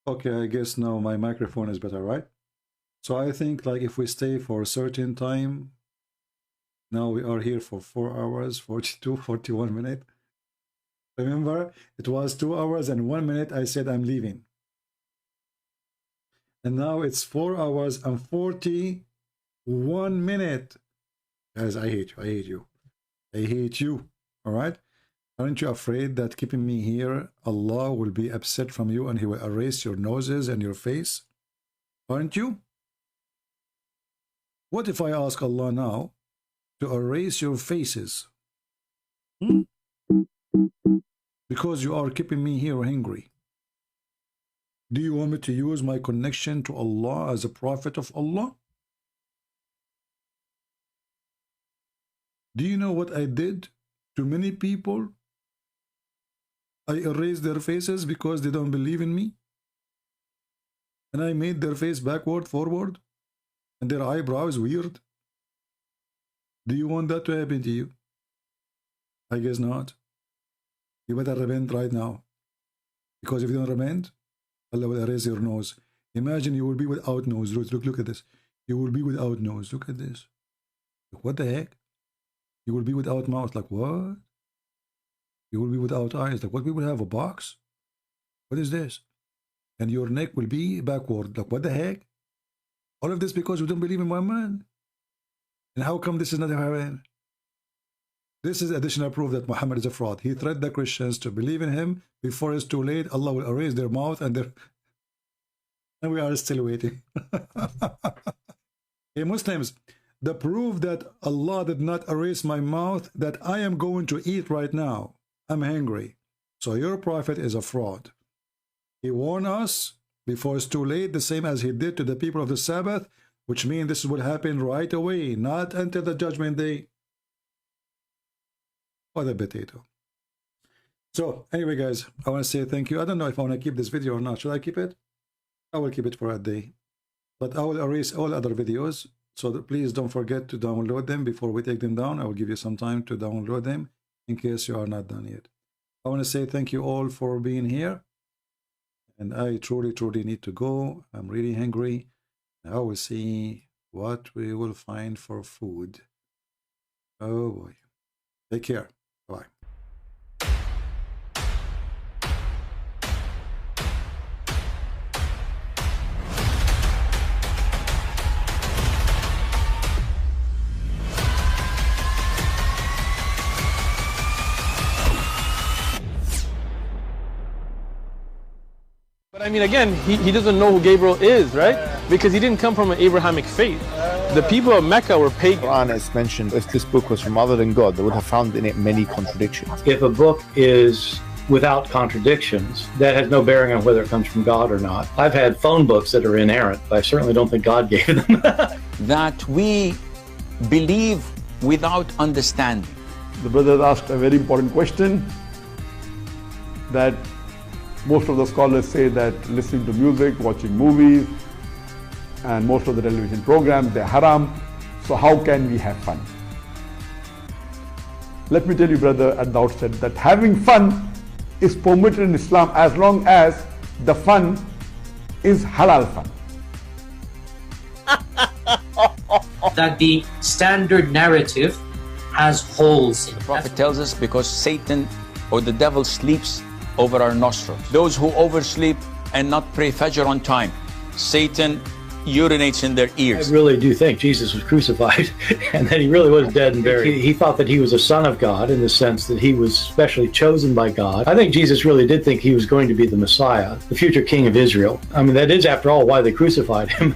Okay, I guess now my microphone is better, right? So I think like if we stay for a certain time, now we are here for 4 hours, 42, 41 minutes. Remember, it was 2 hours and 1 minute I said I'm leaving. And now it's 4 hours and 41 minutes. Guys, I hate you, I hate you. I hate you, all right? Aren't you afraid that keeping me here, Allah will be upset from you and he will erase your noses and your face? Aren't you? What if I ask Allah now to erase your faces? Because you are keeping me here hungry. Do you want me to use my connection to Allah as a prophet of Allah? Do you know what I did to many people? I erased their faces because they don't believe in me. And I made their face backward, forward, and their eyebrows weird. Do you want that to happen to you? I guess not. You better repent right now. Because if you don't repent, Allah will erase your nose. Imagine you will be without nose. Look at this. You will be without nose. Look at this. What the heck? You will be without mouth. Like what? You will be without eyes. Like what? We will have a box? What is this? And your neck will be backward. Like what the heck? All of this because you don't believe in one man. And how come this is not happening? This is additional proof that Muhammad is a fraud. He threatened the Christians to believe in him. Before it's too late, Allah will erase their mouth and their... And we are still waiting. Hey Muslims, the proof that Allah did not erase my mouth, that I am going to eat right now. I'm hungry. So your prophet is a fraud. He warned us before it's too late, the same as he did to the people of the Sabbath, which means this will happen right away, not until the judgment day. What a potato. So anyway, guys, I want to say thank you. I don't know if I want to keep this video or not. Should I keep it? I will keep it for a day. But I will erase all other videos. So please don't forget to download them before we take them down. I will give you some time to download them in case you are not done yet. I want to say thank you all for being here. And I truly, truly need to go. I'm really hungry. I will see what we will find for food. Oh boy. Take care. Bye. But I mean, again, he doesn't know who Gabriel is, right? Because he didn't come from an Abrahamic faith. The people of Mecca were pagan. Quran is mentioned, if this book was from other than God, they would have found in it many contradictions. If a book is without contradictions, that has no bearing on whether it comes from God or not. I've had phone books that are inerrant, but I certainly don't think God gave them. That we believe without understanding. The brother asked a very important question, that most of the scholars say that listening to music, watching movies, and most of the television programs, they're haram. So how can we have fun? Let me tell you, brother, at the outset that having fun is permitted in Islam as long as the fun is halal fun. That the standard narrative has holes in it. The Prophet tells us because Satan or the devil sleeps over our nostrils. Those who oversleep and not pray Fajr on time, Satan urinates in their ears. I really do think Jesus was crucified and that he really was dead and buried. He thought that he was a son of God in the sense that he was specially chosen by God. I think Jesus really did think he was going to be the Messiah, the future king of Israel. I mean, that is, after all, why they crucified him.